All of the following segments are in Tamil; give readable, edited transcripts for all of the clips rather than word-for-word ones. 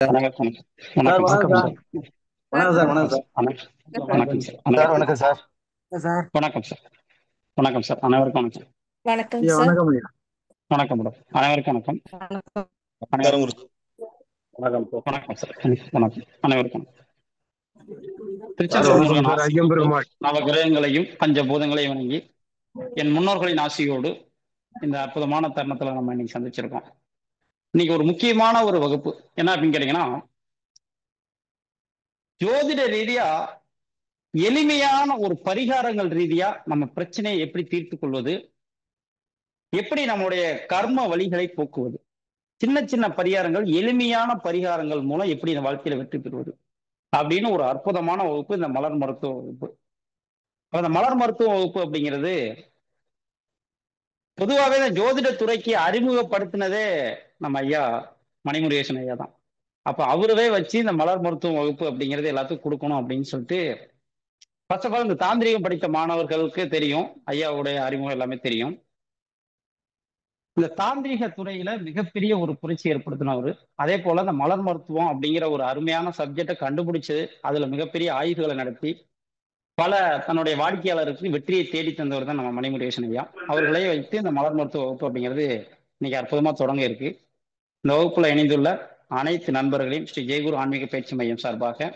வணக்கம் சார் வணக்கம் வணக்கம் சார். சார். வணக்கம் சார். வணக்கம் சார். சார் வணக்கம் சார். சார் வணக்கம் சார். வணக்கம் சார். அனைவருக்கும் வணக்கம். வணக்கம் ஐயா சார். வணக்கம் ஐயா. வணக்கம் மேடம். அனைவருக்கும் வணக்கம். வணக்கம். அனைவருக்கும் வணக்கம் சார். வணக்கம் அனைவருக்கும். திருச்செந்தூர் முருகன் சார் ஐயம் பெருமாள். நவகிரகங்களையும் பஞ்சபூதங்களையும் வணங்கி என் முன்னோர்களின் ஆசியோடு இந்த அற்புதமான தருணத்துல நம்ம இன்னைக்கு சந்திச்சிருக்கோம். இன்னைக்கு ஒரு முக்கியமான ஒரு வகுப்பு என்ன அப்படின்னு கேட்டீங்கன்னா, ஜோதிட ரீதியா எளிமையான ஒரு பரிகாரங்கள் ரீதியா நம்ம பிரச்சனையை எப்படி தீர்த்து கொள்வது, எப்படி நம்முடைய கர்ம வழிகளை போக்குவது, சின்ன சின்ன பரிகாரங்கள், எளிமையான பரிகாரங்கள் மூலம் எப்படி இந்த வாழ்க்கையில வெற்றி பெறுவது அப்படின்னு ஒரு அற்புதமான வகுப்பு இந்த மலர் மருத்துவ வகுப்பு. அந்த மலர் மருத்துவ வகுப்பு அப்படிங்கிறது பொதுவாகவே இந்த ஜோதிட துறைக்கு அறிமுகப்படுத்தினதே நம்ம ஐயா மணிமுருகேசன் ஐயா தான். அப்ப அவரவே வச்சு இந்த மலர் மருத்துவ வகுப்பு அப்படிங்கிறது எல்லாத்துக்கும் கொடுக்கணும் அப்படின்னு சொல்லிட்டு, ஃபர்ஸ்ட் ஆஃப் ஆல் இந்த தாந்திரிகம் படித்த மாணவர்களுக்கு தெரியும், ஐயாவுடைய அறிமுகம் எல்லாமே தெரியும். இந்த தாந்திரிக துறையில மிகப்பெரிய ஒரு புரட்சி ஏற்படுத்தினவர். அதே போல இந்த மலர் மருத்துவம் அப்படிங்கிற ஒரு அருமையான சப்ஜெக்டை கண்டுபிடிச்சு அதுல மிகப்பெரிய ஆய்வுகளை நடத்தி பல தன்னுடைய வாடிக்கையாளருக்கு வெற்றியை தேடி தந்தவர் தான் நம்ம மணிமுருகேசன் ஐயா. அவர்களே வைத்து இந்த மலர் மருத்துவ வகுப்பு அப்படிங்கிறது இன்னைக்கு அற்புதமா தொடங்க இருக்கு. இந்த வகுப்புல இணைந்துள்ள அனைத்து நண்பர்களையும் ஸ்ரீ ஜெயகுரு ஆன்மீக பயிற்சி மையம் சார்பாக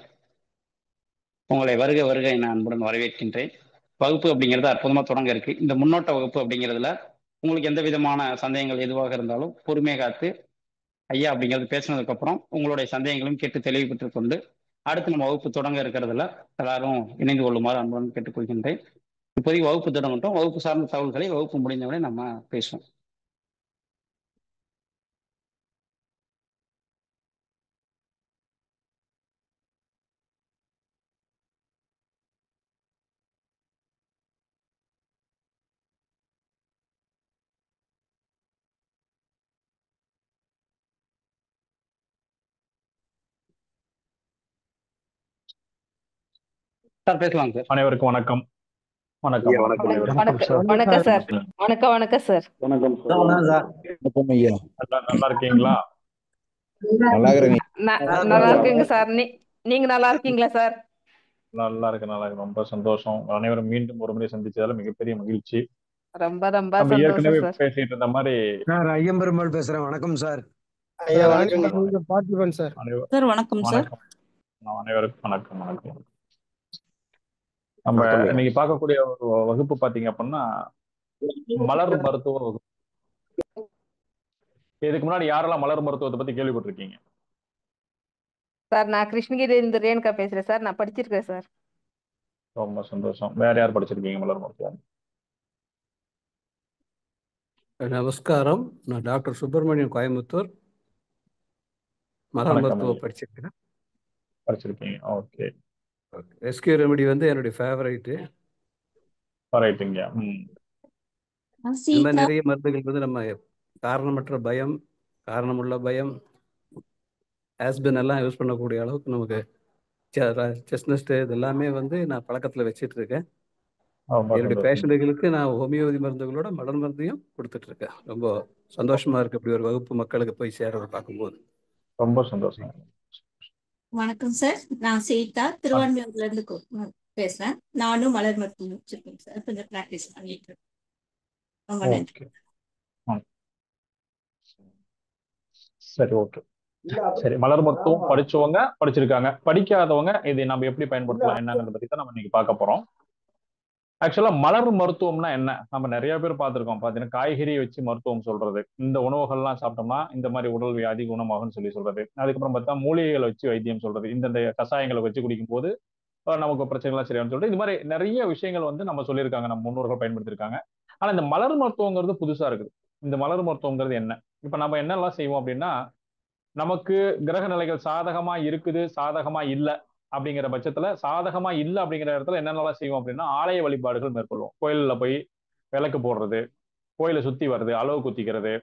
உங்களை வருக வருக என அன்புடன் வரவேற்கின்றேன். வகுப்பு அப்படிங்கிறது அற்புதமா தொடங்க இருக்கு. இந்த முன்னோட்ட வகுப்பு அப்படிங்கிறதுல உங்களுக்கு எந்த விதமான சந்தேகங்கள் எதுவாக இருந்தாலும் பொறுமையை காத்து ஐயா அப்படிங்கிறது பேசினதுக்கு அப்புறம் உங்களுடைய சந்தேகங்களும் கேட்டு தெளிவு பெற்றுக் கொண்டு அடுத்து நம்ம வகுப்பு தொடங்க இருக்கிறதுல எல்லாரும் இணைந்து கொள்ளுமாறு அன்புடன் கேட்டுக்கொள்கின்றேன். இப்போதைக்கு வகுப்பு தொடங்கட்டும். வகுப்பு சார்ந்த தகவல்களை வகுப்பு முடிந்தவரை நம்ம பேசுவோம். சார் பேசலாம் சார். அனைவருக்கும் வணக்கம். வணக்கம் ஐயா வணக்கம் வணக்கம். அனைவருக்கும். வணக்கம் சார். வணக்கம் வணக்கம் சார். வணக்கம் சார் வணக்கம் சார். வணக்கம் ஐயா. நல்லா இருக்கீங்களா? நல்லா இருக்கிறேங்க. நல்லா இருக்குங்க சார். நீங்க நல்லா இருக்கீங்களா சார்? நல்லா இருக்கு. ரொம்ப சந்தோஷம். அனைவரும் மீண்டும் ஒரு முறை சந்திச்சதால மிகப்பெரிய மகிழ்ச்சி. ரொம்ப ரொம்ப நம்ம சந்தோஷம் ஏற்கனவே சார். பேசிட்டு இருந்த மாதிரி சார் ஐயம் பெருமாள் பேசுறேன். வணக்கம் சார். ஐயா வணக்கம் பார்த்திபன் சார். சார் வணக்கம் சார். அனைவருக்கும் வணக்கம் வணக்கம். நம்ம இன்னைக்கு பார்க்கக்கூடிய ஒரு வகுப்பு பாத்தீங்க அப்படின்னா மலர் மருத்துவ வகுப்பு. இதுக்கு முன்னாடி யாரெல்லாம் மலர் மருத்துவத்தை பத்தி கேள்விப்பட்டிருக்கீங்க? சார் நான் கிருஷ்ணகிரி இருந்து ரேணுகா பேசுறேன் சார். நான் படிச்சிருக்கேன் சார். ரொம்ப சந்தோஷம். வேற யார் படிச்சிருக்கீங்க மலர் மருத்துவம்? நமஸ்காரம். நான் டாக்டர் சுப்பிரமணியம், கோயம்புத்தூர். மலர் மருத்துவ படிச்சிருக்கீங்க. ஓகே. ரெஸ்கியூ ரெமெடி வந்து என்னுடைய ஃபேவரைட்டு. ரைட்டுங்க. இந்த மாதிரி நிறைய மருந்துகள் வந்து நம்ம காரணமற்ற பயம், காரணமுள்ள பயம், ஆஸ்பின் எல்லாம் யூஸ் பண்ணக்கூடிய அளவுக்கு நமக்கு செஸ்னஸ்ட் இது எல்லாமே வந்து நான் பழக்கத்தில் வச்சுட்டு இருக்கேன். என்னுடைய பேஷண்ட்டுகளுக்கு நான் ஹோமியோபதி மருந்துகளோட மலர் மருந்தையும் கொடுத்துட்டு இருக்கேன். ரொம்ப சந்தோஷமா இருக்கு இப்படி ஒரு வகுப்பு மக்களுக்கு போய் சேர்றதை பார்க்கும்போது. ரொம்ப சந்தோஷம். வணக்கம் சார். நான் சீதா திருவான்மியூர்ல இருந்து பேசுறேன். நானும் மலர் மருத்துவம் முடிச்சிருக்கேன் சார். கொஞ்சம் பிராக்டிஸ் பண்ணிட்டு இருக்கேன். ரொம்ப நன்றி. சரி, ஓகே. சரி, மலர் மருத்துவம் படிச்சவங்க படிச்சிருக்காங்க, படிக்காதவங்க இதை நம்ம எப்படி பயன்படுத்தலாம் என்னங்கிறத பத்தி தான் நம்ம இன்னைக்கு பார்க்க போறோம். ஆக்சுவலா மலர் மருத்துவம்னா என்ன? நம்ம நிறைய பேர் பார்த்திருக்கோம். பாத்தீங்கன்னா காய்கறியை வச்சு மருத்துவம் சொல்றது, இந்த உணவுகள்லாம் சாப்பிட்டோம்னா இந்த மாதிரி உடல் வியாதி குணமாகும்னு சொல்றது. அதுக்கப்புறம் பார்த்தா மூலிகைகளை வச்சு வைத்தியம் சொல்றது, இந்த கஷாயங்களை வச்சு குடிக்கும் போது நமக்கு பிரச்சனைலாம் சரியானு சொல்றது. இது மாதிரி நிறைய விஷயங்கள் வந்து நம்ம சொல்லியிருக்காங்க, நம்ம முன்னோர்கள் பயன்படுத்திருக்காங்க. ஆனா இந்த மலர் மருத்துவங்கிறது புதுசா இருக்குது. இந்த மலர் மருத்துவங்கிறது என்ன? இப்ப நம்ம என்னெல்லாம் செய்வோம் அப்படின்னா, நமக்கு கிரக நிலைகள் சாதகமா இருக்குது, சாதகமா இல்லை அப்படிங்கிற பட்சத்துல, சாதகமா இல்லை அப்படிங்கிற இடத்துல என்னென்னலாம் செய்வோம் அப்படின்னா, ஆலய வழிபாடுகள் மேற்கொள்வோம். கோயில்ல போய் விளக்கு போடுறது, கோயிலை சுத்தி வர்றது, அளவு குத்திக்கிறது,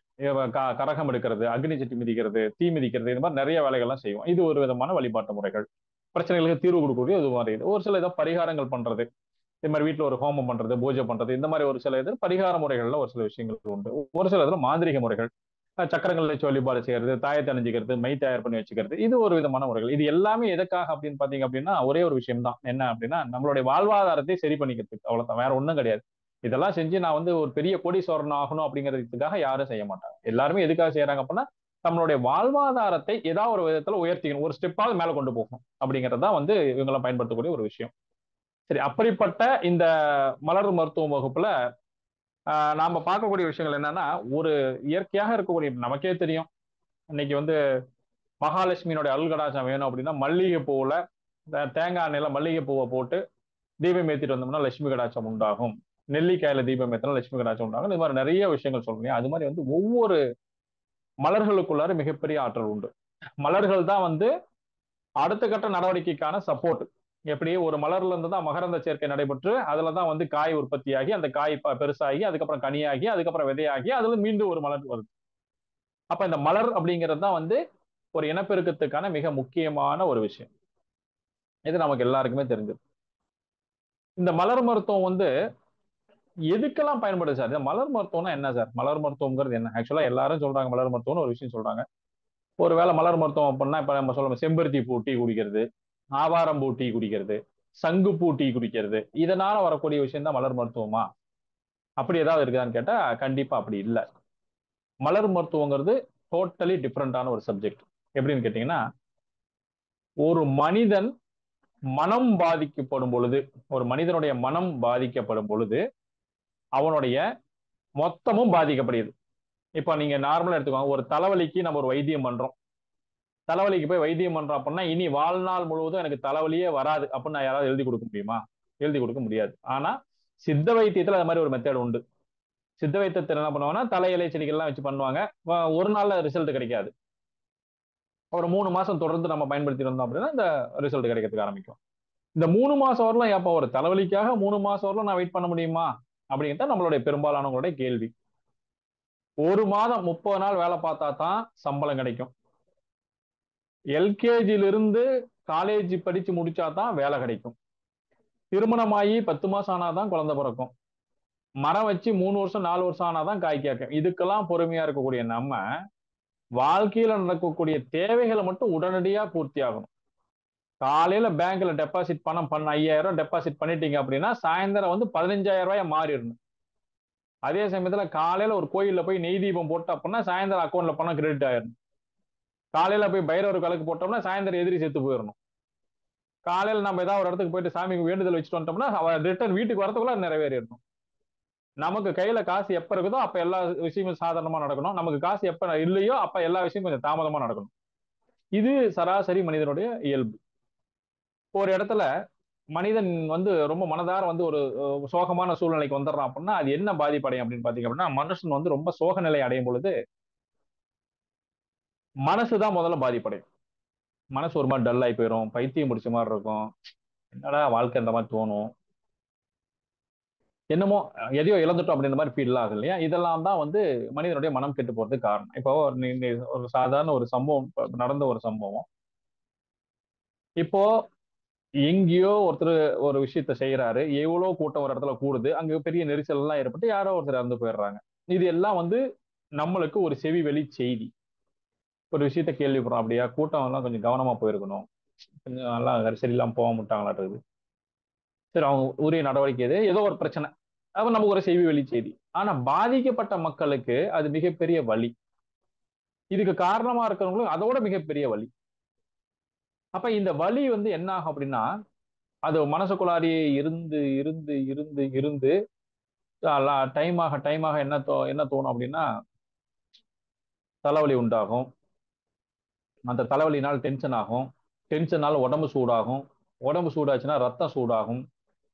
கரகம் எடுக்கிறது, அக்னி சட்டி மிதிக்கிறது, தீ மிதிக்கிறது, இந்த மாதிரி நிறைய வேலைகள்லாம் செய்வோம். இது ஒரு விதமான வழிபாட்டு முறைகள். பிரச்சனைகளுக்கு தீர்வு கொடுக்கக்கூடிய இது மாதிரி. ஒரு சில ஏதோ பரிகாரங்கள் பண்றது, இது மாதிரி வீட்டுல ஒரு ஹோமம் பண்றது, பூஜை பண்றது, இந்த மாதிரி ஒரு சில இது பரிகார முறைகள்ல ஒரு சில விஷயங்கள் உண்டு. ஒரு சில இதுல மாந்திரிக முறைகள், சக்கரங்கள் வச்சு வழிபாடு செய்யறது, தாயத்தை அணிஞ்சிக்கிறது, மை தயார் பண்ணி வச்சுக்கிறது, இது ஒரு விதமான முறைகள். இது எல்லாமே எதுக்காக அப்படின்னு பாத்தீங்க அப்படின்னா ஒரே ஒரு விஷயம் தான். என்ன அப்படின்னா நம்மளுடைய வாழ்வாதாரத்தை சரி பண்ணிக்கிறதுக்கு, அவ்வளவுதான், வேற ஒண்ணும் கிடையாது. இதெல்லாம் செஞ்சு நான் வந்து ஒரு பெரிய கோடீஸ்வரன் ஆகணும் அப்படிங்கிறதுக்காக யாரும் செய்ய மாட்டாங்க. எல்லாருமே எதுக்காக செய்யறாங்க அப்படின்னா நம்மளுடைய வாழ்வாதாரத்தை ஏதாவது ஒரு விதத்துல உயர்த்திக்கணும், ஒரு ஸ்டெப்பாவது மேல கொண்டு போகணும் அப்படிங்கிறது தான் வந்து இவங்கெல்லாம் பயன்படுத்தக்கூடிய ஒரு விஷயம். சரி, அப்படிப்பட்ட இந்த மலர் மருத்துவ வகுப்புல நாம பார்க்கக்கூடிய விஷயங்கள் என்னன்னா, ஒரு இயற்கையாக இருக்கக்கூடிய, நமக்கே தெரியும், இன்னைக்கு வந்து மகாலட்சுமியினுடைய அருள்கடாச்சம் வேணும் அப்படின்னா மல்லிகை பூவுல தேங்காய் எண்ணெயில மல்லிகை பூவை போட்டு தீபம் ஏத்திட்டு வந்தோம்னா லட்சுமி கடாச்சம் உண்டாகும். நெல்லிக்காயில தீபம் ஏத்தினா லட்சுமி கடாச்சம் உண்டாகும். இது மாதிரி நிறைய விஷயங்கள் சொல்றீங்க. அது மாதிரி வந்து ஒவ்வொரு மலர்களுக்குள்ளார மிகப்பெரிய ஆற்றல் உண்டு. மலர்கள் தான் வந்து அடுத்த கட்ட நடவடிக்கைக்கான சப்போர்ட். எப்படி ஒரு மலர்ல இருந்து தான் மகரந்த சேர்க்கை நடைபெற்று அதுலதான் வந்து காய் உற்பத்தியாகி, அந்த காய் பெருசாகி, அதுக்கப்புறம் கனியாகி, அதுக்கப்புறம் விதையாகி, அதுல மீண்டும் ஒரு மலர் வருது. அப்ப இந்த மலர் அப்படிங்கிறது தான் வந்து ஒரு இனப்பெருக்கத்துக்கான மிக முக்கியமான ஒரு விஷயம். இது நமக்கு எல்லாருக்குமே தெரிஞ்சது. இந்த மலர் மருத்துவம் வந்து எதுக்கெல்லாம் பயன்படுது சார்? இந்த மலர் மருத்துவம்னா என்ன சார்? மலர் மருத்துவம்ங்கிறது என்ன? ஆக்சுவலா எல்லாரும் சொல்றாங்க மலர் மருத்துவம்னு ஒரு விஷயம் சொல்றாங்க. ஒருவேளை மலர் மருத்துவம் அப்படின்னா இப்ப நம்ம சொல்லுவோம் செம்பருத்தி பூ டீ குடிக்கிறது, ஆவாரம் பூ டீ குடிக்கிறது, சங்கு பூ டீ குடிக்கிறது, இதனால வரக்கூடிய விஷயம் தான் மலர் மருத்துவமா? அப்படி ஏதாவது இருக்குதான்னு கேட்டா கண்டிப்பா அப்படி இல்லை. மலர் மருத்துவங்கிறது டோட்டலி டிஃப்ரெண்டான ஒரு சப்ஜெக்ட். எப்படின்னு கேட்டீங்கன்னா, ஒரு மனிதன் மனம் பாதிக்கப்படும் பொழுது, ஒரு மனிதனுடைய மனம் பாதிக்கப்படும் பொழுது அவனுடைய மொத்தமும் பாதிக்கப்படுது. இப்ப நீங்க நார்மலா எடுத்துக்கோங்க, ஒரு தலைவலிக்கு நம்ம ஒரு வைத்தியம் பண்றோம். தலைவலிக்கு போய் வைத்தியம் பண்றோம் அப்படின்னா இனி வாழ்நாள் முழுவதும் எனக்கு தலைவலியே வராது அப்படின்னு நான் யாராவது எழுதி கொடுக்க முடியுமா? எழுதி கொடுக்க முடியாது. ஆனா சித்த வைத்தியத்துல அது மாதிரி ஒரு மெத்தட் உண்டு. சித்த வைத்தியத்தில் என்ன பண்ணுவாங்கன்னா தலை இலை செடிகள்லாம் வச்சு பண்ணுவாங்க. ஒரு நாள்ல ரிசல்ட் கிடைக்காது. ஒரு 3 மாசம் தொடர்ந்து நம்ம பயன்படுத்தி வந்தோம் அப்படின்னா இந்த ரிசல்ட் கிடைக்கிறதுக்கு ஆரம்பிக்கும். இந்த 3 மாசம் வரலாம் எப்ப ஒரு தலைவலிக்காக 3 மாசம் வரலாம் நான் வெயிட் பண்ண முடியுமா அப்படிங்கிறத நம்மளுடைய பெரும்பாலானவங்களுடைய கேள்வி. ஒரு மாதம் 30 நாள் வேலை பார்த்தா தான் சம்பளம் கிடைக்கும். எல்கேஜிலிருந்து காலேஜ் படிச்சு முடிச்சா தான் வேலை கிடைக்கும். திருமணமாகி 10 மாசம் ஆனாதான் குழந்தை பிறக்கும். மரம் வச்சு 3 வருஷம் 4 வருஷம் ஆனாதான் காய் காய்க்கும். இதுக்கெல்லாம் பொறுமையா இருக்கக்கூடிய நம்ம வாழ்க்கையில நடக்கக்கூடிய தேவைகளை மட்டும் உடனடியா பூர்த்தி ஆகணும். காலையில பேங்க்ல டெபாசிட் பணம் 5000 டெபாசிட் பண்ணிட்டீங்க அப்படின்னா சாயந்தரம் வந்து 15,000 ரூபாய் மாறிடணும். அதே சமயத்துல காலையில ஒரு கோயில்ல போய் நெய் தீபம் போட்டோம் அப்படின்னா சாயந்தரம் அக்கௌண்ட்ல பணம் கிரெடிட் ஆயிடணும். காலையில போய் பைரவர் கலக்கு போட்டோம்னா சாயந்தரம் எதிரி செத்து போயிடணும். காலையில நம்ம ஏதாவது ஒரு இடத்துக்கு போயிட்டு சாமிக்கு வேண்டுதல் வச்சுட்டு வந்துட்டோம்னா ரிட்டர்ன் வீட்டுக்கு வரதுக்குள்ள நிறைவேறிடணும். நமக்கு கையில காசு எப்ப இருக்குதோ அப்ப எல்லா விஷயமும் சாதாரணமா நடக்கணும். நமக்கு காசு எப்ப இல்லையோ அப்ப எல்லா விஷயமும் கொஞ்சம் தாமதமா நடக்கணும். இது சராசரி மனிதனுடைய இயல்பு. ஒரு இடத்துல மனிதன் வந்து ரொம்ப மனதார வந்து ஒரு சோகமான சூழ்நிலைக்கு வந்துடுறான் அப்படின்னா அது என்ன பாதிப்படையும் அப்படின்னு பாத்தீங்க அப்படின்னா, மனுஷன் வந்து ரொம்ப சோக நிலை அடையும் பொழுது மனசுதான் முதல்ல பாதிப்படையும். மனசு ஒரு மாதிரி டல் ஆகி போயிடும், பைத்தியம் முடிச்ச மாதிரி இருக்கும், என்னடா வாழ்க்கை இந்த மாதிரி தோணும், என்னமோ எதையோ இழந்துட்டோம் அப்படின்ற மாதிரி ஃபீல் ஆகுது இல்லையா? இதெல்லாம் தான் வந்து மனிதனுடைய மனம் கெட்டு போறதுக்கு காரணம். இப்போ நீங்க ஒரு சாதாரண ஒரு சம்பவம் நடந்த ஒரு சம்பவம். இப்போ எங்கேயோ ஒருத்தர் ஒரு விஷயத்த செய்யறாரு, எவ்வளவு கூட்டம் ஒரு இடத்துல கூடுது, அங்க பெரிய நெரிசல் எல்லாம் ஏற்பட்டு யாரோ ஒருத்தர் இறந்து போயிடுறாங்க. இது எல்லாம் வந்து நம்மளுக்கு ஒரு செவி வெளி செய்தி. ஒரு விஷயத்த கேள்விப்படுறோம், அப்படியா கூட்டம் எல்லாம் கொஞ்சம் கவனமா போயிருக்கணும், கொஞ்சம் நல்லா சரியில்லாம போக முட்டாங்களாட்டுறது, சரி அவங்க உரிய நடவடிக்கை எது, ஏதோ ஒரு பிரச்சனை, அப்ப நமக்கு ஒரு செய்தி வெளி செய்தி. ஆனா பாதிக்கப்பட்ட மக்களுக்கு அது மிகப்பெரிய வலி. இதுக்கு காரணமா இருக்கிறவங்களுக்கு அதோட மிகப்பெரிய வலி. அப்ப இந்த வலி வந்து என்ன ஆகும் அப்படின்னா அது மனசுக்குள்ளாரியே இருந்து இருந்து இருந்து இருந்து டைம் ஆக என்ன தோணும் அப்படின்னா தலைவலி உண்டாகும். அந்த தலைவலினால் டென்ஷன் ஆகும், டென்ஷனால உடம்பு சூடாகும், உடம்பு சூடாச்சுன்னா ரத்தம் சூடாகும்,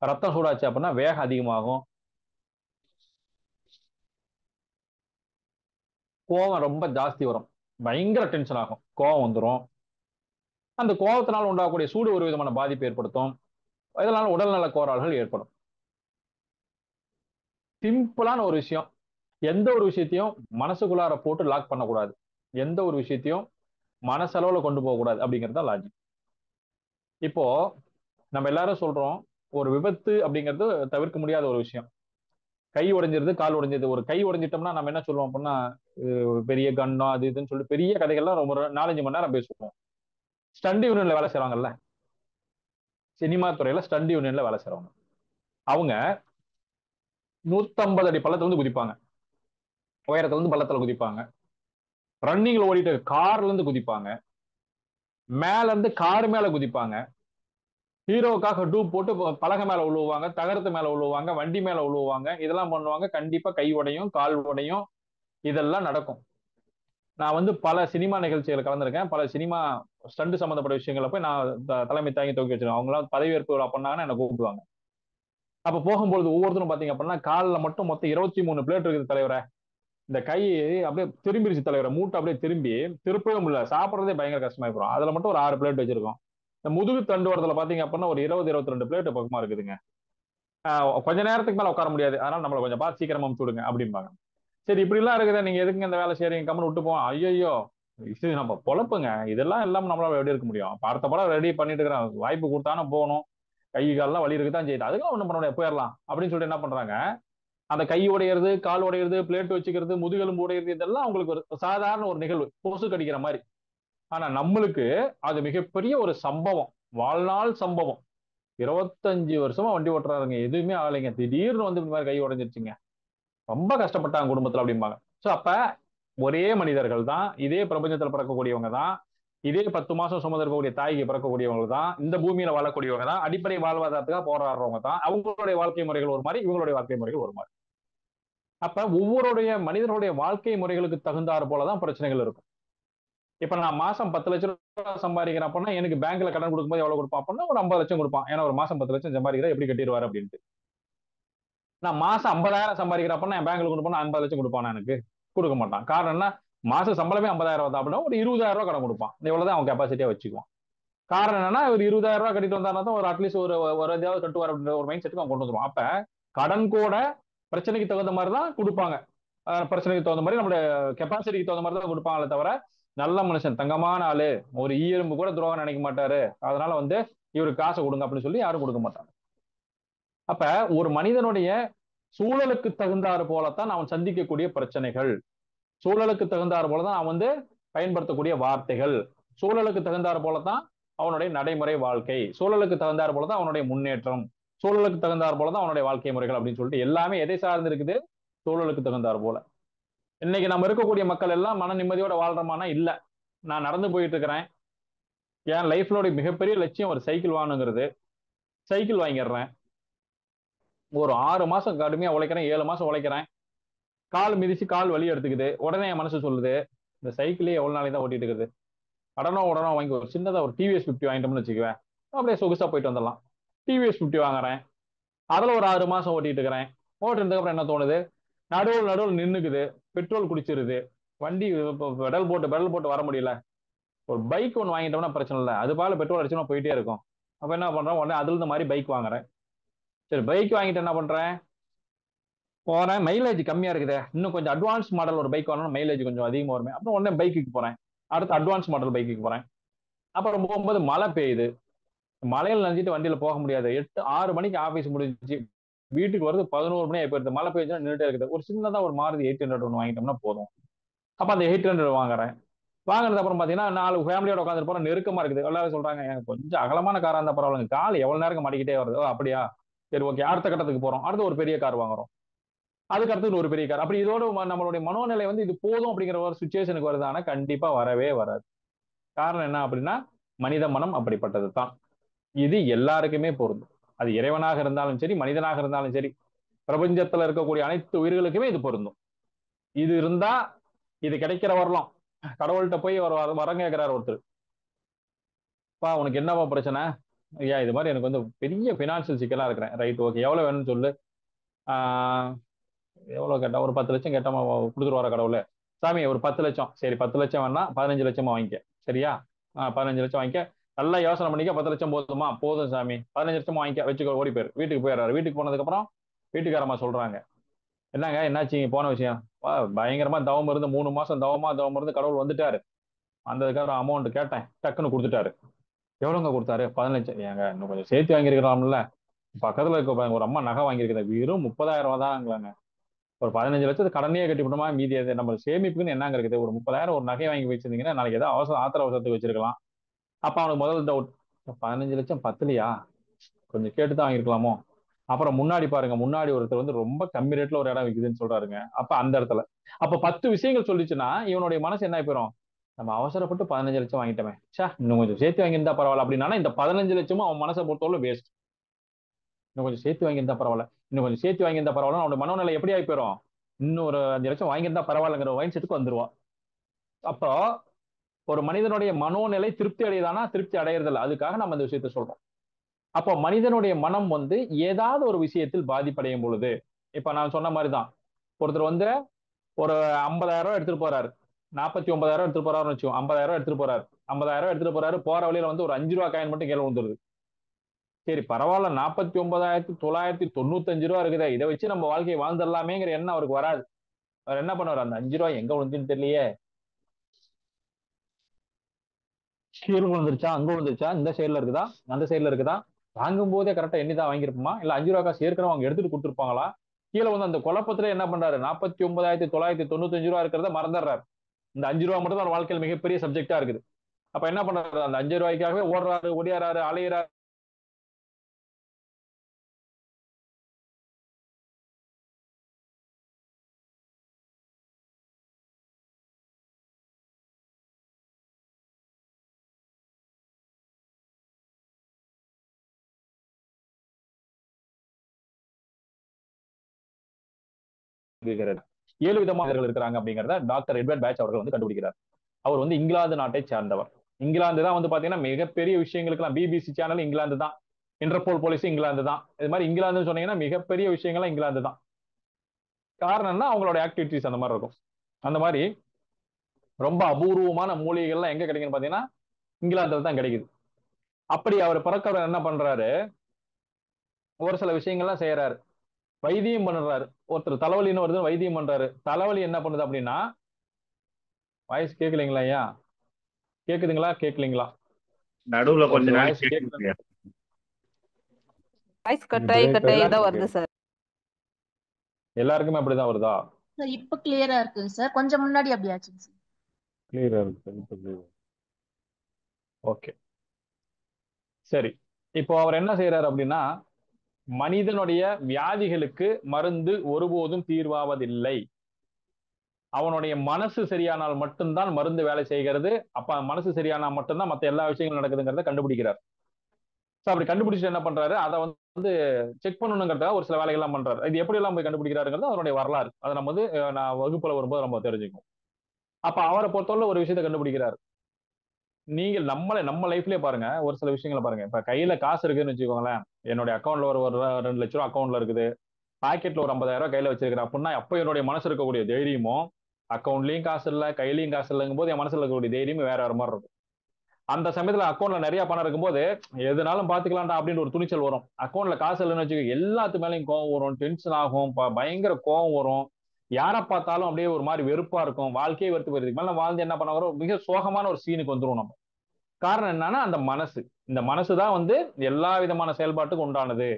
ரத்தம் சூடாச்சு அப்படின்னா வேகம் அதிகமாகும், கோவம் ரொம்ப ஜாஸ்தி வரும், பயங்கர டென்ஷன் ஆகும், கோவம் வந்துடும். அந்த கோபத்தினால் உண்டாகக்கூடிய சூடு ஒரு விதமான பாதிப்பு ஏற்படுத்தும். இதனால உடல்நல கோளாறுகள் ஏற்படும். சிம்பிளான ஒரு விஷயம், எந்த ஒரு விஷயத்தையும் மனசுக்குள்ளார போட்டு லாக் பண்ணக்கூடாது, எந்த ஒரு விஷயத்தையும் மனசளவுல கொண்டு போக கூடாது அப்படிங்கிறது தான் லாஜிக். இப்போ நம்ம எல்லாரும் சொல்றோம் ஒரு விபத்து அப்படிங்கிறது தவிர்க்க முடியாத ஒரு விஷயம். கை உடைஞ்சிருது, கால் உடைஞ்சிருது. ஒரு கை உடைஞ்சிட்டோம்னா நம்ம என்ன சொல்லுவோம் அப்படின்னா, பெரிய கண்டம் அது இதுன்னு சொல்லி பெரிய கதைகள்லாம் ரொம்ப 4-5 மணி நேரம் பேசுவோம். ஸ்டண்ட் யூனியன்ல வேலை செய்வாங்கல்ல, சினிமா துறையில ஸ்டண்ட் யூனியன்ல வேலை செய்றவங்க, அவங்க 150 அடி பள்ளத்துல வந்து குதிப்பாங்க, உயரத்துல இருந்து பள்ளத்துல குதிப்பாங்க, ரன்னிங்ல ஓடிட்டு கார்ல இருந்து குதிப்பாங்க, மேல இருந்து கார் மேல குதிப்பாங்க, ஹீரோவுக்காக டூப் போட்டு பலகை மேல விழுவாங்க, தகரத்து மேல விழுவாங்க, வண்டி மேல விழுவாங்க, இதெல்லாம் பண்ணுவாங்க. கண்டிப்பா கை உடையும், கால் உடையும், இதெல்லாம் நடக்கும். நான் வந்து பல சினிமா நிகழ்ச்சிகள் கலந்துருக்கேன். பல சினிமா ஸ்டண்ட் சம்பந்தப்பட்ட விஷயங்களை போய் நான் தலைமை தாங்கி தூக்கி வச்சிருக்கேன். அவங்களாம் பதவியேற்பு விழா பண்ணாங்கன்னா என்ன கூப்பிடுவாங்க. அப்ப போகும்போது ஒவ்வொருத்தரும் பாத்தீங்க அப்படின்னா காலில் மட்டும் மொத்தம் 23 பிளேட் இருக்குது தலைவரை. இந்த கை அப்படியே திரும்பிடுச்சு தலைவரை, மூட்டை அப்படியே திருப்பவே முடியல, சாப்பிட்றதே பயங்கர கஷ்டமாயி போயிடும். அதுல மட்டும் ஒரு 6 பிளேட் வச்சிருக்கோம். இந்த முதுகு தண்டுவரத்துல பாத்தீங்க அப்படின்னா ஒரு 20-22 பிளேட் பக்கமா இருக்குதுங்க. கொஞ்ச நேரத்துக்கு மேல உட்கார முடியாது, அதனால நம்மளை கொஞ்சம் பார்த்து சீக்கிரமா அமுச்சு விடுங்க அப்படிம்பாங்க. சரி இப்படி எல்லாம் இருக்குதா, நீங்க எதுக்கு இந்த வேலை செய்றீங்க, கம்மன் விட்டு போவோம். ஐயோ இது நம்ம பொழப்புங்க, இதெல்லாம் இல்லாம நம்மளால எப்படி இருக்க முடியும், பார்த்த படம் ரெடி பண்ணிட்டு இருக்கிறேன், வாய்ப்பு கொடுத்தானே போகணும், கை காலெல்லாம் வலி இருக்குதான் செய்யுது, அதுக்கெல்லாம் ஒண்ணும் பண்ண முடியாது, போயிடலாம் அப்படின்னு சொல்லிட்டு என்ன பண்றாங்க, அந்த கை உடையிறது, கால் உடையிறது, பிளேட் வச்சுக்கிறது, முதுகெலும்பு உடையிறது, இதெல்லாம் உங்களுக்கு ஒரு சாதாரண ஒரு நிகழ்வு, கொசு கடிக்கிற மாதிரி. ஆனா நம்மளுக்கு அது மிகப்பெரிய ஒரு சம்பவம், வாழ்நாள் சம்பவம். 25 வருஷமா வண்டி ஓட்டுறாருங்க, எதுவுமே ஆகலைங்க, திடீர்னு வந்து இந்த மாதிரி கை உடைஞ்சிருச்சுங்க, ரொம்ப கஷ்டப்பட்டாங்க குடும்பத்துல அப்படிம்பாங்க. சோ அப்ப ஒரே மனிதர்கள் தான், இதே பிரபஞ்சத்துல பிறக்கக்கூடியவங்க தான், இதே 10 மாசம் சுமந்திருக்கக்கூடிய தாய்க்கு பிறக்கக்கூடியவங்க தான், இந்த பூமியில வாழக்கூடியவங்க தான், அடிப்படை வாழ்வாதாரத்துக்காக போராடுறவங்க தான். அவங்களுடைய வாழ்க்கை முறைகள் ஒரு மாதிரி, இவங்களுடைய வாழ்க்கை முறைகள் ஒரு மாதிரி. அப்ப ஒவ்வொருடைய மனிதனுடைய வாழ்க்கை முறைகளுக்கு தகுந்தாறு போலதான் பிரச்சனைகள் இருக்கும். இப்ப நான் மாசம் 10 லட்சம் ரூபாய் சம்பாதிக்கிறேன் அப்படின்னா எனக்கு பேங்க்ல கடன் கொடுக்கும்போது எவ்வளவு கொடுப்பான் அப்படின்னா ஒரு 50 லட்சம் கொடுப்பான். ஏன்னா ஒரு மாசம் 10 லட்சம் சம்பாதிக்கிறேன், எப்படி கட்டிடுவாரு அப்படின்ட்டு. நான் மாசம் 50,000 சம்பாதிக்கிறேன் அப்படின்னா என் பேங்க்ல கொடுப்போம் 50 லட்சம் கொடுப்பானா, எனக்கு கொடுக்க மாட்டான். காரணம் என்ன, மாசம் சம்பளமே 50,000 தான் அப்படின்னா ஒரு 20,000 ரூபாய் கடன் கொடுப்பான். இவ்வளவுதான் அவன் கெப்பாசிட்டியா வச்சுக்குவான். காரணம் என்னன்னா ஒரு 20,000 ரூபாய் கட்டிட்டு வந்தாருன்னா தான் ஒரு அட்லீஸ்ட் ஒரு ஏதாவது கட்டுவார் அப்படின்ற ஒரு மைண்ட் செட்டுக்கு அவன் கொண்டு வந்துருவான். அப்ப கடன் கூட பிரச்சனைக்கு தகுந்த மாதிரி தான் கொடுப்பாங்க, பிரச்சனைக்கு தகுந்த மாதிரி நம்மளுடைய கெப்பாசிட்டிக்கு தகுந்த மாதிரி தான் கொடுப்பாங்களே தவிர, நல்ல மனுஷன் தங்கமான ஆளு ஒரு ஈயம்பு கூட துரோகம் நினைக்க மாட்டாரு, அதனால வந்து இவருக்கு காசை கொடுங்க அப்படின்னு சொல்லி யாரும் கொடுக்க மாட்டாங்க. அப்ப ஒரு மனிதனுடைய சூழலுக்கு தகுந்தாறு போலத்தான் அவன் சந்திக்கக்கூடிய பிரச்சனைகள், சூழலுக்கு தகுந்தாறு போலதான் அவன் வந்து பயன்படுத்தக்கூடிய வார்த்தைகள், சூழலுக்கு தகுந்தாறு போலதான் அவனுடைய நடைமுறை வாழ்க்கை, சூழலுக்கு தகுந்தாறு போலதான் அவனுடைய முன்னேற்றம், சூழலுக்கு தகுந்தாறு போலதான் அவனுடைய வாழ்க்கை முறைகள் அப்படின்னு சொல்லிட்டு எல்லாமே எதை சார்ந்து இருக்குது, சூழலுக்கு தகுந்தாறு போல. இன்னைக்கு நம்ம இருக்கக்கூடிய மக்கள் எல்லாம் மன நிம்மதியோட வாழ்றோமானா இல்ல. நான் நடந்து போயிட்டு இருக்கிறேன், என் லைஃப்லோட மிகப்பெரிய லட்சியம் ஒரு சைக்கிள் வாங்கணுங்கிறது, சைக்கிள் வாங்கிடுறேன், ஒரு 6 மாசம் கடுமையா உழைக்கிறேன், 7 மாசம் உழைக்கிறேன், கால் மிதிச்சு கால் வலி எடுத்துக்குது, உடனே என் மனசு சொல்லுது இந்த சைக்கிளே எவ்வளவு நாளைக்கு தான் ஓட்டிட்டு இருக்குது, உடனே வாங்கி ஒரு சின்னதா ஒரு டிவிஎஸ் 50 வாங்கிட்டோம்னு வச்சுக்குவேன், அப்படியே சொகுசா போயிட்டு வந்துடலாம். டிவிஎஸ் 50 வாங்குறேன், அதுல ஒரு 6 மாசம் ஓட்டிட்டு இருக்கிறேன். ஓட்டுறதுக்கு அப்புறம் என்ன தோணுது, நடுவில் நின்னுக்குது, பெட்ரோல் குடிச்சிருது, வண்டி பெடல் போட்டு வர முடியல. ஒரு பைக் ஒன்று வாங்கிட்டோம்னா பிரச்சனை இல்லை, அது பால பெட்ரோல் அடிச்சோம்னா போயிட்டே இருக்கும். அப்ப என்ன பண்றேன், உடனே அதுல இந்த மாதிரி பைக் வாங்குறேன். சரி பைக் வாங்கிட்டு என்ன பண்றேன், போறேன், மைலேஜ் கம்மியா இருக்குது, இன்னும் கொஞ்சம் அட்வான்ஸ் மாடல் ஒரு பைக் வாங்கணும், மைலேஜ் கொஞ்சம் அதிகமாக வருமே, அப்புறம் உடனே பைக்குக்கு போறேன், அடுத்து அட்வான்ஸ் மாடல் பைக்குக்கு போறேன். அப்புறம் போகும்போது மழை பெய்யுது, மழையில் நனைஞ்சிட்டு வண்டியில போக முடியாது, 6 மணிக்கு ஆபீஸ் முடிஞ்சு வீட்டுக்கு வருது 11 மணி ஆகி போயிருது, மழை பெய்ஞ்சுன்னா நின்றுட்டே இருக்குது, ஒரு சின்னதா ஒரு மாருதி 800 ஒன்று வாங்கிட்டோம்னா போதும். அப்ப அந்த 800 வாங்குறேன். வாங்கினது அப்புறம் பாத்தீங்கன்னா 4 ஃபேமிலியோட உட்காந்து போற, நெருக்கமா இருக்குது, எல்லாரும் சொல்றாங்க எனக்கு கொஞ்சம் அகலமான காரா இருந்தா பரவாயில்ல, கால் எவ்வளவு நேரம் மாட்டிக்கிட்டே வருது. அப்படியா, சரி ஓகே, அடுத்த கட்டத்துக்கு போறோம், அடுத்து ஒரு பெரிய கார் வாங்குறோம், அதுக்கு அடுத்து ஒரு பெரிய கார். அப்படி இதோட நம்மளுடைய மனோநிலை வந்து இது போதும் அப்படிங்கிற ஒரு சுச்சுவேஷனுக்கு வருதானா, கண்டிப்பா வரவே வராது. காரணம் என்ன அப்படின்னா, மனித மனம் அப்படிப்பட்டது தான். இது எல்லாருக்குமே பொருந்தும், அது இறைவனாக இருந்தாலும் சரி, மனிதனாக இருந்தாலும் சரி, பிரபஞ்சத்துல இருக்கக்கூடிய அனைத்து உயிர்களுக்குமே இது பொருந்தும். இது இருந்தா இது கிடைக்கிற வரலாம். கடவுள்கிட்ட போய் வரம் கேட்கிறார் ஒருத்தர், பா உனக்கு என்னவா பிரச்சனை, ஐயா இது மாதிரி எனக்கு வந்து பெரிய பினான்சியல் சிக்கலா இருக்கிறேன். ரைட் ஓகே, எவ்வளவு வேணும்னு சொல்லு. எவ்வளவு கேட்டா, ஒரு 10 லட்சம் கேட்டா கொடுத்துருவார கடவுளே. சாமி ஒரு 10 லட்சம், சரி 10 லட்சம் வேணா 15 லட்சமா வாங்கிக்க, சரியா, 15 லட்சம் வாங்கிக்க, நல்லா யோசனை பண்ணிக்க, 10 லட்சம் போதுமா, போதும் சாமி 15 லட்சம் வாங்கிக்க வச்சுக்கோ, ஓடி போயிரு. வீட்டுக்கு போயிடுறாரு. வீட்டுக்கு போனதுக்கு அப்புறம் வீட்டுக்காரமா சொல்றாங்க, என்னங்க என்னாச்சு போன விஷயம், பயங்கரமா தவம் இருந்து 3 மாசம் தவம் இருந்து கடவுள் வந்துட்டாரு, வந்ததுக்கப்புறம் அமௌண்ட் கேட்டேன், டக்குன்னு கொடுத்துட்டாரு. எவ்வளவுங்க கொடுத்தாரு, 15 லட்சம். ஏங்க இன்னும் கொஞ்சம் சேர்த்து வாங்கியிருக்கலாம்ல, பக்கத்துல இருக்க ஒரு அம்மா நகை வாங்கியிருக்கிறேன், வெறும் 30,000 ரூபா தான்ங்களாங்க. ஒரு 15 லட்சத்தை கடனையே கட்டிவிட்டோமா, மீதி அது நம்ம சேமிப்புன்னு என்னங்க இருக்குது? ஒரு 30,000 ஒரு நகை வாங்கி வச்சிருந்தீங்கன்னா நாளைக்கு ஏதாவது ஆத்திர அவசரத்துக்கு வச்சிருக்கலாம். அப்ப அவனுக்கு முதல் டவுட், 15 லட்சம் பத்தலையா, கொஞ்சம் கேட்டு தான் வாங்கிருக்கலாமோ. அப்புறம் முன்னாடி பாருங்க, முன்னாடி ஒருத்தர் வந்து ரொம்ப கம்மி ரேட்ல ஒரு இடம் விக்குதுன்னு சொல்றாருங்க. அப்ப அந்த இடத்துல அப்ப 10 விஷயங்கள் சொல்லிச்சுன்னா இவனுடைய மனசு என்ன போயிடும்? நம்ம அவசரப்பட்டு 15 லட்சம் வாங்கிட்டோமே, இன்னும் கொஞ்சம் சேர்த்து வாங்கியிருந்தா பரவாயில்ல அப்படின்னா இந்த 15 லட்சமும் அவன் மனசை பொறுத்தவரை வேஸ்ட். இன்னும் கொஞ்சம் சேர்த்து வாங்கியிருந்தா பரவாயில்ல, இன்னும் கொஞ்சம் சேர்த்து வாங்கியிருந்தா பரவாயில்ல, அவனோட மனநிலை எப்படி ஆகி போயிடும்? இன்னும் ஒரு 5 லட்சம் வாங்கியிருந்தா பரவாயில்லங்கிற மைண்ட் செட்டுக்கு வந்துருவான். அப்போ ஒரு மனிதனுடைய மனோநிலை திருப்தி அடையுதானா? திருப்தி அடையறதில்ல. அதுக்காக நம்ம இந்த விஷயத்த சொல்றோம். அப்போ மனிதனுடைய மனம் வந்து ஏதாவது ஒரு விஷயத்தில் பாதிப்படையும் பொழுது, இப்ப நான் சொன்ன மாதிரிதான், ஒருத்தர் வந்து ஒரு 50,000 எடுத்துட்டு போறாரு, 49,000 எடுத்துட்டு போறாருன்னு வச்சுக்கோ, 50,000 எடுத்துட்டு போறாரு, 50,000 எடுத்துட்டு போறாரு, போற வழியில வந்து ஒரு 5 ரூபா காயின் மட்டும் கீழே விழுந்துருது. சரி பரவாயில்ல, 49,995 ரூபா இருக்குதே, இதை வச்சு நம்ம வாழ்க்கையை வாழ்ந்துடலாமேங்கிற எண்ணம் அவருக்கு வராது. அவர் என்ன பண்ணுவார், அந்த 5 ரூபாய் எங்க விழுந்துன்னு தெரியலையே, கீழே விழுந்துருச்சா, அங்க விழுந்துருச்சா, இந்த சைடுல இருக்குதா, அந்த சைடுல இருக்குதா, வாங்கும் போதே கரெக்டா எண்ணிதான் வாங்கியிருப்போமா, இல்ல 5 ரூபா காசு ஏற்கனவே அவங்க எடுத்துட்டு கொடுத்துருப்பாங்களா? கீழே வந்து அந்த குழப்பத்துல என்ன பண்றாரு, 49,995 ரூபா இருக்கிறத மறந்துடுறாரு. இந்த 5 ரூபா மட்டும் தான் ஒரு வாழ்க்கையில் மிகப்பெரிய சப்ஜெக்டா இருக்குது. அப்ப என்ன பண்றாரு, அந்த 5 ரூபாய்க்காகவே ஓடுறாரு, ஒடியாராரு, அலையிறாரு. இருக்கிறார். 7 விதமாக இருக்கிறாங்க அப்படிங்கிறத டாக்டர் எட்வர்ட் பேட்ச் அவர்கள் வந்து கண்டுபிடிக்கிறார். அவர் வந்து இங்கிலாந்து நாட்டை சார்ந்தவர். இங்கிலாந்து தான் வந்து பாத்தீங்கன்னா மிகப்பெரிய விஷயங்களுக்கெல்லாம் பிபிசி சேனல் இங்கிலாந்து தான், இன்டர்போல் போலீஸ் இங்கிலாந்து தான். இது மாதிரி இங்கிலாந்துன்னு சொன்னீங்கன்னா மிகப்பெரிய விஷயங்கள்லாம் இங்கிலாந்து தான். காரணம்னா அவங்களோட ஆக்டிவிட்டிஸ் அந்த மாதிரி இருக்கும். அந்த மாதிரி ரொம்ப அபூர்வமான மூலிகைகள்லாம் எங்க கிடைக்குன்னு பாத்தீங்கன்னா இங்கிலாந்துல தான் கிடைக்குது. அப்படி அவர் பிறக்கவர் என்ன பண்றாரு, ஒரு சில விஷயங்கள்லாம் செய்யறாரு, வைத்தியம் பண்றாரு. ஒருத்தர் தலைவலின்னு வருது, வைத்தியம் பண்றாரு. தலைவலி என்ன பண்ணுது அப்படின்னா, வாய்ஸ் கேட்கலீங்களா ஐயா? கேக்குதுங்களா கேட்கலீங்களா? நடுவுல கொஞ்ச ஒருத்தர் நாள் வாய்ஸ் கேட்கல, வாய்ஸ் கட்டாயி தான் வருது சார். எல்லாருக்குமே அப்படிதான் வருதா? சார் இப்ப கிளியரா இருக்குங்க சார், கொஞ்சம் முன்னாடி அப்படி ஆச்சுங்க சார். கிளியரா இருக்கு. ஓகே சரி. இப்போ அவர் என்ன செய்யறாரு அப்படின்னா, மனிதனுடைய வியாதிகளுக்கு மருந்து ஒருபோதும் தீர்வாவதில்லை. அவனுடைய மனசு சரியானால் மட்டும்தான் மருந்து வேலை செய்கிறது. அப்ப மனசு சரியானா மட்டும்தான் மற்ற எல்லா விஷயங்களும் நடக்குதுங்கிறத கண்டுபிடிக்கிறார். அப்படி கண்டுபிடிச்சு என்ன பண்றாரு, அதை வந்து செக் பண்ணணுங்கிறதுக்காக ஒரு சில வேலைகள்லாம் பண்றாரு. இது எப்படி எல்லாம் போய் கண்டுபிடிக்கிறாருங்கிறது அவருடைய வரலாறு. அதை நம்ம வந்து நான் வகுப்புல வரும்போது நம்ம தெரிஞ்சுக்கணும். அப்ப அவரை பொறுத்தவரை ஒரு விஷயத்தை கண்டுபிடிக்கிறார். நீங்கள் நம்ம லைஃப்லயே பாருங்க, ஒரு சில விஷயங்களை பாருங்க. இப்ப கையில காசு இருக்குன்னு வச்சுக்கோங்களேன், என்னுடைய அக்கௌண்ட்ல ஒரு 2 லட்சம் ரூபாய் அக்கௌண்ட்ல இருக்குது, பாக்கெட்ல ஒரு 50,000 கையில வச்சிருக்கிறேன் அப்படின்னா, அப்ப என்னுடைய மனசு இருக்கக்கூடிய தைரியமும், அக்கௌண்ட்லயும் காசு இல்ல கையிலயும் காசு இல்லைங்கும் போது என் மனசுல இருக்கக்கூடிய தைரியமும் வேற வேற மாதிரி இருக்கும். அந்த சமயத்துல அக்கௌண்ட்ல நிறைய பணம் இருக்கும்போது எதுனாலும் பாத்துக்கலாம்டா அப்படின்னு ஒரு துணிச்சல் வரும். அக்கௌண்ட்ல காசு இல்லைன்னு வச்சுக்கோ, எல்லாத்து மேலையும் கோவம் வரும், டென்ஷன் ஆகும், பயங்கர கோவம் வரும், யாரை பார்த்தாலும் அப்படியே ஒரு மாதிரி வெறுப்பா இருக்கும், வாழ்க்கையை வெறுத்து போயிருது. மேல வாழ்ந்து என்ன பண்ண வரும், மிக சோகமான ஒரு சீனுக்கு வந்துரும் நம்ம. காரணம் என்னன்னா அந்த மனசு. இந்த மனசுதான் வந்து எல்லா விதமான செயல்பாட்டுக்கும் உண்டானது.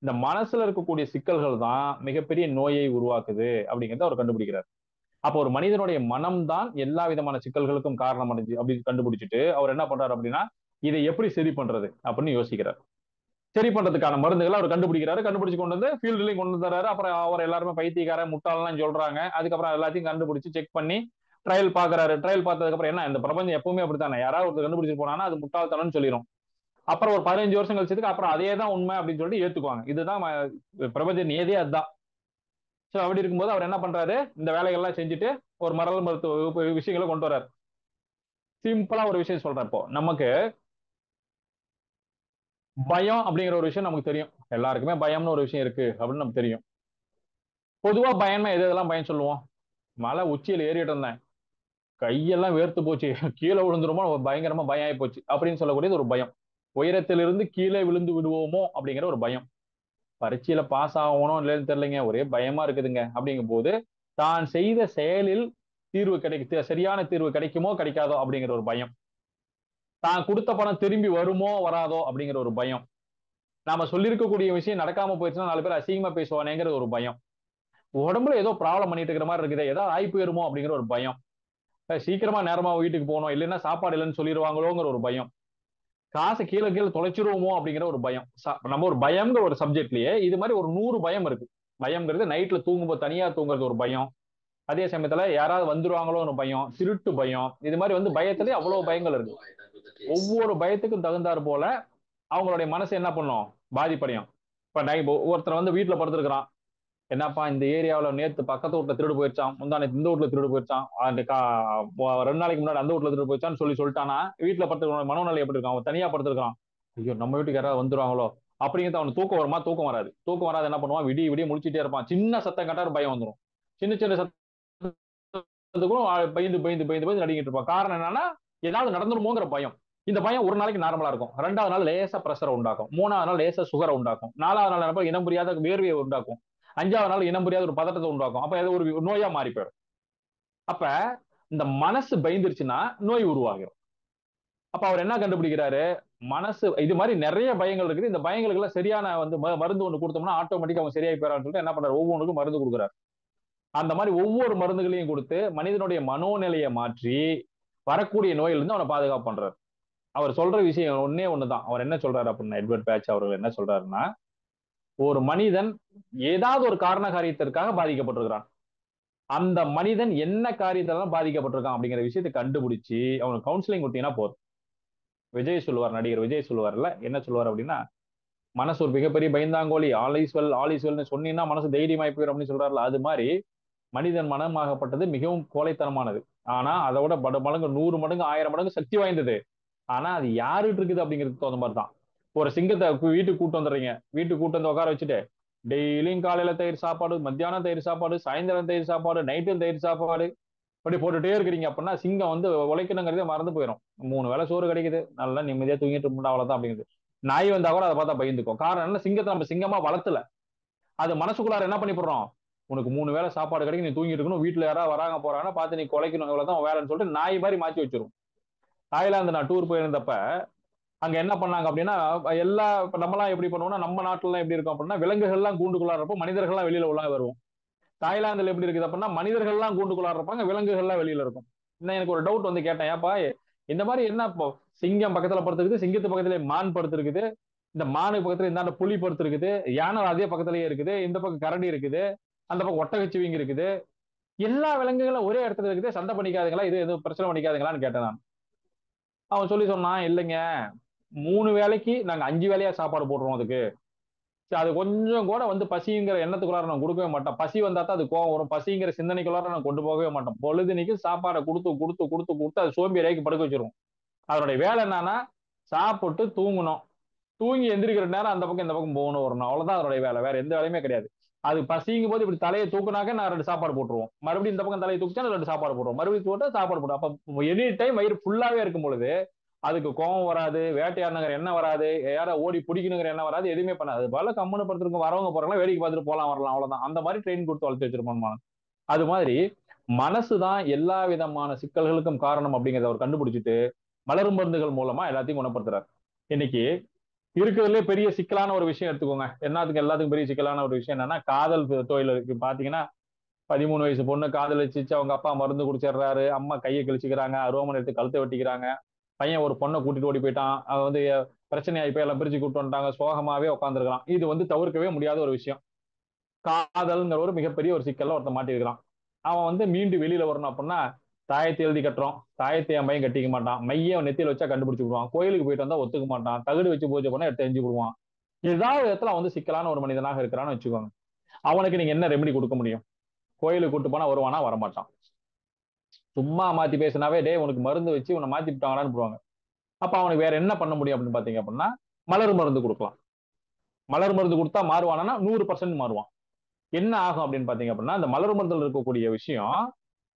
இந்த மனசுல இருக்கக்கூடிய சிக்கல்கள் தான் மிகப்பெரிய நோயை உருவாக்குது அப்படிங்கிறத அவர் கண்டுபிடிக்கிறார். அப்போ ஒரு மனிதனுடைய மனம் தான் எல்லா விதமான சிக்கல்களுக்கும் காரணம் அடைஞ்சு அப்படி கண்டுபிடிச்சிட்டு அவர் என்ன பண்றாரு அப்படின்னா, இதை எப்படி சரி பண்றது அப்படின்னு யோசிக்கிறார். சரி பண்றதுக்கான மருந்துகளை அவர் கண்டுபிடிக்கிறாரு. கண்டுபிடிச்சு கொண்டு வந்து ஃபீல்டுலையும் கொண்டு வந்துறாரு. அப்புறம் அவர் எல்லாருமே பைத்தியக்கார முட்டாள்லாம் சொல்றாங்க. அதுக்கப்புறம் எல்லாத்தையும் கண்டுபிடிச்சு செக் பண்ணி ட்ரையல் பாக்குறாரு. ட்ரையல் பார்த்ததுக்கு அப்புறம் என்ன, இந்த பிரபஞ்சம் எப்பவுமே அப்படித்தானே, யாராவது ஒருத்தர் கண்டுபிடிச்சு போனாங்கன்னா அது முட்டாள்தனம்னு சொல்லிடும். அப்புறம் ஒரு 15 வருஷம் கழிச்சதுக்கு அப்புறம் அதே தான் உண்மை அப்படின்னு சொல்லிட்டு ஏத்துக்குவாங்க. இதுதான் பிரபஞ்ச நியதியே அதுதான். சோ அப்படி இருக்கும்போது அவர் என்ன பண்றாரு, இந்த வேலைகள்லாம் செஞ்சுட்டு ஒரு மரபு மருத்துவ விஷயங்களை கொண்டு வர்றாரு. சிம்பிளா ஒரு விஷயம் சொல்றேன். இப்போ நமக்கு பயம் அப்படிங்கிற ஒரு விஷயம் நமக்கு தெரியும். எல்லாருக்குமே பயம்னு ஒரு விஷயம் இருக்கு அப்படின்னு நமக்கு தெரியும். பொதுவா பயம்னா எதெல்லாம் பயம் சொல்லுவோம், மலை உச்சியில ஏறிட்டு இருந்தேன், கையெல்லாம் வேர்த்து போச்சு, கீழே விழுந்துருமோ பயங்கரமா பயம் ஆகி போச்சு அப்படின்னு சொல்லக்கூடியது ஒரு பயம். உயரத்திலிருந்து கீழே விழுந்து விடுவோமோ அப்படிங்கிற ஒரு பயம். பரீட்சையில பாஸ் ஆகணும் இல்லைன்னு தெரியலைங்க, ஒரே பயமா இருக்குதுங்க அப்படிங்கும் போது தான் செய்த செயலில் தீர்வு சரியான தீர்வு கிடைக்குமோ கிடைக்காதோ அப்படிங்கிற ஒரு பயம். தான் கொடுத்த பணம் திரும்பி வருமோ வராதோ அப்படிங்கிற ஒரு பயம். நாம சொல்லியிருக்கக்கூடிய விஷயம் நடக்காம போயிடுச்சுன்னா 4 பேர் அசிங்கமா பேசுவானேங்கிற ஒரு பயம். உடம்புல ஏதோ ப்ராப்ளம் பண்ணிட்டு இருக்கிற மாதிரி இருக்குது, ஏதாவது ஆகி போயிருமோ அப்படிங்கிற ஒரு பயம், சீக்கிரமா நேரமா வீட்டுக்கு போகணும், இல்லைன்னா சாப்பாடு இல்லைன்னு சொல்லிடுவாங்களோங்கிற ஒரு பயம், காசை கீழே கீழே தொலைச்சிருவோமோ அப்படிங்கிற ஒரு பயம். நம்ம ஒரு பயம்ங்கிற ஒரு சப்ஜெக்ட்லயே இது மாதிரி ஒரு 100 பயம் இருக்கு. பயம்ங்கிறது நைட்ல தூங்கும்போது தனியா தூங்குறது ஒரு பயம், அதே சமயத்துல யாராவது வந்துருவாங்களோன்னு பயம், திருட்டு பயம், இது மாதிரி வந்து பயத்திலே அவ்வளவு பயங்கள் இருக்கு. ஒவ்வொரு பயத்துக்கும் தகுந்தாறு போல அவங்களுடைய மனசு என்ன பண்ணும், பாதிப்படையும். இப்ப ஒருத்தர் வந்து வீட்டுல படுத்திருக்கிறான், என்னப்பா இந்த ஏரியாவில் நேத்து பக்கத்து வீட்டுல திருடு போயிடுச்சான், முந்தானத்து இந்த வீட்டுல திருடு போயிடுச்சான், 2 நாளைக்கு முன்னாடி அந்த வீட்டுல திருடு போயிடுச்சான்னு சொல்லிட்டானா, வீட்டுல படுத்துருக்க மனோநிலை எப்படி இருக்கான், அவன் தனியா படுத்திருக்கான், ஐயோ நம்ம வீட்டுக்கு யாராவது வந்துருவாங்களோ அப்படிங்கிறது அவனுக்கு தூக்கம் வருமா, தூக்கம் வராது. தூக்கம் வராது என்ன பண்ணுவான், விடிய விடிய முடிச்சுட்டே இருப்பான். சின்ன சத்தம் கட்டாரு பயம் வந்துடும், சின்ன சின்ன சத்தத்துக்கும் பயந்து பயந்து பயந்து பயந்து நடிக்கிட்டு இருப்பான். காரணம் என்னன்னா ஏதாவது நடந்துருமோங்கிற பயம். இந்த பயம் ஒரு நாளைக்கு நார்மலா இருக்கும், 2வது நாள் லேசா பிரஷரை உண்டாக்கும், 3வது நாள் லேசா சுகரை உண்டாக்கும், 4வது நாள் என்ன இனம் புரியாத வேர்வையை உண்டாக்கும், 5வது நாள் இனம் புரியாத ஒரு பதட்டத்தை உண்டாக்கும். அப்ப அது ஒரு நோயா மாறி போயிடும். அப்ப இந்த மனசு பயந்துருச்சுன்னா நோய் உருவாகிடும். அப்ப அவர் என்ன கண்டுபிடிக்கிறாரு, மனசு இது மாதிரி நிறைய பயங்கள் இருக்குது, இந்த பயங்களுக்கு எல்லாம் சரியான வந்து மருந்து ஒண்ணு கொடுத்தோம்னா ஆட்டோமேட்டிக்கா அவங்க சரியாகி போறான்னு சொல்லிட்டு என்ன பண்றாரு, ஒவ்வொன்றுக்கும் மருந்து கொடுக்குறாரு. அந்த மாதிரி ஒவ்வொரு மருந்துகளையும் கொடுத்து மனிதனுடைய மனோநிலையை மாற்றி வரக்கூடிய நோயிலிருந்து அவனை பாதுகாப்பு பண்றாரு. அவர் சொல்ற விஷயம் ஒன்னே ஒண்ணுதான். அவர் என்ன சொல்றாரு அப்படின்னா, எட்வர்ட் பேட்ச் அவர்கள் என்ன சொல்றாருன்னா, ஒரு மனிதன் ஏதாவது ஒரு காரண காரியத்திற்காக பாதிக்கப்பட்டிருக்கிறான், அந்த மனிதன் என்ன காரியத்தால பாதிக்கப்பட்டிருக்கான் அப்படிங்கிற விஷயத்தை கண்டுபிடிச்சு அவனுக்கு கவுன்சிலிங் கொடுத்தீங்கன்னா போதும். விஜய் சொல்லுவார், நடிகர் விஜய் சொல்லுவார்ல, என்ன சொல்லுவார் அப்படின்னா, மனசு ஒரு மிகப்பெரிய பயந்தாங்கோலி, ஆல் இஸ் வெல்னு சொன்னீங்கன்னா மனசு தைரியமாய் போயிடும் அப்படின்னு சொல்றாருல, அது மாதிரி மனிதன் மனமாகப்பட்டது மிகவும் கோழைத்தனமானது. ஆனா அதை விட பல மடங்கு 100 மடங்கு 1000 மடங்கு சக்தி வாய்ந்தது. ஆனா அது யாருட்டு இருக்குது அப்படிங்கிறது தகுந்த மாதிரி தான். ஒரு சிங்கத்தை வீட்டுக்கு கூட்டு வந்துடுறீங்க, வீட்டுக்கு கூட்டு வந்து உட்கார வச்சுட்டு டெய்லியும் காலையில தயிர் சாப்பாடு, மத்தியானம் தயிர் சாப்பாடு, சாயந்தரம் தயிர் சாப்பாடு, நைட்டும் தயிர் சாப்பாடு அப்படி போட்டுட்டே இருக்கிறீங்க அப்படின்னா சிங்கம் வந்து உழைக்கணுங்கிறதே மறந்து போயிடும். 3 வேளை சோறு கிடைக்குது, நல்லா நிம்மதியா தூங்கிட்டு இருந்தா அவ்வளவுதான் அப்படிங்கிறது. நாய் வந்தா கூட அதை பார்த்தா பயந்துக்கும். காரணம் என்ன, சிங்கத்தை நம்ம சிங்கமா வளர்த்தல. அது மனசுக்குள்ளார என்ன பண்ணி போடுறோம், உனக்கு 3 வேளை சாப்பாடு கிடைக்கும், நீ தூங்கிட்டு இருக்கணும், வீட்டுல யாராவது வராங்க போறாங்கன்னா பார்த்து நீ குலைக்கணும், இவ்வளவுதான் வேலைன்னு சொல்லிட்டு நாய் மாதிரி மாற்றி வச்சிரும். தாய்லாந்து நான் டூர் போயிருந்தப்ப அங்க என்ன பண்ணாங்க அப்படின்னா, எல்லா நம்மலாம் எப்படி பண்ணுவோம்னா, நம்ம நாட்டுல எப்படி இருக்கும் அப்படின்னா, விலங்குகள்லாம் கூண்டுக்குள்ளாரப்போ மனிதர்கள்லாம் வெளியில உள்ள வருவோம். தாய்லாந்துல எப்படி இருக்குது அப்படின்னா, மனிதர்கள்லாம் கூண்டுக்குள்ளார இருப்பாங்க, விலங்குகள்லாம் வெளியில இருக்கும். இன்னும் எனக்கு ஒரு டவுட் வந்து கேட்டேன், ஏப்பா இந்த மாதிரி என்ன இப்போ சிங்கம் பக்கத்துல படுத்துருக்குது, சிங்கத்து பக்கத்துல மான் படுத்துருக்குது, இந்த மானு பக்கத்துல இந்தாண்ட புலி படுத்துருக்குது, யானை அதே பக்கத்துலயே இருக்குது, இந்த பக்கம் கரடி இருக்குது, அந்த பக்கம் ஒட்டகச்சிவிங்க இருக்குது, எல்லா விலங்குகளும் ஒரே இடத்துல இருக்குது, சண்டை பண்ணிக்காதுங்களா, இது எதுவும் பிரச்சனை பண்ணிக்காதுங்களான்னு கேட்டேன் நான். அவன் சொன்னான், இல்லைங்க 3 வேளைக்கு நாங்க 5 வேளையா சாப்பாடு போடுறோம் அதுக்கு, அது கொஞ்சம் கூட வந்து பசிங்கிற எண்ணத்துக்குள்ளார நான் கொடுக்கவே மாட்டோம், பசி வந்தா தான் அது கோவம் வரும், பசிங்கிற சிந்தனைக்குள்ளார நான் கொண்டு போகவே மாட்டோம், பொழுதுனிக்கு சாப்பாடை கொடுத்து கொடுத்து கொடுத்து கொடுத்து அது சோம்பேறியாக்கி படுக்க வச்சிருவோம். அதனுடைய வேலை என்னன்னா சாப்பிட்டு தூங்கணும், தூங்கி எந்திரிக்கிற நேரம் அந்த பக்கம் இந்த பக்கம் போகணும் வரணும், அவ்வளவுதான் அதனுடைய வேலை, வேற எந்த வேலையுமே கிடையாது. அது பசிங்கும் போது இப்படி தலையை தூக்குனாக்க நான் 2 சாப்பாடு போட்டுருவோம், மறுபடியும் இந்த பக்கம் தலையை தூக்கிச்சா 2 சாப்பாடு போடுவோம், மறுபடியும் போட்டு சாப்பாடு போடுவோம். அப்ப எனி டைம் வயிறு ஃபுல்லாவே இருக்கும் பொழுது அதுக்கு கோவம் வராது, வேட்டையாடுங்கிற எண்ணம் வராது, யாரை ஓடி பிடிக்கணுங்கிற எண்ணம் வராது, எதுவுமே பண்ணாது. பல கம்முன்னு படுத்துருக்கும், வரவங்க போறவங்க வேடிக்கை பார்த்துட்டு போலாம் வரலாம், அவ்வளவுதான். அந்த மாதிரி ட்ரெயின் கொடுத்து வளர்த்து வச்சிருப்போம். அது மாதிரி மனசுதான் எல்லா விதமான சிக்கல்களுக்கும் காரணம் அப்படிங்கிறத அவர் கண்டுபிடிச்சிட்டு மலரும் மருந்துகள் மூலமா எல்லாத்தையும் குணப்படுத்துறாரு. இன்னைக்கு இருக்கிறதுலே பெரிய சிக்கலான ஒரு விஷயம் எடுத்துக்கோங்க, எல்லாத்துக்கும் பெரிய சிக்கலான ஒரு விஷயம் என்னன்னா, காதல் தொழில் இருக்கு. பாத்தீங்கன்னா 13 வயசு பொண்ணு காதலிச்சு அவங்க அப்பா மருந்து குடிச்சிடுறாரு, அம்மா கையை கிழிச்சுக்கிறாங்க, அருவமனை எடுத்து கழுத்தை வெட்டிக்கிறாங்க, பையன் ஒரு பொண்ணை கூட்டிட்டு ஓடி போயிட்டான், அவன் வந்து பிரச்சனையாகி போய் எல்லாம் பிரிச்சு கூட்டு வந்துட்டாங்க, சோகமாவே உட்காந்துருக்கான். இது வந்து தவிர்க்கவே முடியாத ஒரு விஷயம். காதல்ங்கிற ஒரு மிகப்பெரிய ஒரு சிக்கல்ல ஒருத்தன் மாட்டிருக்கிறான். அவன் வந்து மீண்டு வெளியில வரணும் அப்படின்னா தாயத்தை எழுதி கட்டுறோம், தாயத்தை என் பையன் கட்டிக்க மாட்டான், மைய நெத்தியில வச்சா கண்டுபிடிச்சு விடுவான், கோயிலுக்கு போயிட்டு வந்தா ஒத்துக்க மாட்டான், தகுடு வச்சு பூஜை பண்ணா எடுத்து தெரிஞ்சு விடுவான். ஏதாவது விதத்துல வந்து சிக்கலான ஒரு மனிதனாக இருக்கிறான்னு வச்சுக்கோங்க. அவனுக்கு நீங்க என்ன ரெமெடி கொடுக்க முடியும்? கோயிலுக்கு கூட்டு போனா வருவானா, வரமாட்டான். சும்மா மாத்தி பேசினாவே டே உனக்கு மருந்து வச்சு உன்னை மாத்தி விட்டாங்களான்னு போடுவாங்க. அப்ப அவனுக்கு வேற என்ன பண்ண முடியும் அப்படின்னு பாத்தீங்க அப்படின்னா, மலர் மருந்து கொடுக்கலாம். மலர் மருந்து கொடுத்தா மாறுவானா 100% மாறுவான். என்ன ஆகும் அப்படின்னு பாத்தீங்க அப்படின்னா, அந்த மலர் மருந்துல இருக்கக்கூடிய விஷயம்,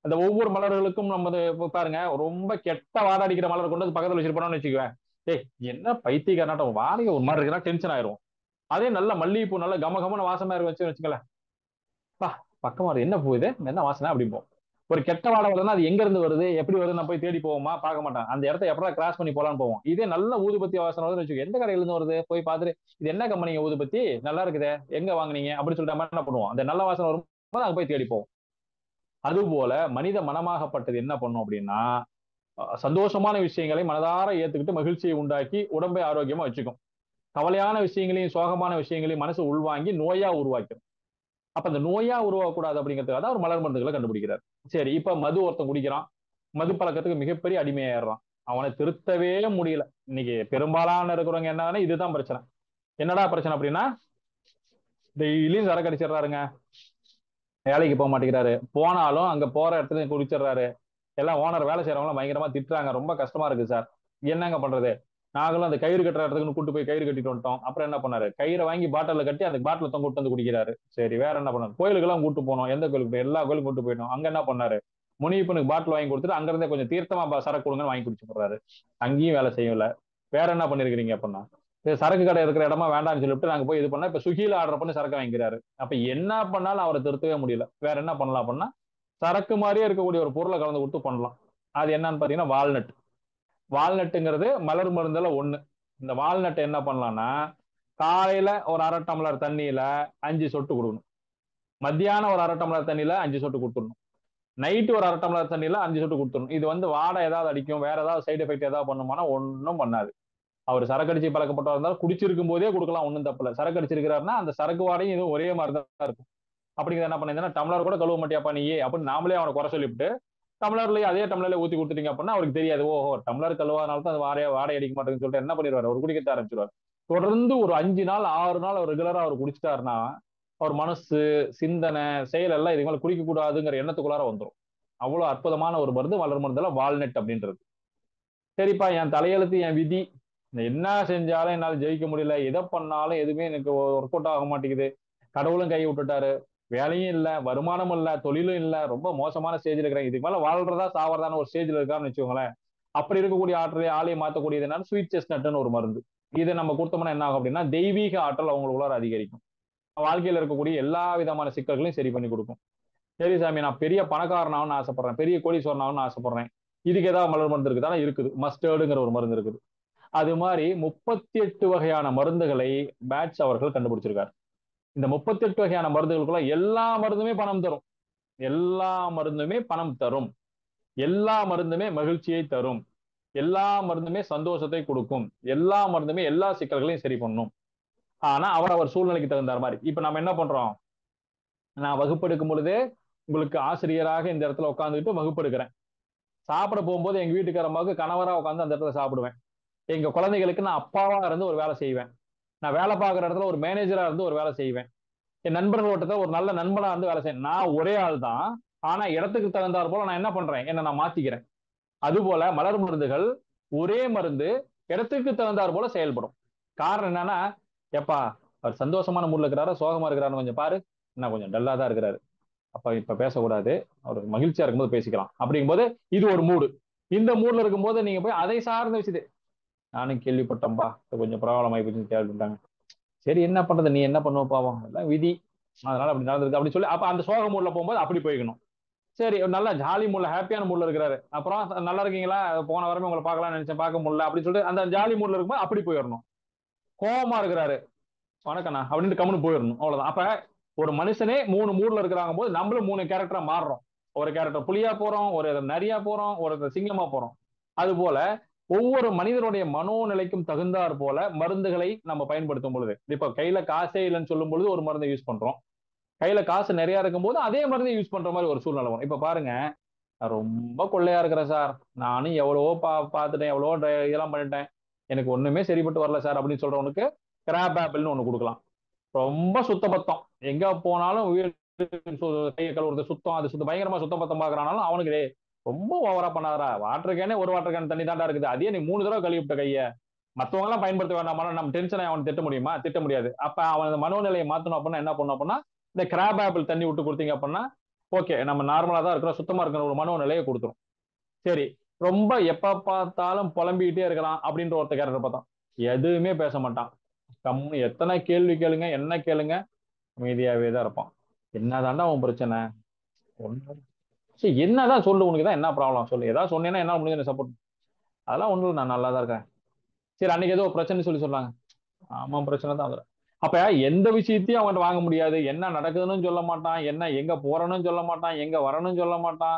அந்த ஒவ்வொரு மலர்களுக்கும் நம்ம பாருங்க, ரொம்ப கெட்ட வாடடிக்கிற மலர் கொண்டு வந்து பக்கத்துல வச்சிருப்போம்னு வச்சுக்குவேன், ஏய் என்ன பைத்தியக்காரனாட்டம் வாடகை ஒரு மாதிரி இருக்குன்னா டென்ஷன் ஆயிரும். அதே நல்ல மல்லிகைப்பூ நல்ல கமகமான வாசமா இருக்கு வச்சுக்கல, பக்கமா என்ன பூ இது, என்ன வாசனை அப்படிம்போம். ஒரு கெட்ட வாடை வருதுன்னா அது எங்க இருந்து வருது, எப்படி வருது, நான் போய் தேடி போவோமா, பார்க்க மாட்டான். அந்த இடத்த எப்படா கிராஸ் பண்ணி போலான்னு போவோம். இதே நல்ல ஊதுபத்தி வாசனை வருதுன்னு வச்சுக்கோ, எந்த கடையில இருந்து வருது போய் பார்த்துட்டு, இது என்ன கம்பெனிங்க ஊதுபத்தி, நல்லா இருக்குதே, எங்க வாங்குனீங்க அப்படின்னு சொல்லிட்டு என்ன பண்ணுவோம், அந்த நல்ல வாசனை வரும் அங்க போய் தேடி போவோம். அதுபோல மனித மனமாகப்பட்டது என்ன பண்ணும் அப்படின்னா, சந்தோஷமான விஷயங்களை மனதார ஏத்துக்கிட்டு மகிழ்ச்சியை உண்டாக்கி உடம்பை ஆரோக்கியமா வச்சுக்கும். கவலையான விஷயங்களையும் சோகமான விஷயங்களையும் மனசு உள்வாங்கி நோயா உருவாக்கும். அப்ப அந்த நோயா உருவாகக்கூடாது அப்படிங்கிறதுக்காக தான் ஒரு மலர் மருந்துகளை கண்டுபிடிக்கிறார். சரி, இப்ப மது ஒருத்தன் குடிக்கிறான், மது பழக்கத்துக்கு மிகப்பெரிய அடிமையாயிடுறான், அவனை திருத்தவே முடியல. இன்னைக்கு பெரும்பாலான இருக்கிறவங்க என்னன்னா இதுதான் பிரச்சனை. என்னடா பிரச்சனை அப்படின்னா, டெய்லியும் சரக்கு அடிச்சிடறாருங்க, வேலைக்கு போக மாட்டேங்கிறாரு, போனாலும் அங்க போற இடத்துல குடிச்சிடுறாரு, எல்லாம் ஓனர் வேலை செய்யறவங்க பயங்கரமா திட்டுறாங்க, ரொம்ப கஷ்டமா இருக்கு சார், என்னங்க பண்றது. நாங்களும் அந்த கயிறு கட்டுற இடத்துக்கு கூட்டு போய் கயிறு கட்டிட்டு வந்துட்டோம். அப்புறம் என்ன பண்ணாரு, கயிறை வாங்கி பாட்டில கட்டி அந்த பாட்டில தொங்க விட்டு வந்து குடிக்கிறாரு. சரி, வேற என்ன பண்ணாரு, கோயிலுக்கெல்லாம் கூட்டு போனோம், எந்த கோயிலுக்கு, எல்லா கோயிலுக்கும் கூட்டு போயிட்டோம். அங்க என்ன பண்ணாரு, முனியப்பனுக்கு பாட்டில் வாங்கி கொடுத்துட்டு அங்க இருந்தே கொஞ்சம் தீர்த்தமா சரக்கு கொடுங்கன்னு வாங்கி குடிச்சு போடுறாரு. அங்கேயும் வேலை செய்யல. வேற என்ன பண்ணிருக்கிறீங்க அப்படின்னா, சரக்கு கடை இருக்கிற இடமா வேண்டாம்னு சொல்லிட்டு நாங்க போய் இது பண்ணா இப்ப ஸ்விக்கியில ஆர்டர் பண்ணி சரக்கு வாங்கிக்கிறாரு. அப்ப என்ன பண்ணாலும் அவரை திருத்தவே முடியல. வேற என்ன பண்ணலாம் அப்படின்னா, சரக்கு மாதிரியே இருக்கக்கூடிய ஒரு பொருளை கலந்து கொடுத்து பண்ணலாம். அது என்னன்னு பாத்தீங்கன்னா வால்நட். வால்நட்டுங்கிறது மலர் மருந்துல ஒண்ணு. இந்த வால்நட் என்ன பண்ணலாம்னா, காலையில ஒரு 1/2 டம்ளர் தண்ணியில 5 சொட்டு கொடுக்கணும், மத்தியானம் ஒரு 1/2 டம்ளர் தண்ணியில 5 சொட்டு கொடுத்துடணும், நைட்டு ஒரு 1/2 டம்ளர் தண்ணியில 5 சொட்டு கொடுத்துடணும். இது வாடை ஏதாவது அடிக்கும், வேற ஏதாவது சைடு எஃபெக்ட் ஏதாவது பண்ணுமானா ஒன்றும் பண்ணாது. அவர் சரக்கு அடிச்சு பழக்கப்பட்டா இருந்தாலும் குடிச்சிருக்கும் போதே கொடுக்கலாம், ஒன்றும் தப்பு இல்லை. சரக்கு அடிச்சிருக்கிறாருன்னா அந்த சரக்கு வாடையும் இதுவும் ஒரே மாதிரி தான் இருக்கும். அப்படிங்கிறத என்ன பண்ணிருந்தா, டம்ளர் கூட கழுவ மாட்டியாப்பா நீயே அப்படின்னு நாமளே அவனை குறை சொல்லிவிட்டு டம்ளர்லயே அதே டம்ளர்ல ஊத்தி கொடுத்துட்டீங்க அப்படின்னா அவருக்கு தெரியாது, ஓஹோ டம்ளர் கழுவாதனால தான் அது வாடை அடிக்க மாட்டேங்குன்னு சொல்லிட்டு என்ன பண்ணிடுவாரு, அவர் குடிக்க ஆரம்பிச்சிருவார். தொடர்ந்து ஒரு 5 நாள் 6 நாள் அவர் ரெகுலரா அவர் குடிச்சிட்டாருன்னா அவர் மனசு, சிந்தனை, செயல் எல்லாம் இதுக்கு மேல குடிக்க கூடாதுங்கிற எண்ணத்துக்குள்ளார வந்துடும். அவ்வளவு அற்புதமான ஒரு மருந்து மலர் மருந்துல வால்நட் அப்படின்றது. சரிப்பா, என் தலையெழுத்து என் விதி, என்ன செஞ்சாலும் என்னால ஜெயிக்க முடியல, எதை பண்ணாலும் எதுவுமே எனக்கு ஒர்க் அவுட் ஆக மாட்டேங்குது, கடவுளும் கை விட்டுட்டாரு, வேலையும் இல்ல, வருமானம் இல்ல, தொழிலும் இல்ல, ரொம்ப மோசமான ஸ்டேஜ்ல இருக்கிறேன், இதுக்கு மேல வாழ்றதா சாவறதான ஒரு ஸ்டேஜ்ல இருக்கான்னு வச்சுக்கோங்களேன். அப்படி இருக்கக்கூடிய ஆளையை மாற்றக்கூடியது என்னன்னா ஸ்வீட் செஸ்னட்னு ஒரு மருந்து. இதை நம்ம கொடுத்தோம்னா என்ன ஆகும் அப்படின்னா, தெய்வீக ஆற்றல் அவங்களுக்குள்ளார அதிகரிக்கும், வாழ்க்கையில இருக்கக்கூடிய எல்லா விதமான சிக்கல்களையும் சரி பண்ணி கொடுக்கும். சரி சாமி, நான் பெரிய பணக்காரனாகவும் ஆசைப்படுறேன், பெரிய கோடீஸ்வரனாகவும் ஆசைப்படுறேன், இதுக்கு ஏதாவது மலர் மருந்து இருக்குதானா? இருக்குது, மஸ்டர்டுங்கிற ஒரு மருந்து இருக்குது. அது மாதிரி 38 வகையான மருந்துகளை பேட்ஸ் அவர்கள் கண்டுபிடிச்சிருக்காரு. இந்த 38 வகையான மருந்துகளுக்குள்ள எல்லா மருந்துமே பணம் தரும், எல்லா மருந்துமே பணம் தரும், எல்லா மருந்துமே மகிழ்ச்சியை தரும், எல்லா மருந்துமே சந்தோஷத்தை கொடுக்கும், எல்லா மருந்துமே எல்லா சிக்கல்களையும் சரி பண்ணும். ஆனா அவர் சூழ்நிலைக்கு தகுந்தார் மாதிரி. இப்ப நம்ம என்ன பண்றோம், நான் வகுப்பெடுக்கும் பொழுதே உங்களுக்கு ஆசிரியராக இந்த இடத்துல உட்காந்துக்கிட்டு வகுப்பெடுக்கிறேன், சாப்பிட போகும்போது எங்க வீட்டுக்காரம்மாவுக்கு கணவரா உட்காந்து அந்த இடத்துல சாப்பிடுவேன், எங்க குழந்தைகளுக்கு நான் அப்பாவா இருந்து ஒரு வேலை செய்வேன், நான் வேலை பார்க்குற இடத்துல ஒரு மேனேஜரா இருந்து ஒரு வேலை செய்வேன், என் நண்பர்கள் ஓட்டத்தை ஒரு நல்ல நண்பனா இருந்து வேலை செய்யணும். நான் ஒரே ஆள் தான், ஆனா இடத்துக்கு தகுந்தாற் போல நான் என்ன பண்றேன், என்ன நான் மாத்திக்கிறேன். அதுபோல மலர் மருந்துகள் ஒரே மருந்து இடத்துக்கு தகுந்தாற் போல செயல்படும். காரணம் என்னன்னா, எப்பா அவர் சந்தோஷமான மூட்ல இருக்கிறாரா சோகமா இருக்கிறாரு கொஞ்சம் பாரு, என்ன கொஞ்சம் டல்லா தான் இருக்கிறாரு, அப்ப இப்ப பேசக்கூடாது, அவர் மகிழ்ச்சியா இருக்கும்போது பேசிக்கலாம். அப்படிங்கும்போது இது ஒரு மூடு. இந்த மூட்ல இருக்கும்போது நீங்க போய் அதை சார்ந்த விஷயத்தை, நானும் கேள்விப்பட்டேன்பா கொஞ்சம் ப்ராப்ளம் ஆகி போச்சுன்னு கேள்விப்பட்டாங்க, சரி என்ன பண்றது, நீ என்ன பண்ணுவ பாவம், எல்லாம் விதி, அதனால அப்படி நடந்திருக்கு அப்படின்னு சொல்லி அப்ப அந்த சோக மூட்ல போகும்போது அப்படி போய்க்கணும். சரி, நல்லா ஜாலி மூட்ல ஹாப்பியான மூட்ல இருக்கிறாரு, அப்புறம் நல்லா இருக்கீங்களா, போன வாரமே உங்களை பார்க்கலாம்னு நினைச்சேன் பார்க்க முடியல அப்படின்னு சொல்லிட்டு அந்த ஜாலி மூட்ல இருக்கும்போது அப்படி போயிடணும். கோபமா இருக்கிறாரு, வணக்கண்ணா அப்படின்னு கம்முன்னு போயிடணும், அவ்வளவுதான். அப்ப ஒரு மனுஷனே 3 மூட்ல இருக்கிறாங்க போது நம்மளும் 3 கேரக்டரா மாறுறோம். ஒரு கேரக்டர் புலியா போறோம், ஒரு நரியா போறோம், ஒரு சிங்கமா போறோம். அது போல ஒவ்வொரு மனிதனுடைய மனோநிலைக்கும் தகுந்தாற் போல மருந்துகளை நம்ம பயன்படுத்தும் பொழுது, இப்ப கையில காசே இல்லைன்னு சொல்லும் பொழுது ஒரு மருந்தை யூஸ் பண்றோம், கையில காசு நிறைய இருக்கும் போது அதே மருந்தை யூஸ் பண்ற மாதிரி ஒரு சூழ்நிலை வரும். இப்ப பாருங்க, நான் ரொம்ப கொள்ளையா இருக்கிறேன் சார், நானும் எவ்வளவோ பார்த்துட்டேன், எவ்வளவோ இதெல்லாம் பண்ணிட்டேன், எனக்கு ஒண்ணுமே சரிப்பட்டு வரல சார் அப்படின்னு சொல்றவனுக்கு கிராப் ஆப்பிள்னு ஒண்ணு கொடுக்கலாம். ரொம்ப சுத்தபத்தம், எங்க போனாலும் கையை கழுவுறது சுத்தம், அது சுத்தம், பயங்கரமா சுத்தபத்தம் பாக்குறானாலும் அவனுக்கு ரொம்ப ஓவரா பண்ணாதரா, வாட்டர் கேனே ஒரு வாட்டர் கேன் தண்ணி தாண்டா இருக்குது, அதே நீ 3 தடவை கழுவி விட்ட கையை, மத்தவங்க எல்லாம் பயன்படுத்த வேண்டாம், நம்ம டென்ஷனை அவன் திட்ட முடியுமா, திட்ட முடியாது. அப்ப அவன் மனோநிலையை மாத்தணும் அப்படின்னா என்ன பண்ணும் அப்படின்னா, இந்த கிராப் ஆப்பிள் தண்ணி விட்டு கொடுத்தீங்க அப்படின்னா ஓகே, நம்ம நார்மலா தான் இருக்கிறோம், சுத்தமா இருக்கிற ஒரு மனோநிலையை கொடுத்துரும். சரி, ரொம்ப எப்ப பார்த்தாலும் புலம்பிக்கிட்டே இருக்கலாம் அப்படின்ற ஒருத்த கேரக்டர் பார்த்தோம், எதுவுமே பேச மாட்டான், கம்மு, எத்தனை கேள்வி கேளுங்க, என்ன கேளுங்க, அமைதியாவே தான் இருப்பான். என்னதாண்டா உன் பிரச்சனை, சரி என்னதான் சொல்லு, உனக்கு தான் என்ன ப்ராப்ளம் சொல்லு, ஏதாவது சொன்னீங்கன்னா என்ன முடிஞ்சு சப்போர்ட், அதெல்லாம் ஒன்றும் நான் நல்லா தான் இருக்கேன். சரி, அன்னைக்கு ஏதோ பிரச்சனை சொல்லி சொல்றாங்க, ஆமா பிரச்சனை தான், அப்ப எந்த விஷயத்தையும் அவன்கிட்ட வாங்க முடியாது. என்ன நடக்குதுன்னு சொல்ல மாட்டான், என்ன எங்க போறன்னு சொல்ல மாட்டான், எங்க வரணும்னு சொல்ல மாட்டான்,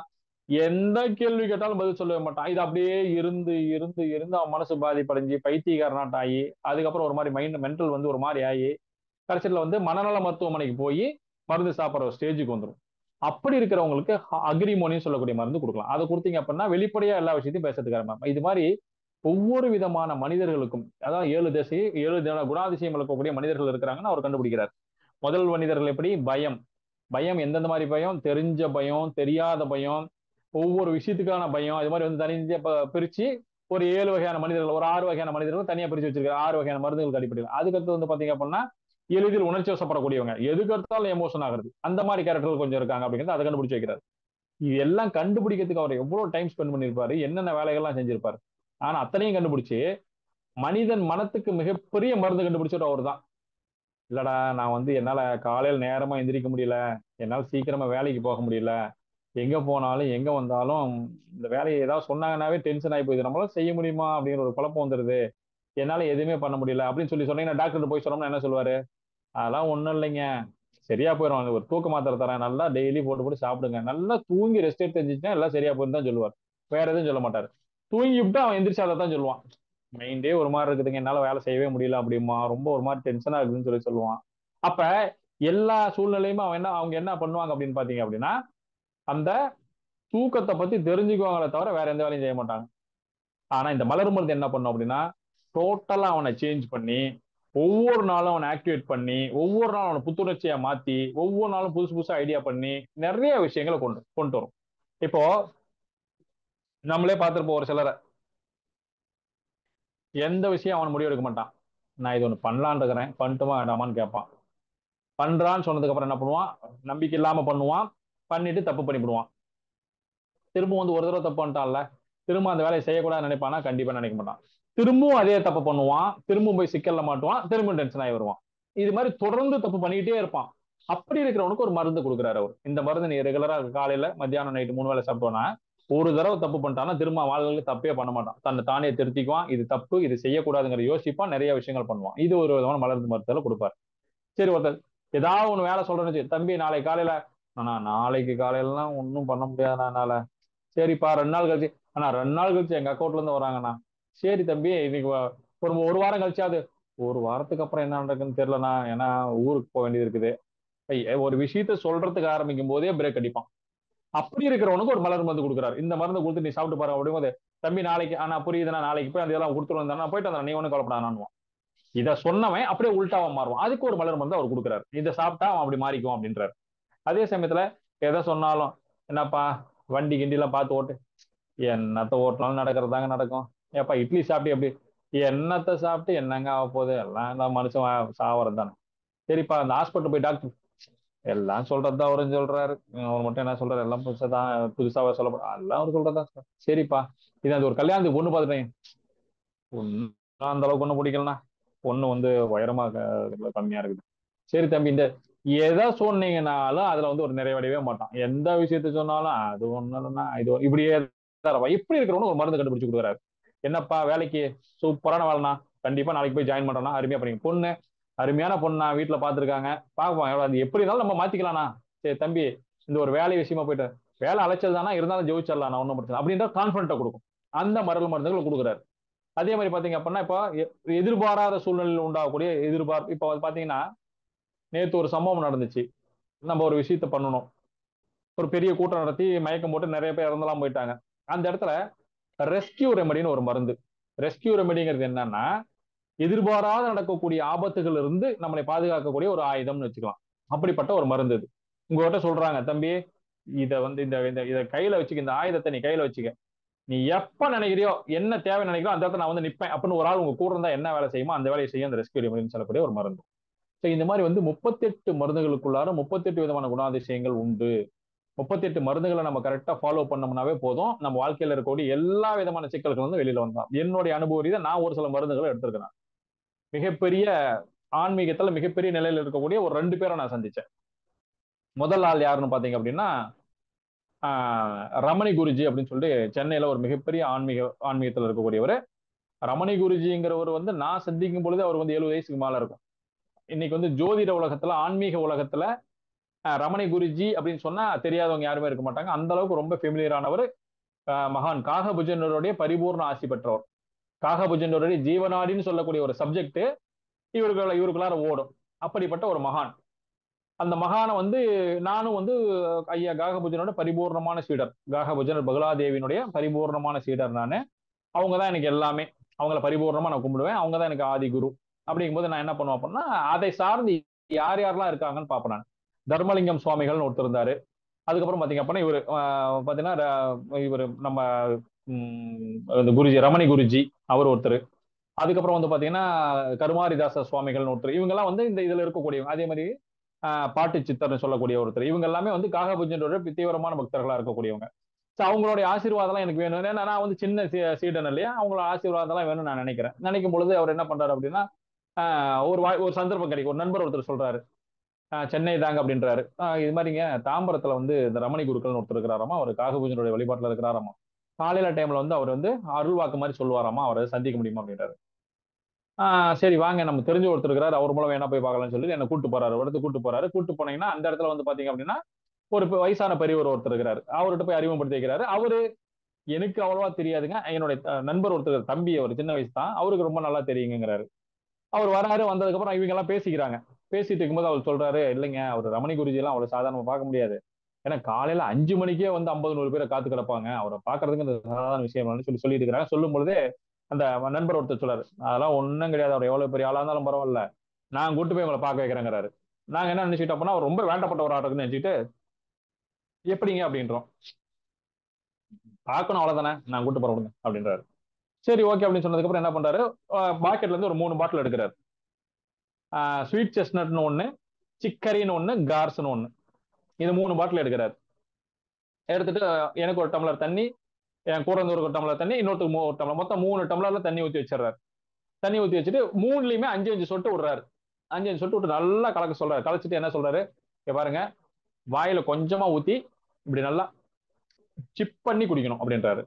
எந்த கேள்வி கேட்டாலும் பதில் சொல்லவே மாட்டான். இது அப்படியே இருந்து இருந்து இருந்து அவன் மனசு பாதிப்படைஞ்சு பைத்தியக்காரனாட்டம் ஆகி, அதுக்கப்புறம் ஒரு மாதிரி மென்டல் வந்து ஒரு மாதிரி ஆகி, கடைசியில் வந்து மனநல மருத்துவமனைக்கு போய் மருந்து சாப்பிட்ற ஒரு ஸ்டேஜுக்கு வந்துடும். அப்படி இருக்கிறவங்களுக்கு அக்ரிமோனின்னு சொல்லக்கூடிய மருந்து கொடுக்கலாம். அதை கொடுத்தீங்க அப்படின்னா வெளிப்படையா எல்லா விஷயத்தையும் பேசுறதுக்காக இது மாதிரி ஒவ்வொரு விதமான மனிதர்களுக்கும், அதாவது 7 குணாதிசயம் இருக்கக்கூடிய மனிதர்கள் இருக்கிறாங்கன்னு அவர் கண்டுபிடிக்கிறார். முதல் மனிதர்கள் எப்படி? பயம். பயம் எந்தெந்த மாதிரி பயம்? தெரிஞ்ச பயம், தெரியாத பயம், ஒவ்வொரு விஷயத்துக்கான பயம். அது மாதிரி வந்து தனியா பிரிச்சு ஒரு 7 வகையான மனிதர்கள், ஒரு 6 வகையான மனிதர்கள் தனியா பிரிச்சு வச்சிருக்காரு 6 வகையான மருந்துகளுக்கு அடிப்படையில். அதுக்கடுத்து வந்து பாத்தீங்க அப்படின்னா எளிதில் உணர்ச்சி வசப்படக்கூடியவங்க, எதுக்கு எடுத்தாலும் எமோஷன் ஆகுறது, அந்த மாதிரி கேரக்டர்கள் கொஞ்சம் இருக்காங்க அப்படிங்கிறது அதை கண்டுபிடிச்சு வைக்கிறாரு. இது எல்லாம் கண்டுபிடிக்கிறதுக்கு அவர் எவ்வளவு டைம் ஸ்பெண்ட் பண்ணிருப்பாரு, என்னென்ன வேலைகள்லாம் செஞ்சிருப்பாரு. ஆனா அத்தனையும் கண்டுபிடிச்சு மனிதன் மனத்துக்கு மிகப்பெரிய மருந்து கண்டுபிடிச்சவர் அவர் தான். இல்லடா, நான் வந்து என்னால காலையில் நேரமா எந்திரிக்க முடியல, என்னால் சீக்கிரமா வேலைக்கு போக முடியல, எங்க போனாலும் எங்க வந்தாலும் இந்த வேலையை ஏதாவது சொன்னாங்கன்னாவே டென்ஷன் ஆகி போயிடுது, நம்மளால செய்ய முடியுமா அப்படிங்கிற ஒரு குழப்பம் வந்துருது, என்னால எதுவுமே பண்ண முடியல அப்படின்னு சொன்னீங்கன்னா டாக்டர் போய் சொன்னோம்னா என்ன சொல்லுவாரு? அதெல்லாம் ஒண்ணும் இல்லைங்க, சரியா போயிடும், ஒரு தூக்க மாத்திரை தரேன், நல்லா டெய்லி போட்டு போட்டு சாப்பிடுங்க, நல்லா தூங்கி ரெஸ்ட் எடுத்து செஞ்சுச்சுன்னா எல்லாம் சரியா போயிருந்து தான் சொல்லுவார். வேற எதுவும் சொல்ல மாட்டாரு. தூங்கி விட்டு அவன் எந்திரிச்சு அதை தான் சொல்லுவான். மைண்டே ஒரு மாதிரி இருக்குதுங்க, என்னால வேலை செய்யவே முடியல அப்படிமா, ரொம்ப ஒரு மாதிரி டென்ஷனா இருக்குதுன்னு சொல்லுவான். அப்ப எல்லா சூழ்நிலையுமே அவங்க என்ன பண்ணுவாங்க அப்படின்னு பாத்தீங்க அப்படின்னா அந்த தூக்கத்தை பத்தி தெரிஞ்சுக்குவாங்களே தவிர வேற எந்த வேலையும் செய்ய மாட்டாங்க. ஆனா இந்த மலர் மருந்து என்ன பண்ணும் அப்படின்னா டோட்டலா அவனை சேஞ்ச் பண்ணி ஒவ்வொரு நாளும் அவனை ஆக்டிவேட் பண்ணி ஒவ்வொரு நாளும் அவனை புத்துணர்ச்சியா மாத்தி ஒவ்வொரு நாளும் புதுசு புதுசா ஐடியா பண்ணி நிறைய விஷயங்களை கொண்டு வரும். இப்போ நம்மளே பார்த்திருப்போம், ஒரு சிலரை எந்த விஷயம் அவன் முடிவு எடுக்க மாட்டான். நான் இது ஒண்ணு பண்ணலான் இருக்கிறேன், பண்ணட்டுமா வேண்டாமான்னு கேட்பான். பண்றான்னு சொன்னதுக்கு அப்புறம் என்ன பண்ணுவான்? நம்பிக்கை இல்லாம பண்ணுவான், பண்ணிட்டு தப்பு பண்ணிவிடுவான். திரும்ப வந்து ஒரு தடவை தப்பு பண்ணிட்டான்ல, திரும்ப அந்த வேலையை செய்யக்கூடாதுன்னு நினைப்பானா? கண்டிப்பா நினைக்க மாட்டான். திரும்பவும் அதே தப்பு பண்ணுவான், திரும்பவும் போய் சிக்கல்ல மாட்டுவான், திரும்பவும் டென்ஷன் ஆகி வருவான். இது மாதிரி தொடர்ந்து தப்பு பண்ணிக்கிட்டே இருப்பான். அப்படி இருக்கிறவனுக்கு ஒரு மருந்து கொடுக்குறாரு அவர். இந்த மருந்து நீ ரெகுலரா காலையில மத்தியானம் நைட்டு 3 வேளை சாப்பிட்டோன்னா ஒரு தடவை தப்பு பண்ணிட்டான்னா திரும்ப வாழ்க்கையில தப்பே பண்ண மாட்டான், தன்னை தானே திருத்திக்குவான். இது தப்பு, இது செய்யக்கூடாதுங்கிற யோசிப்பான், நிறைய விஷயங்கள் பண்ணுவான். இது ஒரு விதமான மலர்ந்து மருத்துவ கொடுப்பாரு. சரி, ஒருத்தர் ஏதாவது ஒண்ணு வேலை சொல்றேன்னு தம்பி நாளைக்கு காலையில, ஆனா நாளைக்கு காலையிலலாம் ஒன்றும் பண்ண முடியாதுண்ணா என்னால. சரிப்பா 2 நாள் கழிச்சு, ஆனா 2 நாள் கழிச்சு எங்க அக்கௌண்ட்ல இருந்து வராங்கண்ணா. சரி தம்பி, இன்னைக்கு ஒரு வாரம் கழிச்சாது. ஒரு வாரத்துக்கு அப்புறம் என்ன நடக்குன்னு தெரியலண்ணா, ஏன்னா ஊருக்கு போக வேண்டியது இருக்குது. ஒரு விஷயத்த சொல்றதுக்கு ஆரம்பிக்கும் போதே பிரேக் அடிப்பான். அப்படி இருக்கிறவனுக்கு ஒரு மலர் மருந்து கொடுக்குறாரு. இந்த மருந்து கொடுத்து நீ சாப்பிட்டு பாரு அப்படிங்கும்போது, தம்பி நாளைக்கு ஆனா புரியுதுண்ணா, நாளைக்கு போய் அந்த இதெல்லாம் கொடுத்துட்டு வந்தா போயிட்டு வந்தா, நீ ஒன்னும் கவலைப்படாதான்னுவான். இதை சொன்னவன் அப்படியே உள்டாவா மாறுவான். அதுக்கு ஒரு மலர் மருந்து அவர் கொடுக்குறாரு. இதை சாப்பிட்டா அவன் அப்படி மாறிக்குவான் அப்படின்றாரு. அதே சமயத்துல எதை சொன்னாலும், என்னப்பா வண்டி கிண்டி எல்லாம் பார்த்து ஓட்டு, என்னத்த ஓட்டினாலும் நடக்கிறதாங்க நடக்கும். ஏப்பா இட்லி சாப்பிட்டு எப்படி, என்னத்தை சாப்பிட்டு என்னங்க ஆக போகுது, எல்லாம் மனுஷன் சாவறது தானே. சரிப்பா அந்த ஹாஸ்பிட்டல் போய் டாக்டர் எல்லாம் சொல்றதுதான் அவரும் சொல்றாரு, அவர் மட்டும் என்ன சொல்றாரு, எல்லாம் புதுசாக சொல்லப்படும், எல்லாம் அவர் சொல்றதா. சரிப்பா இது அந்த ஒரு கல்யாணத்துக்கு பொண்ணு பார்த்துட்டேன், பொண்ணு அந்த அளவுக்கு ஒண்ணு பிடிக்கலனா, பொண்ணு வந்து உயரமா கம்மியா இருக்குது. சரி தம்பி, இந்த எதை சொன்னீங்கன்னாலும் அதுல வந்து ஒரு நிறைவடையவே மாட்டான். எந்த விஷயத்த சொன்னாலும் அது ஒண்ணுன்னா இது இப்படியே இப்படி இருக்கிறவனு ஒரு மருந்து கண்டுபிடிச்சு கொடுக்குறாரு. என்னப்பா வேலைக்கு சூப்பரான வேலைனா, கண்டிப்பா நாளைக்கு போய் ஜாயின் பண்றோம்னா, அருமையா பண்ணி பொண்ணு அருமையான பொண்ணா வீட்டுல பாத்துருக்காங்க, பார்ப்போம் அது எப்படி இருந்தாலும் நம்ம மாத்திக்கலாம்னா. சரி தம்பி, இந்த ஒரு வேலை விஷயமா போயிட்டு வேலை அலைச்சல் தானா, இருந்தாலும் ஜெயிச்சிடலாம், நான் ஒன்றும் பிரச்சனை அப்படின்ற கான்பிடென்ட்டை கொடுக்கும். அந்த மருந்துகள் கொடுக்குறாரு. அதே மாதிரி பாத்தீங்க அப்படின்னா இப்போ எதிர்பாராத சூழ்நிலையில் உண்டாகக்கூடிய எதிர்பார்ப்பு. இப்போ பாத்தீங்கன்னா நேற்று ஒரு சம்பவம் நடந்துச்சு. நம்ம ஒரு விஷயத்த பண்ணணும், ஒரு பெரிய கூட்டம் நடத்தி மயக்கம் போட்டு நிறைய பேர் இறந்தெல்லாம் போயிட்டாங்க. அந்த இடத்துல ரெஸ்கியூ ரெமடின்னு ஒரு மருந்து. ரெஸ்கியூ ரெமடிங்கிறது என்னன்னா, எதிர்பாராத நடக்கக்கூடிய ஆபத்துகள் இருந்து நம்மளை பாதுகாக்கக்கூடிய ஒரு ஆயுதம்னு வச்சுக்கலாம். அப்படிப்பட்ட ஒரு மருந்து இது. உங்ககிட்ட சொல்றாங்க, தம்பி இதை வந்து இதை கையில வச்சுக்க, இந்த ஆயுதத்தை நீ கையில வச்சுக்க, நீ எப்ப நினைக்கிறியோ என்ன தேவை நினைக்கிறோ அந்த இடத்துல நான் வந்து நிற்பேன் அப்படின்னு ஒரு ஆள் உங்க கூட இருந்தா என்ன வேலை செய்யுமோ அந்த வேலையை செய்ய அந்த ரெஸ்கியூ ரெமடின்னு சொல்லக்கூடிய ஒரு மருந்து. ஸோ இந்த மாதிரி வந்து 38 மருந்துகளுக்குள்ளார 38 விதமான குணாதிசயங்கள் உண்டு. 38 மருந்துகளை நம்ம கரெக்டா ஃபாலோ பண்ணோம்னாவே போதும், நம்ம வாழ்க்கையில இருக்கக்கூடிய எல்லா விதமான சிக்கல்கள் வந்து வெளியில வந்தான். என்னுடைய அனுபவ ரீதியா நான் ஒரு சில மருந்துகளை எடுத்திருக்கிறேன். மிகப்பெரிய ஆன்மீகத்துல மிகப்பெரிய நிலையில இருக்கக்கூடிய ஒரு 2 பேரை நான் சந்திச்சேன். முதல் ஆள் யாருன்னு பாத்தீங்க அப்படின்னா ரமணி குருஜி அப்படின்னு சொல்லிட்டு சென்னையில ஒரு மிகப்பெரிய ஆன்மீகத்துல இருக்கக்கூடியவர். ரமணி குருஜிங்கிறவர் வந்து நான் சந்திக்கும் பொழுது அவர் வந்து 70 வயசுக்கு மேல இருக்கும். இன்னைக்கு வந்து ஜோதிட உலகத்துல, ஆன்மீக உலகத்துல ரமணி குருஜி அப்படின்னு சொன்னா தெரியாதவங்க யாருமே இருக்க மாட்டாங்க. அந்த அளவுக்கு ரொம்ப ஃபெமிலியரானவர். மகான் காகபுஜண்டருடைய பரிபூர்ண ஆசி பெற்றவர். காகபுஜண்டருடைய ஜீவநாடின்னு சொல்லக்கூடிய ஒரு சப்ஜெக்ட் இவருக்குள்ளார ஓடும். அப்படிப்பட்ட ஒரு மகான். அந்த மகானை வந்து நானும் வந்து ஐயா காகபுஜனோட பரிபூர்ணமான சீடர். காகபுஜனர் பகலாதேவியினுடைய பரிபூர்ணமான சீடர் நானு. அவங்க தான் எனக்கு எல்லாமே. அவங்கள பரிபூர்ணமா நான் கும்பிடுவேன். அவங்க தான் எனக்கு ஆதி குரு. அப்படிங்கும்போது நான் என்ன பண்ணுவேன் அப்படின்னா, அதை சார்ந்து யார் யாரெல்லாம் இருக்காங்கன்னு பார்ப்பேன் நான். தர்மலிங்கம் சுவாமிகள்னு ஒருத்தர் இருந்தாரு. அதுக்கப்புறம் பாத்தீங்க அப்படின்னா இவர் பாத்தீங்கன்னா இவர் நம்ம குருஜி ரமணி குருஜி அவர் ஒருத்தர். அதுக்கப்புறம் வந்து பாத்தீங்கன்னா கருமாரிதாச சுவாமிகள்னு ஒருத்தர். இவங்க எல்லாம் வந்து இந்த இதுல இருக்கக்கூடியவங்க. அதே மாதிரி பாட்டு சித்தர்னு சொல்லக்கூடிய ஒருத்தர். இவங்க எல்லாமே வந்து காகபுஜனோட தீவிரமான பக்தர்களா இருக்கக்கூடியவங்க. அவங்களுடைய ஆசீர்வாதம் எனக்கு வேணும். ஏன்னா நான் வந்து சின்ன சீடன் இல்லையா, அவங்களோட ஆசீர்வாதம் வேணும்னு நான் நினைக்கிறேன். நினைக்கும் பொழுது அவர் என்ன பண்றாரு அப்படின்னா, ஒரு சந்தர்ப்பம் கிடைக்கும். ஒரு நண்பர் ஒருத்தர் சொல்றாரு, சென்னை தாங்க அப்படின்றாரு. இது மாதிரிங்க தாம்பரத்துல வந்து இந்த ரமணி குருக்கள்னு ஒருத்தர் இருக்கிறாராமா, அவர் காகபூஜனுடைய வழிபாட்டுல இருக்கிறாராமா. காலையில டைம்ல வந்து அவர் வந்து அருள்வாக்கு மாதிரி சொல்லுவாராமா, அவரை சந்திக்க முடியுமா அப்படின்றாரு. சரி வாங்க, நம்ம தெரிஞ்ச ஒருத்தர் இருக்கிறாரு, அவர் மூலம் வேணா போய் பார்க்கலாம்னு சொல்லி என்ன கூட்டு போறாரு. ஒரு இடத்துக்கு கூட்டு போறாரு. கூட்டு போனீங்கன்னா அந்த இடத்துல வந்து பாத்தீங்க அப்படின்னா ஒரு வயசான பெரியவர் ஒருத்தர் இருக்கிறாரு. அவர்கிட்ட போய் அறிமுகப்படுத்தி வைக்கிறாரு. அவரு எனக்கு அவ்வளவா தெரியாதுங்க, என்னுடைய நண்பர் ஒருத்தர், தம்பி, அவர் சின்ன வயசு தான், அவருக்கு ரொம்ப நல்லா தெரியுங்கிறாரு. அவர் வராரு. வந்ததுக்கு அப்புறம் இவங்க எல்லாம் பேசிக்கிறாங்க. பேசிட்டு இருக்கும்போது அவர் சொல்றாரு, இல்லைங்க அவர் ரமணி குருஜி எல்லாம் அவ்வளவு சாதாரணமா பார்க்க முடியாது. ஏன்னா காலையில 5 மணிக்கே வந்து 50-100 பேரை காத்து கிடப்பாங்க, அவரை பாக்குறதுக்கு இந்த சாதாரண விஷயம் சொல்லிட்டு இருக்கிறாங்க. சொல்லும் பொழுதே அந்த நண்பர் ஒருத்தர் சொல்றாரு, அதெல்லாம் ஒண்ணும் கிடையாது, அவர் எவ்வளவு பெரிய ஆளா இருந்தாலும் பரவாயில்ல, நான் கூட்டு போய் உங்களை பார்க்க வைக்கிறேங்கிறாரு. நாங்க என்ன நினைச்சிட்டோம் அப்படின்னா, அவர் ரொம்ப வேண்டப்பட்ட ஒரு ஆட்டுக்குன்னு நினைச்சிட்டு, எப்படிங்க அப்படின்றோம். பார்க்கணும் அவ்வளவுதானே, நான் கூட்டு போறேன் அப்படின்றாரு. சரி ஓகே அப்படின்னு சொன்னதுக்கு அப்புறம் என்ன பண்றாரு, பாக்கெட்ல இருந்து ஒரு 3 பாட்டில் எடுக்கிறாரு. ஸ்வீட் செஸ்னட்னு ஒண்ணு, சிக்கரின்னு ஒண்ணு, கார்ஸ்னு ஒண்ணு. இது 3 பாட்டில் எடுக்கிறாரு. எடுத்துட்டு எனக்கு ஒரு டம்ளர் தண்ணி, என் கூட இருந்து ஒரு டம்ளர் தண்ணி, இன்னொருத்துக்கு ஒரு டம்ளர், மொத்தம் 3 டம்ளர்ல தண்ணி ஊற்றி வச்சிடறாரு. தண்ணி ஊற்றி வச்சுட்டு 3லயுமே 5 சொட்டு விடுறாரு. 5 சொட்டு விட்டு நல்லா கலக்க சொல்றாரு. கலச்சிட்டு என்ன சொல்றாரு, பாருங்க, வாயில கொஞ்சமா ஊத்தி இப்படி நல்லா சிப் பண்ணி குடிக்கணும் அப்படின்றாரு.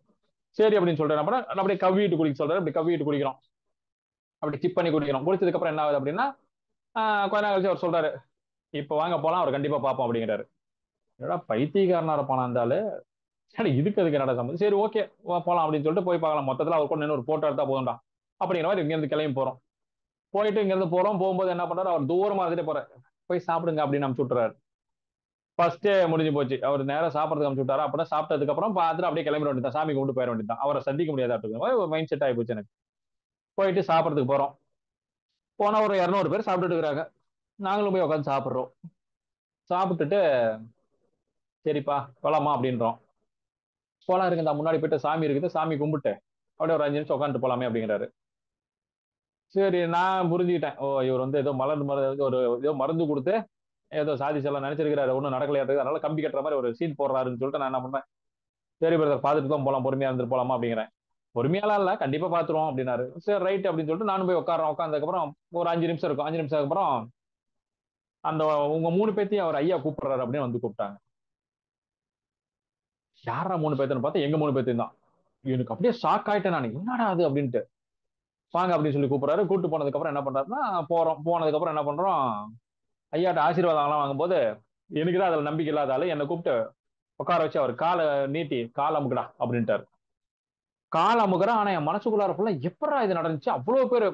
சரி அப்படின்னு சொல்றாரு. அப்புறம் அப்படியே கவ்விட்டு குடிக்க சொல்றாரு. அப்படி கவ்விட்டு குடிக்கிறோம், அப்படி சிப் பண்ணி குடிக்கிறோம். குடிச்சதுக்கு அப்புறம் என்ன ஆகுது அப்படின்னா, கொஞ்ச நாள் கழிச்சு அவர் சொல்றாரு, இப்ப வாங்க போலாம், அவர் கண்டிப்பா பார்ப்போம் அப்படிங்கிறாரு. ஏடா பைத்தியக்காரனா இருப்பானா இருந்தாலு, இதுக்கு அதுக்கு என்னடா சம்பந்தம். சரி ஓகே போலாம் அப்படின்னு சொல்லிட்டு போய் பார்க்கலாம். மொத்தத்துல அவர் கூட ஒரு போட்டோ எடுத்தா போதும்டா அப்படிங்கிற மாதிரி இங்க இருந்து கிளம்பி போறோம். போயிட்டு இங்க இருந்து போறோம். போகும்போது என்ன பண்றாரு, அவர் தூரமா இருந்துட்டே போறாரு, போய் சாப்பிடுங்க அப்படின்னு அனுப்பிச்சு விட்டுறாரு. ஃபர்ஸ்டே முடிஞ்சு போச்சு. அவர் நேரம் சாப்பிடறதுக்கு அனுப்பிச்சு விட்டாரு. அப்படின்னா சாப்பிட்டதுக்கு அப்புறம் பார்த்துட்டு அப்படியே கிளம்பிட வேண்டியதான், சாமி கும்பிட்டு போயிட வேண்டியதான், அவரை சந்திக்க முடியாது அப்படின்னு ஒரு மைண்ட் செட் ஆகி போச்சு எனக்கு. போயிட்டு சாப்பிட்றதுக்கு போறோம். போனா ஒரு 200 பேர் சாப்பிட்டுட்டு இருக்கிறாங்க. நாங்களும் போய் உட்காந்து சாப்பிட்றோம். சாப்பிட்டுட்டு சரிப்பா போலாமா அப்படின்றோம். போலாம் இருக்குதா, முன்னாடி போயிட்டு சாமி இருக்குது, சாமி கும்பிட்டு அப்படியே ஒரு 5 நிமிஷம் உட்காந்துட்டு போலாமே அப்படிங்கிறாரு. சரி நான் புரிஞ்சுக்கிட்டேன், ஓ இவர் வந்து ஏதோ ஏதோ மருந்து கொடுத்து ஏதோ சாதிச்செல்லாம் நினைச்சிருக்கிறாரு, ஒன்றும் நடக்கலையாட்டு, அதனால கம்பி கட்டுற மாதிரி ஒரு சீன் போடுறாருன்னு சொல்லிட்டு நான் என்ன பண்ணேன், சரி பிரதர் பார்த்துட்டு தான் போலாம், பொறுமையா இருந்துட்டு போலாமா அப்படிங்கிறேன். பொறுமையாலாம் இல்ல, கண்டிப்பா பாத்துருவோம் அப்படின்னாரு. சரி ரைட் அப்படின்னு சொல்லிட்டு நானும் போய் உட்காடுறோம். உட்காந்ததுக்கு அப்புறம் ஒரு 5 நிமிஷம் இருக்கும். 5 நிமிஷத்துக்கு அப்புறம் அந்த உங்க 3 பேத்தையும் அவர் ஐயா கூப்பிடுறாரு அப்படின்னு வந்து கூப்பிட்டாங்க. யாரா 3 பேத்துன்னு பார்த்தா எங்க 3 பேத்தையும் தான். எனக்கு அப்படியே ஷாக் ஆயிட்டேன் நான், என்னடா அது அப்படின்ட்டு. வாங்க அப்படின்னு சொல்லி கூப்பிடுறாரு. கூட்டு போனதுக்கு அப்புறம் என்ன பண்றாருன்னா, போறோம். போனதுக்கு அப்புறம் என்ன பண்றோம், ஐயாட்ட ஆசீர்வாதம் வாங்கும்போது எனக்கு தான் அதுல நம்பிக்கை இல்லாத ஆளு என்னை கூப்பிட்டு உட்கார வச்சு அவர் காலை நீட்டி கால் அமுக்குடா அப்படின்ட்டாரு. கால் அமுக்குறேன். ஆனா என் மனசுக்குள்ளார ஃபுல்லா எப்படா இது நடந்துச்சு, அவ்வளவு பேர்,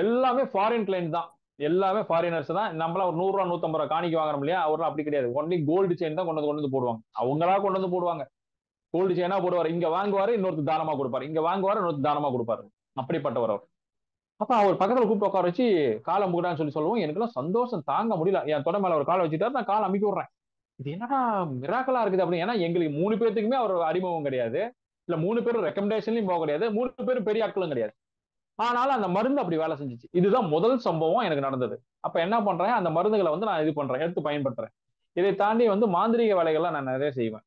எல்லாமே ஃபாரின் கிளைண்ட் தான், எல்லாமே ஃபாரினர்ஸ் தான். நம்மளா ஒரு 100 ரூபா 150 ரூபா காணிக்கு வாங்குறோம் இல்லையா, அவர்லாம் அப்படி கிடையாது. ஒன்லி கோல்டு செயின் தான் கொண்டு வந்து போடுவாங்க, அவங்களா கொண்டு வந்து போடுவாங்க. கோல்டு செயினா போடுவாரு, இங்க வாங்குவாரு, இன்னொருத்தர் தானமா கொடுப்பாரு, இங்க வாங்குவாரு, இன்னொருத்தர் தானமா கொடுப்பாரு, அப்படிப்பட்டவர் அவர். அப்ப அவர் பக்கத்துல கூப்பிட்டு உட்கார வச்சு கால் அமுக்குடான்னு சொல்லி சொல்லுவோம். எனக்குலாம் சந்தோஷம் தாங்க முடியல. என் தொட மேல ஒரு காலை வச்சுட்டாரு, நான் கால் அமுக்கி விடுறேன். இது என்னடா மிராக்கலா இருக்குது அப்படின்னு. ஏன்னா எங்களுக்கு 3 பேத்துக்குமே அவர் அறிமுகம் கிடையாது, இல்ல 3 பேரும் ரெக்கமெண்டேஷன்லயும் போக கிடையாது, 3 பேரும் பெரிய ஆட்களும் கிடையாது. ஆனாலும் அந்த மருந்து அப்படி வேலை செஞ்சுச்சு. இதுதான் முதல் சம்பவம் எனக்கு நடந்தது. அப்ப என்ன பண்றேன், அந்த மருந்துகளை வந்து நான் இது பண்றேன், எடுத்து பயன்படுத்துறேன். இதை தாண்டி வந்து மாந்திரிக வேலைகள்லாம் நான் நிறைய செய்வேன்.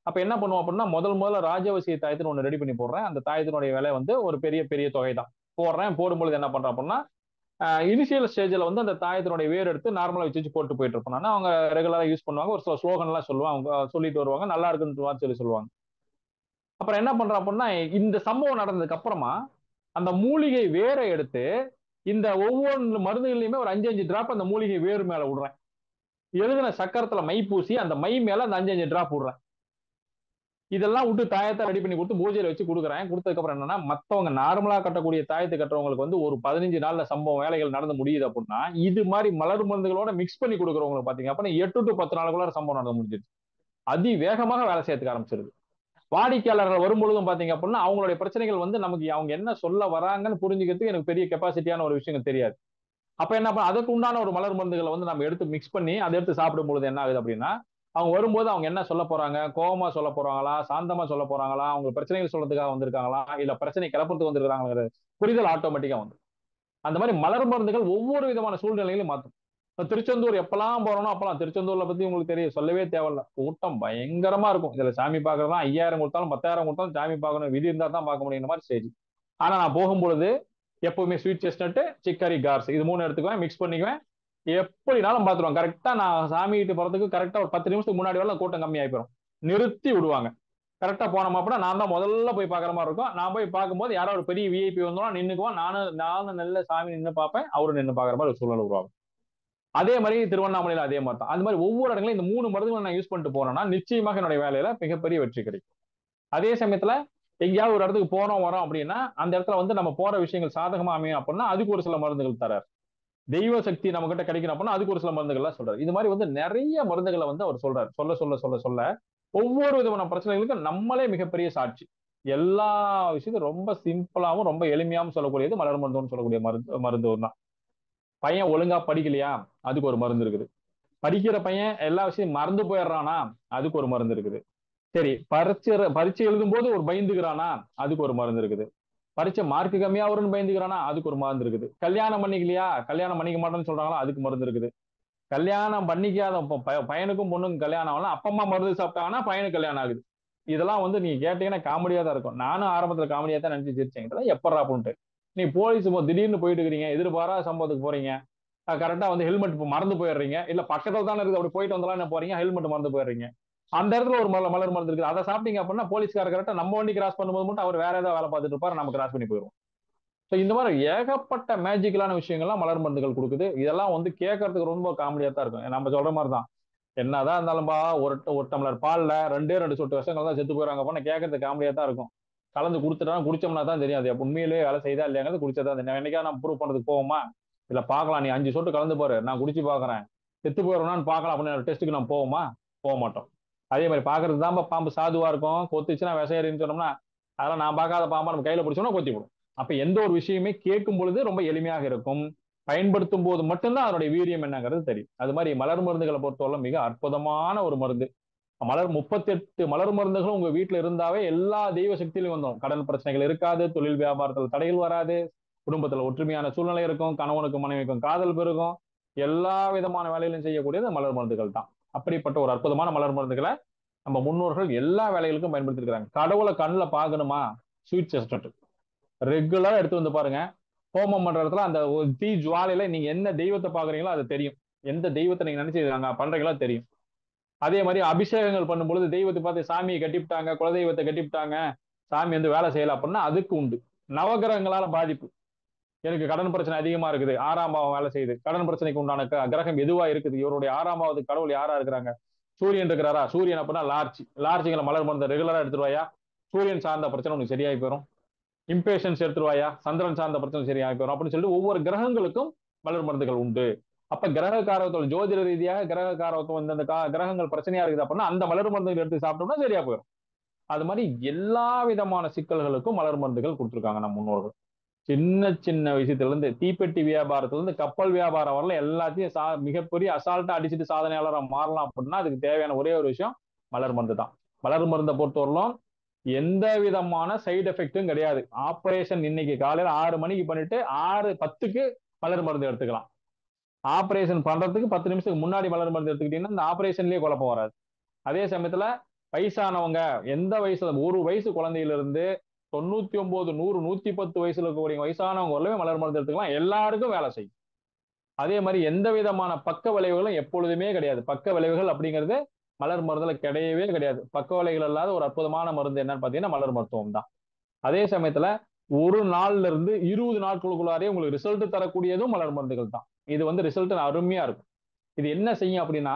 அப்ப என்ன பண்ணுவோம் அப்படின்னா, முதல்ல ராஜவசிய தாயத்துன்னு ஒண்ணு ரெடி பண்ணி போடுறேன். அந்த தாயத்தினுடைய விலை வந்து ஒரு பெரிய பெரிய தொகை தான். போடுறேன். போடும்பொழுது என்ன பண்றேன் அப்படின்னா, இனிஷியல் ஸ்டேஜ்ல வந்து அந்த தாயத்தினுடைய வேர் எடுத்து நார்மலா வச்சு போட்டு போயிட்டு இருப்போம். அவங்க ரெகுலரா யூஸ் பண்ணுவாங்க. ஒரு சில ஸ்லோகன் எல்லாம் சொல்லுவாங்க, சொல்லிட்டு வருவாங்க, நல்லா இருக்குன்னு சொல்லி சொல்லுவாங்க. அப்புறம் என்ன பண்றோம் அப்படின்னா, இந்த சம்பவம் நடந்ததுக்கு அப்புறமா அந்த மூலிகை வேரை எடுத்து இந்த ஒவ்வொரு மருந்துகள்லையுமே ஒரு 5 டிராப் அந்த மூலிகை வேறு மேல விடுறேன். எழுதின சக்கரத்துல மை பூசி அந்த மை மேல அந்த 5 டிராப் விடுறேன். இதெல்லாம் விட்டு தாயத்தை ரெடி பண்ணி கொடுத்து பூஜையில வச்சு கொடுக்குறேன். கொடுத்ததுக்கு அப்புறம் என்னன்னா, மத்தவங்க நார்மலா கட்டக்கூடிய தாயத்தை கட்டுறவங்களுக்கு வந்து ஒரு 15 நாள்ல சம்பவம் வேலைகள் நடந்து முடியுது அப்படின்னா, இது மாதிரி மலர் மருந்துகளோட மிக்ஸ் பண்ணி கொடுக்குறவங்களுக்கு பாத்தீங்க அப்படின்னா 8 to 10 நாளுக்குள்ள சம்பவம் நடந்து முடிஞ்சிருச்சு. அதிவேகமாக வேலை செய்யறதுக்கு ஆரம்பிச்சிருது. வாடிக்கையாளர்கள் வரும்பொழுதும் பாத்தீங்க அப்படின்னா அவங்களுடைய பிரச்சனைகள் வந்து நமக்கு அவங்க என்ன சொல்ல வராங்கன்னு புரிஞ்சுக்கிறதுக்கு எனக்கு பெரிய கெப்பாசிட்டியான ஒரு விஷயம் தெரியாது. அப்ப என்ன அதுக்கு உண்டான ஒரு மலர் மருந்துகளை வந்து நம்ம எடுத்து மிக்ஸ் பண்ணி அதை எடுத்து சாப்பிடும் பொழுது என்ன ஆகுது அப்படின்னா, அவங்க வரும்போது அவங்க என்ன சொல்ல போறாங்க, கோபமா சொல்ல போறாங்களா, சாந்தமா சொல்ல போறாங்களா, அவங்க பிரச்சனைகள் சொல்றதுக்காக வந்திருக்காங்களா, இல்ல பிரச்சனை கிளப்பத்துக்கு வந்திருக்காங்கிற புரிதல் ஆட்டோமேட்டிக்கா வந்து அந்த மாதிரி மலர் மருந்துகள் ஒவ்வொரு விதமான சூழ்நிலைகளையும் மாற்றும். இப்ப திருச்செந்தூர் எப்பெல்லாம் போறோம்னா அப்பெல்லாம் திருச்செந்தூர்ல பத்தி உங்களுக்கு தெரியும், சொல்லவே தேவையில்ல. கூட்டம் பயங்கரமா இருக்கும். இதுல சாமி பாக்குறதா 5000 கொடுத்தாலும் 10,000 கொடுத்தாலும் சாமி பார்க்கணும், விதி இருந்தா தான் பார்க்க முடியுற மாதிரி ஸ்டேஜ். ஆனா நான் போகும்பொழுது எப்பவுமே ஸ்வீட் செஸ்னட், சிக்கரி கார்ஸ் இது 3 எடுத்துக்குவேன், மிக்ஸ் பண்ணிக்குவேன். எப்படினாலும் பாத்துருவாங்க. கரெக்டா நான் சாமி கிட்ட போறதுக்கு கரெக்டா ஒரு 10 நிமிஷத்துக்கு முன்னாடி வரலாம் கூட்டம் கம்மி ஆயிப்போம். நிறுத்தி விடுவாங்க. கரெக்டா போனோம் அப்படின்னா நான் தான் முதல்ல போய் பாக்குற மாதிரி இருக்கும். நான் போய் பார்க்கும்போது யாரோ ஒரு பெரிய விஐபி வந்தோம் நின்னுக்குவோம். நானும் நல்ல சாமி நின்று பார்ப்பேன், அவரும் நின்று பாக்குற மாதிரி ஒரு சூழல் உருவாகும். அதே மாதிரி திருவண்ணாமலையில அதே மாதிரி தான். அது மாதிரி ஒவ்வொரு இடங்களும் இந்த 3 மருந்துகளை நான் யூஸ் பண்ணிட்டு போனேன்னா நிச்சயமாக என்னுடைய வேலையில மிகப்பெரிய வெற்றி கிடைக்கும். அதே சமயத்துல எங்கேயாவது ஒரு இடத்துக்கு போறோம் வரோம் அப்படின்னா அந்த இடத்துல வந்து நம்ம போற விஷயங்கள் சாதகமா அமையும் அப்படின்னா அதுக்கு ஒரு சில மருந்துகள் தரார். தெய்வ சக்தி நம்ம கிட்ட கிடைக்கணும் அப்படின்னா அதுக்கு ஒரு சில மருந்துகள்லாம் சொல்றாரு. இது மாதிரி வந்து நிறைய மருந்துகளை வந்து அவர் சொல்றாரு. சொல்ல சொல்ல சொல்ல சொல்ல ஒவ்வொரு விதமான பிரச்சனைகளுக்கும் நம்மளே மிகப்பெரிய சாட்சி. எல்லா விஷயத்தையும் ரொம்ப சிம்பிளாவும் ரொம்ப எளிமையாவும் சொல்லக்கூடியது மலர் மருந்துன்னு சொல்லக்கூடிய மருந்து தான். பையன் ஒழுங்கா படிக்கலையா, அதுக்கு ஒரு மருந்து இருக்குது. படிக்கிற பையன் எல்லா விஷயம் மறந்து போயிடுறானா, அதுக்கு ஒரு மருந்து இருக்குது. சரி, பரீட்சை எழுதும் போது ஒரு பயந்துக்கிறானா, அதுக்கு ஒரு மருந்து இருக்குது. பரீட்சை மார்க் கம்மியா வரும்னு பயந்துக்கிறானா, அதுக்கு ஒரு மருந்து இருக்குது. கல்யாணம் பண்ணிக்கலையா, கல்யாணம் பண்ணிக்க மாட்டேன்னு சொல்றாங்களா, அதுக்கு மருந்து இருக்குது. கல்யாணம் பண்ணிக்காத பையனுக்கும் பொண்ணுக்கும் கல்யாணம் ஆகலாம், அப்பா அம்மா மருந்து சாப்பிட்டாங்கன்னா பையனுக்கு கல்யாணம் ஆகுது. இதெல்லாம் வந்து நீங்க கேட்டீங்கன்னா காமெடியா தான் இருக்கும். நானும் ஆரம்பத்துல காமெடியா தான் நினைச்சு சிரிச்சேன். இதெல்லாம் எப்படா அப்படின்ட்டு. நீ போலீஸ் திடீர்னு போயிட்டு இருக்கிறீங்க, எதிர்பாராத சம்பவத்துக்கு போறீங்க, கரெக்டா வந்து ஹெல்மெட் மறந்து போயிடுறீங்க, இல்ல பக்கத்துல தானே இருக்குது அப்படி போயிட்டு வந்தாலும் போறீங்க, ஹெல்மெட் மறந்து போயிடுறீங்க. அந்த இடத்துல ஒரு மலர் மருந்து இருக்குது, அதை சாப்பிட்டீங்க அப்படின்னா போலீஸ்கார கரெக்டா நம்ம வண்டி கிராஸ் பண்ணும்போது மட்டும் அவர் வேற ஏதாவது வேலை பார்த்துட்டு இருப்பாரு, நம்ம கிராஸ் பண்ணி போயிடும். ஸோ இந்த மாதிரி ஏகப்பட்ட மேஜிக்கலான விஷயங்கள்லாம் மலர் மருந்துகள் கொடுக்குது. இதெல்லாம் வந்து கேட்கறதுக்கு ரொம்ப காமெடியா தான் இருக்கும். நம்ம சொல்ற மாதிரி தான், என்னதான் இருந்தாலும்பா ஒரு டம்ளர் பால்ல 2 சொட்டு விஷங்கள் தான் செத்து போயிறாங்க அப்படின்னா கேட்கறதுக்கு காமெடியா தான் இருக்கும். கலந்து கொடுத்துட்டா குடிச்சோம்னா தான் தெரியும் அது உண்மையிலேயே வேலை செய்தா இல்லையாங்கிறது குடிச்சதான் தெரியும். என்னைக்கா நான் ப்ரூவ் பண்ணதுக்கு போவோமா, இல்ல பாக்கலாம், நீ 5 சொட்டு கலந்து பாரு, நான் குடிச்சு பாக்குறேன், செத்து போயிடணும்னு பாக்கலாம் அப்படின்னு டெஸ்ட்டுக்கு நான் போவோமா, போக மாட்டோம். அதே மாதிரி பாக்குறது தான் பாம்பு சாதுவா இருக்கும், கொத்துச்சுன்னா விசையறின்னு சொன்னோம்னா அதெல்லாம் நான் பார்க்காத பாம்பா நம்ம கையில பிடிச்சோம்னா கொத்தி விடும். அப்ப எந்த ஒரு விஷயமே கேட்கும் பொழுது ரொம்ப எளிமையாக இருக்கும், பயன்படுத்தும் போது மட்டும்தான் அதனுடைய வீரியம் என்னங்கிறது தெரியும். அது மாதிரி மலர் மருந்துகளை பொறுத்தவரை மிக அற்புதமான ஒரு மருந்து. 38 மலர் மருந்துகளும் உங்க வீட்டுல இருந்தாவே எல்லா தெய்வ சக்தியிலும் வந்தோம். கடன் பிரச்சனைகள் இருக்காது, தொழில் வியாபாரத்தில் தடைகள் வராது, குடும்பத்துல ஒற்றுமையான சூழ்நிலை இருக்கும், கணவனுக்கும் மனைவிக்கும் காதல் பெருகும், எல்லா விதமான வேலையிலும் செய்யக்கூடியது மலர் மருந்துகள் தான். அப்படிப்பட்ட ஒரு அற்புதமான மலர் மருந்துகளை நம்ம முன்னோர்கள் எல்லா வேலைகளுக்கும் பயன்படுத்தி இருக்காங்க. கடவுளை கண்ணுல பாக்கணுமா, ஸ்வீட் செஸ்னட் ரெகுலரா எடுத்து வந்து பாருங்க. ஹோமம் பண்ற இடத்துல அந்த தீ ஜுவாலையில நீங்க என்ன தெய்வத்தை பாக்குறீங்களோ அது தெரியும், எந்த தெய்வத்தை நீங்க நினைச்சு பண்றீங்களோ தெரியும். அதே மாதிரி அபிஷேகங்கள் பண்ணும் பொழுது தெய்வத்தை பார்த்து சாமியை கட்டிவிட்டாங்க, குலதெய்வத்தை கட்டிவிட்டாங்க, சாமி வந்து வேலை செய்யல அப்படின்னா அதுக்கு உண்டு. நவகிரகங்களால பாதிப்பு, எனக்கு கடன் பிரச்சனை அதிகமா இருக்குது, 6ஆம் பாவம் வேலை செய்யுது, கடன் பிரச்சனைக்கு உண்டான கிரகம் எதுவா இருக்குது, இவருடைய 6ஆம் பாவத்துக்கு கடவுள் யாரா இருக்கிறாங்க, சூரியன் இருக்கிறாரா, சூரியன் அப்படின்னா லார்ஜிங்களை மலர் மருந்து ரெகுலரா எடுத்துருவாயா, சூரியன் சார்ந்த பிரச்சனை உனக்கு சரியாகி போயிடும். இம்பேஷன்ஸ் எடுத்துருவாயா, சந்திரன் சார்ந்த பிரச்சனை சரியாகி போயிடும் அப்படின்னு சொல்லிட்டு ஒவ்வொரு கிரகங்களுக்கும் மலர் மருந்துகள் உண்டு. அப்ப கிரக காரகத்தோட ஜோதிட ரீதியாக கிரக காரகத்துவம் இந்த கிரகங்கள் பிரச்சனையா இருக்குது அப்படின்னா அந்த மலர் மருந்துகள் எடுத்து சாப்பிட்டோம்னா சரியா போயிடும். அது மாதிரி எல்லா விதமான சிக்கல்களுக்கும் மலர் மருந்துகள் கொடுத்துருக்காங்க நம்ம முன்னோர்கள். சின்ன சின்ன விஷயத்துல இருந்து தீப்பெட்டி வியாபாரத்துல இருந்து கப்பல் வியாபாரம் வரல எல்லாத்தையும் மிகப்பெரிய அசால்ட்டா அடிச்சுட்டு சாதனையாளரா மாறலாம் அப்படின்னா அதுக்கு தேவையான ஒரே ஒரு விஷயம் மலர் மருந்து தான். மலர் மருந்தை பொறுத்தவரையிலும் எந்த விதமான சைடு எஃபெக்டும் கிடையாது. ஆபரேஷன் இன்னைக்கு காலையில 6 மணிக்கு பண்ணிட்டு 6:10க்கு மலர் மருந்து எடுத்துக்கலாம். ஆபரேஷன் பண்றதுக்கு 10 நிமிஷத்துக்கு முன்னாடி மலர் மருந்து எடுத்துக்கிட்டீங்கன்னா இந்த ஆபரேஷன்லயே குழப்பம் வராது. அதே சமயத்துல வயசானவங்க எந்த வயசுல 1 வயசு குழந்தையில இருந்து 99, 100, 110 வயசுல இருக்கக்கூடிய வயசானவங்க வரலவே மலர் மருந்து எடுத்துக்கலாம், எல்லாருக்கும் வேலை செய்யும். அதே மாதிரி எந்த விதமான பக்க விளைவுகளும் எப்பொழுதுமே கிடையாது. பக்க விளைவுகள் அப்படிங்கிறது மலர் மருந்துல கிடையவே கிடையாது. பக்க விளைவுகள் இல்லாத ஒரு அற்புதமான மருந்து என்னன்னு பாத்தீங்கன்னா மலர் மருத்துவம் தான். அதே சமயத்துல ஒரு நாள்ல இருந்து 20 நாட்களுக்குள்ளாரே உங்களுக்கு ரிசல்ட் தரக்கூடியதும் மலர் மருந்துகள் தான். இது வந்து ரிசல்ட் அருமையா இருக்கும். இது என்ன செய்யும் அப்படின்னா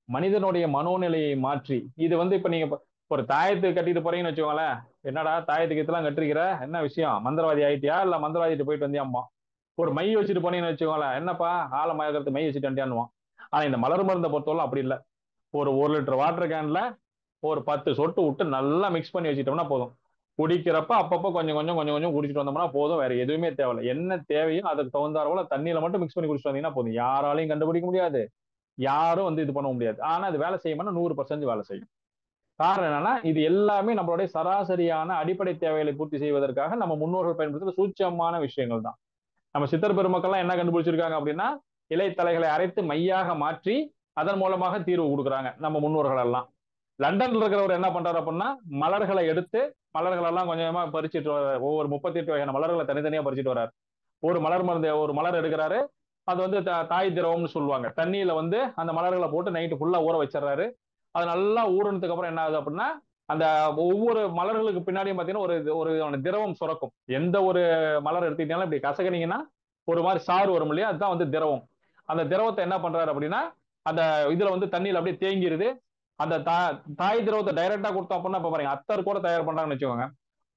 மனிதனுடைய மனோநிலையை மாற்றி, இது வந்து இப்ப நீங்க ஒரு தாயத்துக்கு கட்டிட்டு போறீங்கன்னு வச்சுக்கோங்களேன், என்னடா தாயத்துக்கு இதெல்லாம் கட்டிருக்கிற, என்ன விஷயம், மந்திரவாதி ஆயிட்டியா இல்ல மந்திரவாதிட்டு போயிட்டு வந்தியாம்மா. ஒரு மை வச்சுட்டு போனீங்கன்னு வச்சுக்கோங்களேன், என்னப்பா ஆழ மயக்கிறது மை வச்சுட்டு வந்தியான்னுவான். ஆனா இந்த மலர் மருந்தை பொறுத்தவரை அப்படி இல்லை. ஒரு 1 லிட்டர் வாட்டர் கேன்ல ஒரு 10 சொட்டு விட்டு நல்லா மிக்ஸ் பண்ணி வச்சுட்டோம்னா போதும். குடிக்கிறப்ப அப்பப்போ கொஞ்சம் கொஞ்சம் கொஞ்சம் கொஞ்சம் குடிச்சிட்டு வந்தோம்னா போதும். வேற எதுவுமே தேவையில்லை. என்ன தேவையோ அதுக்கு தகுந்தாற போல தண்ணியில மட்டும் மிக்ஸ் பண்ணி குடிச்சிட்டு வந்தீங்கன்னா போதும். யாராலையும் கண்டுபிடிக்க முடியாது, யாரும் வந்து இது பண்ண முடியாது. ஆனா அது வேலை செய்யும்னா 100% வேலை செய்யும். காரணம் என்னன்னா இது எல்லாமே நம்மளுடைய சராசரியான அடிப்படை தேவைகளை பூர்த்தி செய்வதற்காக நம்ம முன்னோர்கள் பயன்படுத்துகிற சூட்சமான விஷயங்கள் தான். நம்ம சித்தர் பெருமக்கள்லாம் என்ன கண்டுபிடிச்சிருக்காங்க அப்படின்னா, இலைத்தலைகளை அரைத்து மையாக மாற்றி அதன் மூலமாக தீர்வு கொடுக்குறாங்க நம்ம முன்னோர்கள் எல்லாம். லண்டன்ல இருக்கிறவர் என்ன பண்றாரு அப்படின்னா, மலர்களை எடுத்து மலர்கள் எல்லாம் கொஞ்சமா பறிச்சுட்டு வர்றாரு. ஒவ்வொரு 38 வகையான மலர்களை தனித்தனியா பறிச்சுட்டு வர்றாரு. ஒரு மலர் மருந்து ஒரு மலர் எடுக்கிறாரு, அது வந்து தாய் திரவம்னு சொல்லுவாங்க. தண்ணியில வந்து அந்த மலர்களை போட்டு நைட்டு ஃபுல்லா ஊற வச்சிடறாரு. அது நல்லா ஊறினதுக்கு அப்புறம் என்ன ஆகுது அப்படின்னா, அந்த ஒவ்வொரு மலர்களுக்கு பின்னாடியும் பாத்தீங்கன்னா ஒரு திரவம் சுரக்கும். எந்த ஒரு மலர் எடுத்துக்கிட்டாலும் இப்படி கசக்கினீங்கன்னா ஒரு மாதிரி சாறு வரும் இல்லையா, அதுதான் வந்து திரவம். அந்த திரவத்தை என்ன பண்றாரு அப்படின்னா அந்த இதுல வந்து தண்ணியில அப்படியே தேங்கிருது. அந்த தாய் திரவத்தை டைரக்டா கொடுத்தோம் அப்படின்னா இப்ப பாருங்க அத்தர் கூட தயார் பண்றாங்கன்னு வச்சுக்கோங்க.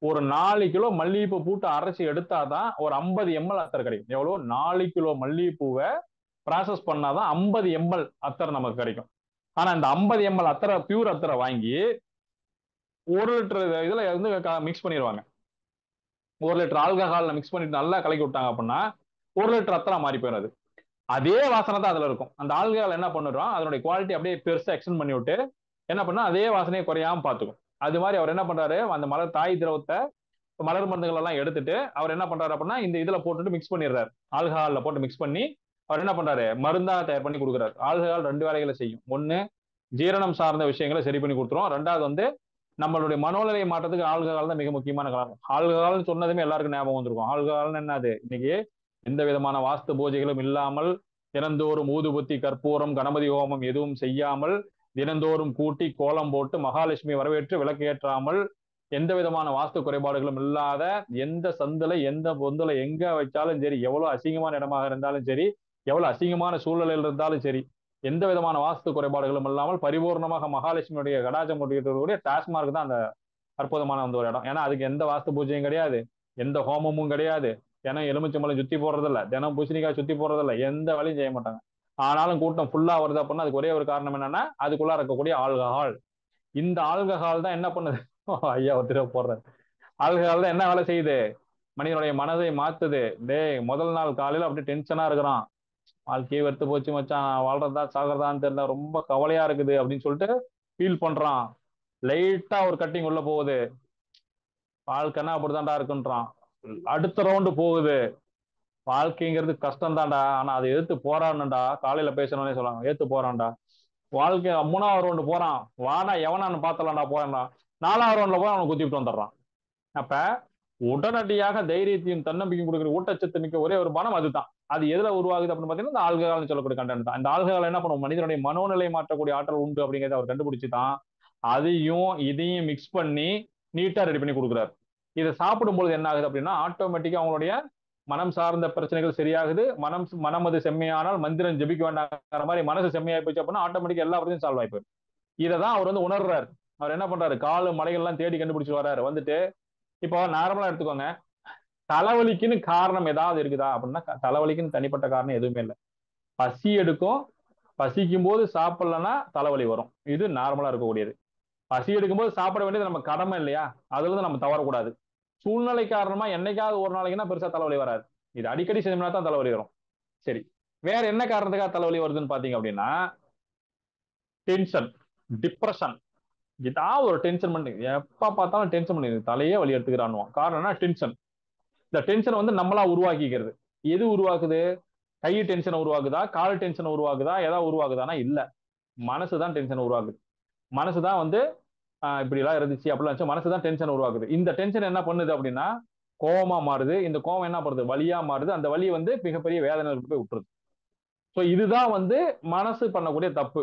ஒரு 4 கிலோ மல்லிகைப்பூ பூட்டு அரைச்சி எடுத்தாதான் ஒரு 50 ml அத்தர் கிடைக்கும். எவ்வளவு? 4 கிலோ மல்லிகைப்பூவை ப்ராசஸ் பண்ணாதான் 50 ml அத்தர் நமக்கு கிடைக்கும். ஆனா இந்த 50 ml அத்தரை பியூர் அத்தரை வாங்கி 1 லிட்டர் இதுல வந்து மிக்ஸ் பண்ணிடுவாங்க. 1 லிட்டர் ஆல்கஹால்ல மிக்ஸ் பண்ணிட்டு நல்லா கலக்கி விட்டாங்க அப்படின்னா 1 லிட்டர் அத்தரா மாறி போயிடும். அதே வாசனை தான் அதுல இருக்கும். அந்த ஆல்கஹால் என்ன பண்ணுறோம், அதனுடைய குவாலிட்டி அப்படியே பெருசா எக்ஸ்டெண்ட் பண்ணி விட்டு என்ன பண்ணா அதே வாசனையை குறையாம பார்த்துக்கும். அது மாதிரி அவர் என்ன பண்றாரு, அந்த மலர் தாய் திரவத்தை மலர் மருந்துகள் எல்லாம் எடுத்துட்டு அவர் என்ன பண்றாரு அப்படின்னா இந்த இதுல போட்டுட்டு மிக்ஸ் பண்ணிடுறாரு. ஆல்கஹால்ல போட்டு மிக்ஸ் பண்ணி அவர் என்ன பண்றாரு, மருந்தா தயார் பண்ணி கொடுக்குறாரு. ஆல்கஹால் 2 வேலைகளை செய்யும். ஒண்ணு, ஜீரணம் சார்ந்த விஷயங்களை சரி பண்ணி கொடுத்துரும். 2வது வந்து நம்மளுடைய மனோநிலை மாற்றத்துக்கு ஆல்கஹால் தான் மிக முக்கியமான காரணம். ஆல்கஹால்னு சொன்னதுமே எல்லாருக்கும் ஞாபகம் வந்திருக்கும். ஆல்கஹால்னு என்னது, இன்னைக்கு எந்த விதமான வாஸ்து பூஜைகளும் இல்லாமல் தினந்தோறும் ஊதுபத்தி கற்பூரம் கணபதி ஹோமம் எதுவும் செய்யாமல் தினந்தோறும் கூட்டி கோலம் போட்டு மகாலட்சுமி வரவேற்று விளக்கேற்றாமல் எந்த விதமான வாஸ்து குறைபாடுகளும் இல்லாத எந்த சந்துல எந்த பொந்துல எங்க வச்சாலும் சரி, எவ்வளவு அசிங்கமான இடமாக இருந்தாலும் சரி, எவ்வளவு அசிங்கமான சூழ்நிலையில் இருந்தாலும் சரி, எந்த விதமான வாஸ்து குறைபாடுகளும் இல்லாமல் பரிபூர்ணமாக மகாலட்சுமியுடைய கடாச்சம் கொட்டிக்கூடிய டாஸ்மார்க் தான் அந்த அற்புதமான அந்த ஒரு இடம். ஏன்னா அதுக்கு எந்த வாஸ்து பூஜையும் கிடையாது, எந்த ஹோமமும் கிடையாது, தினம் எலுமிச்சம்பழம் சுத்தி போடுறதில்ல, தினம் பூசணிக்காய் சுத்தி போடுறதில்ல, எந்த வேலையும் செய்ய மாட்டாங்க. ஆனாலும் கூட்டம் ஃபுல்லா வருது அப்படின்னா அதுக்கு ஒரே ஒரு காரணம் என்னன்னா அதுக்குள்ள இருக்கக்கூடிய ஆல்கஹால். இந்த ஆல்கஹால் தான் என்ன பண்ணுது, ஐயா ஒருத்தர போடுறாரு, ஆல்கஹால் தான் என்ன வேலை செய்யுது, மனிதனுடைய மனதை மாத்துது. முதல் நாள் காலையில அப்படியே டென்ஷனா இருக்கிறான், வாழ்க்கையை வெறுத்து போச்சு மச்சான், வாழ்றதா சாகிறதான்னு தெரியல, ரொம்ப கவலையா இருக்குது அப்படின்னு சொல்லிட்டு ஃபீல் பண்றான். லைட்டா ஒரு கட்டிங் உள்ள போகுது, வாழ்க்கைன்னா அப்படித்தான்டா இருக்குன்றான். அடுத்த ரவுண்டு போகுது, வாழ்க்கைங்கிறது கஷ்டம் தான்டா, ஆனா அதை எதிர்த்து போராடணும்டா. காலையில பேசணும்னே சொல்லுவாங்க, ஏத்து போறான்டா. வாழ்க்கை 3வது ரவுண்டு போறான், வாடா எவனான்னு பார்த்தலாம்டா போறான்டா. 4வது ரவுண்ட்ல போய் அவனை குத்திட்டு வந்துடுறான். அப்ப உடனடியாக தைரியத்தையும் தன்னம்பிக்கையும் கொடுக்குற ஊட்டச்சத்து மிக்க ஒரே ஒரு பணம் அதுதான். அது எதுல உருவாகுது அப்படின்னு பாத்தீங்கன்னா இந்த ஆல்கஹால்னு சொல்லக்கூடிய கண்டென்ட் தான். இந்த ஆல்கஹால் என்ன பண்ணும், மனிதனுடைய மனோநிலை மாற்றக்கூடிய ஆற்றல் உண்டு அப்படிங்கிறத அவர் கண்டுபிடிச்சுதான் அதையும் இதையும் மிக்ஸ் பண்ணி நீட்டா ரெடி பண்ணி கொடுக்குறாரு. இதை சாப்பிடும்போது என்ன ஆகுது அப்படின்னா ஆட்டோமேட்டிக்கா அவங்களுடைய மனம் சார்ந்த பிரச்சனைகள் சரியாகுது. மனம் அது செம்மையானால் மந்திரம் ஜெபிக்க வேண்டாங்கிற மாதிரி மனசு செம்மையாகி போச்சு அப்படின்னா ஆட்டோமேட்டிக்கா எல்லா பிரச்சனையும் சால்வ் ஆகி போயிடும். இதை தான் அவர் வந்து உணர்றாரு. அவர் என்ன பண்றாரு, காலு மலைகள்லாம் தேடி கண்டுபிடிச்சு வர்றாரு. வந்துட்டு இப்போ நார்மலா எடுத்துக்கோங்க, தலைவலிக்குன்னு காரணம் ஏதாவது இருக்குதா அப்படின்னா தலைவலிக்குன்னு தனிப்பட்ட காரணம் எதுவுமே இல்லை. பசி எடுக்கும், பசிக்கும் போது சாப்பிடலன்னா தலைவலி வரும், இது நார்மலா இருக்கக்கூடியது. பசி எடுக்கும்போது சாப்பிட வேண்டியது நம்ம கடமை இல்லையா, அதுல இருந்து நம்ம தவறக்கூடாது. சூழ்நிலை காரணமா என்னைக்காவது ஒரு நாளைக்குன்னா பெருசா தலைவலி வராது, இது அடிக்கடி செஞ்சோம்னா தான் தலைவலி வரும். சரி, வேற என்ன காரணத்துக்காக தலைவலி வருதுன்னு பாத்தீங்க அப்படின்னா டென்ஷன், டிப்ரெஷன், ஏதாவது ஒரு டென்ஷன் பண்ணி எப்ப பார்த்தாலும் டென்ஷன் பண்ணி தலையே வலி எடுத்துக்கிறான்னுவான். காரணம்னா டென்ஷன். இந்த டென்ஷன் வந்து நம்மளா உருவாக்கிக்கிறது. எது உருவாக்குது, கை டென்ஷனை உருவாக்குதா, கால் டென்ஷனை உருவாக்குதா, ஏதாவது உருவாக்குதானா இல்ல, மனசுதான் டென்ஷனை உருவாக்குது. மனசுதான் வந்து இப்படி எல்லாம் இருந்துச்சு அப்படிலாம் மனசுதான் டென்ஷன் உருவாக்குது. இந்த டென்ஷன் என்ன பண்ணுது அப்படின்னா கோவமா மாறுது. இந்த கோவம் என்ன பண்ணுது, வலியா மாறுது. அந்த வலி வந்து மிகப்பெரிய வேதனைகளுக்கு போய் விட்டுருது. ஸோ இதுதான் வந்து மனசு பண்ணக்கூடிய தப்பு.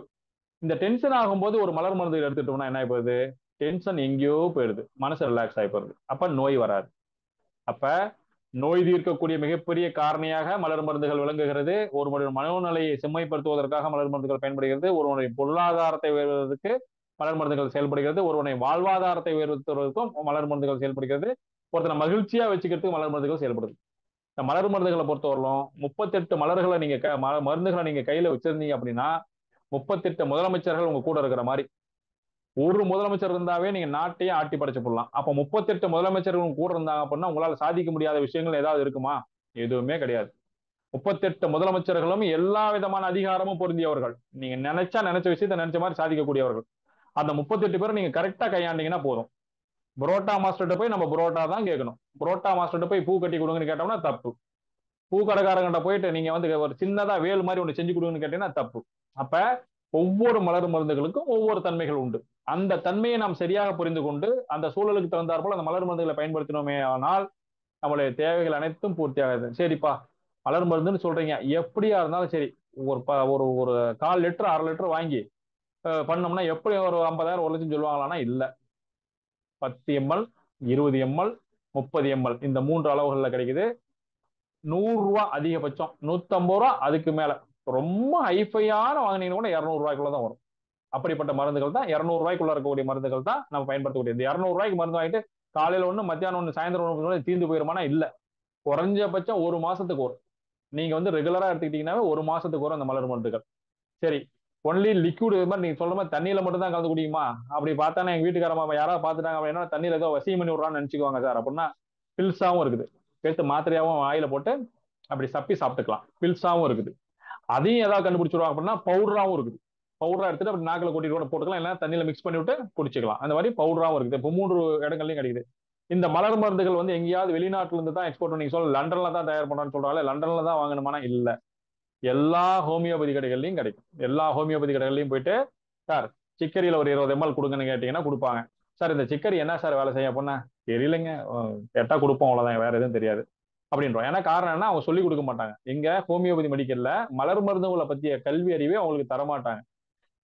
இந்த டென்ஷன் ஆகும்போது ஒரு மலர் மருந்து எடுத்துட்டோம்னா என்ன ஆயிடுது, டென்ஷன் எங்கேயோ போயிடுது, மனசு ரிலாக்ஸ் ஆகி போயிருது. அப்ப நோய் வராது. அப்ப நோய் தீர்க்கக்கூடிய மிகப்பெரிய காரணியாக மலர் மருந்துகள் விளங்குகிறது. ஒருவருடைய மனோநிலையை செம்மைப்படுத்துவதற்காக மலர் மருந்துகள் பயன்படுகிறது. ஒருவனுடைய பொருளாதாரத்தை உயர்வதற்கு மலர் மருந்துகள் செயல்படுகிறது. ஒருவனை வாழ்வாதாரத்தை உயர்த்துவதற்கும் மலர் மருந்துகள் செயல்படுகிறது. ஒருத்தனை மகிழ்ச்சியா வச்சுக்கிறதுக்கு மலர் மருந்துகள் செயல்படுது. இந்த மலர் மருந்துகளை பொறுத்தவரையிலும் 38 மலர்களை நீங்க மருந்துகளை நீங்க கையில வச்சிருந்தீங்க அப்படின்னா 38 முதலமைச்சர்கள் உங்க கூட இருக்கிற மாதிரி. ஒரு முதலமைச்சர் இருந்தாவே நீங்க நாட்டையே ஆட்டி படைச்சு போடலாம். அப்ப 38 முதலமைச்சர்கள் கூட இருந்தாங்க அப்படின்னா உங்களால சாதிக்க முடியாத விஷயங்கள் ஏதாவது இருக்குமா? எதுவுமே கிடையாது. 38 முதலமைச்சர்களும் எல்லா விதமான அதிகாரமும் பொருந்தியவர்கள். நீங்க நினைச்ச விஷயத்த நினைச்ச மாதிரி சாதிக்கக்கூடியவர்கள். அந்த 38 பேரும் நீங்க கரெக்டா கையாண்டீங்கன்னா போதும். புரோட்டா மாஸ்டர்கிட்ட போய் நம்ம புரோட்டா தான் கேட்கணும். புரோட்டா மாஸ்டர்கிட்ட போய் பூ கட்டி கொடுங்கன்னு கேட்டோம்னா தப்பு. பூ கடைக்காரங்கிட்ட போயிட்டு நீங்க வந்து ஒரு சின்னதா வேல் மாதிரி ஒன்று செஞ்சு கொடுங்கன்னு கேட்டீங்கன்னா தப்பு. அப்ப ஒவ்வொரு மலர் மருந்துகளுக்கும் ஒவ்வொரு தன்மைகள் உண்டு. அந்த தன்மையை நாம் சரியாக புரிந்து கொண்டு அந்த சூழலுக்கு தகுந்தாற்போல் அந்த மலர் மருந்துகளை பயன்படுத்தினோமே ஆனால் நம்மளுடைய தேவைகள் அனைத்தும் பூர்த்தி ஆகாது. சரிப்பா மலர் மருந்துன்னு சொல்றீங்க, எப்படியா இருந்தாலும் சரி ஒரு ஒரு ஒரு 1/4 லிட்டர் 1/2 லிட்டர் வாங்கி பண்ணோம்னா எப்படி ஒரு 50,000 1 லட்சம் சொல்லுவாங்களான்னா இல்ல. 10 ml 20 ml 30 ml இந்த 3 அளவுகள்ல கிடைக்குது. 100 ரூபாய் அதிகபட்சம், 150 ரூபா அதுக்கு மேல. ரொம்ப ஹைஃபையான வாங்கினீங்கன்னா கூட 200 ரூபாய்க்குள்ள தான் வரும். அப்படிப்பட்ட மருந்துகள் தான் 200 ரூபாய்க்குள்ள இருக்கக்கூடிய மருந்துகள் தான் நம்ம பயன்படுத்தக்கூடியது. 200 ரூபாய்க்கு மருந்து வாங்கிட்டு காலையில ஒண்ணு மத்தியானம் ஒண்ணு சாயந்தரம் ஒண்ணு தீர்ந்து போயிருமானா இல்ல. குறைஞ்சபட்சம் 1 மாசத்துக்கு வரும். நீங்க வந்து ரெகுலரா எடுத்துக்கிட்டீங்கன்னாவே 1 மாசத்துக்கு வரும் அந்த மலர் மருந்துகள். சரி ஒன்லி லிக்விட் இது மாதிரி நீங்க சொல்ற மாதிரி தண்ணியில மட்டும் தான் கலந்து குடிக்குமா? அப்படி பார்த்தானே எங்க வீட்டுக்காரமா யாராவது பார்த்துட்டாங்க அப்படின்னா தண்ணியில ஏதோ வசியம் பண்ணி விடுறான்னு நினைச்சுக்குவாங்க சார். அப்படின்னா பில்ஸாவும் இருக்குது, சேர்த்து மாத்திரையாவும் ஆயில போட்டு அப்படி சப்பி சாப்பிட்டுக்கலாம். பில்ஸாவும் இருக்குது. அதையும் ஏதாவது கண்டுபிடிச்சிருவாங்க அப்படின்னா பவுடராவும் இருக்குது. பவுடரா எடுத்துட்டு அப்படி நாக்கில் கொட்டிட்டு கூட போட்டுக்கலாம், இல்லைன்னா தண்ணியில மிக்ஸ் பண்ணி விட்டு குடிச்சிக்கலாம். அந்த மாதிரி பவுடராவும் இருக்குது. இப்போ 3 இடங்கள்லயும் கிடைக்குது. இந்த மலர் மருந்துகள் வந்து எங்கேயாவது வெளிநாட்டுல இருந்து தான் எக்ஸ்போர்ட் பண்ணி சொல்ல லண்டன்ல தான் தயார் பண்றான்னு சொல்றாங்க. லண்டன்ல தான் வாங்கணுமானா இல்ல. எல்லா ஹோமியோபதி கடைகள்லையும் கிடைக்கும். எல்லா ஹோமியோபதி கடைகள்லையும் போயிட்டு சார் சிக்கரியில ஒரு 20 ml கொடுங்கன்னு கேட்டீங்கன்னா கொடுப்பாங்க. சார் இந்த சிக்கரி என்ன சார் வேலை செய்ய அப்படின்னா தெரியலைங்க, கேட்டா கொடுப்போம் அவ்வளவுதான், வேற எதுவும் தெரியாது அப்படின்றோம். ஏன்னா காரணம் என்ன, அவங்க சொல்லி கொடுக்க மாட்டாங்க. எங்க ஹோமியோபதி மெடிக்கல்ல மலர் மருந்துகளை பத்திய கல்வி அறிவே அவங்களுக்கு தரமாட்டாங்க.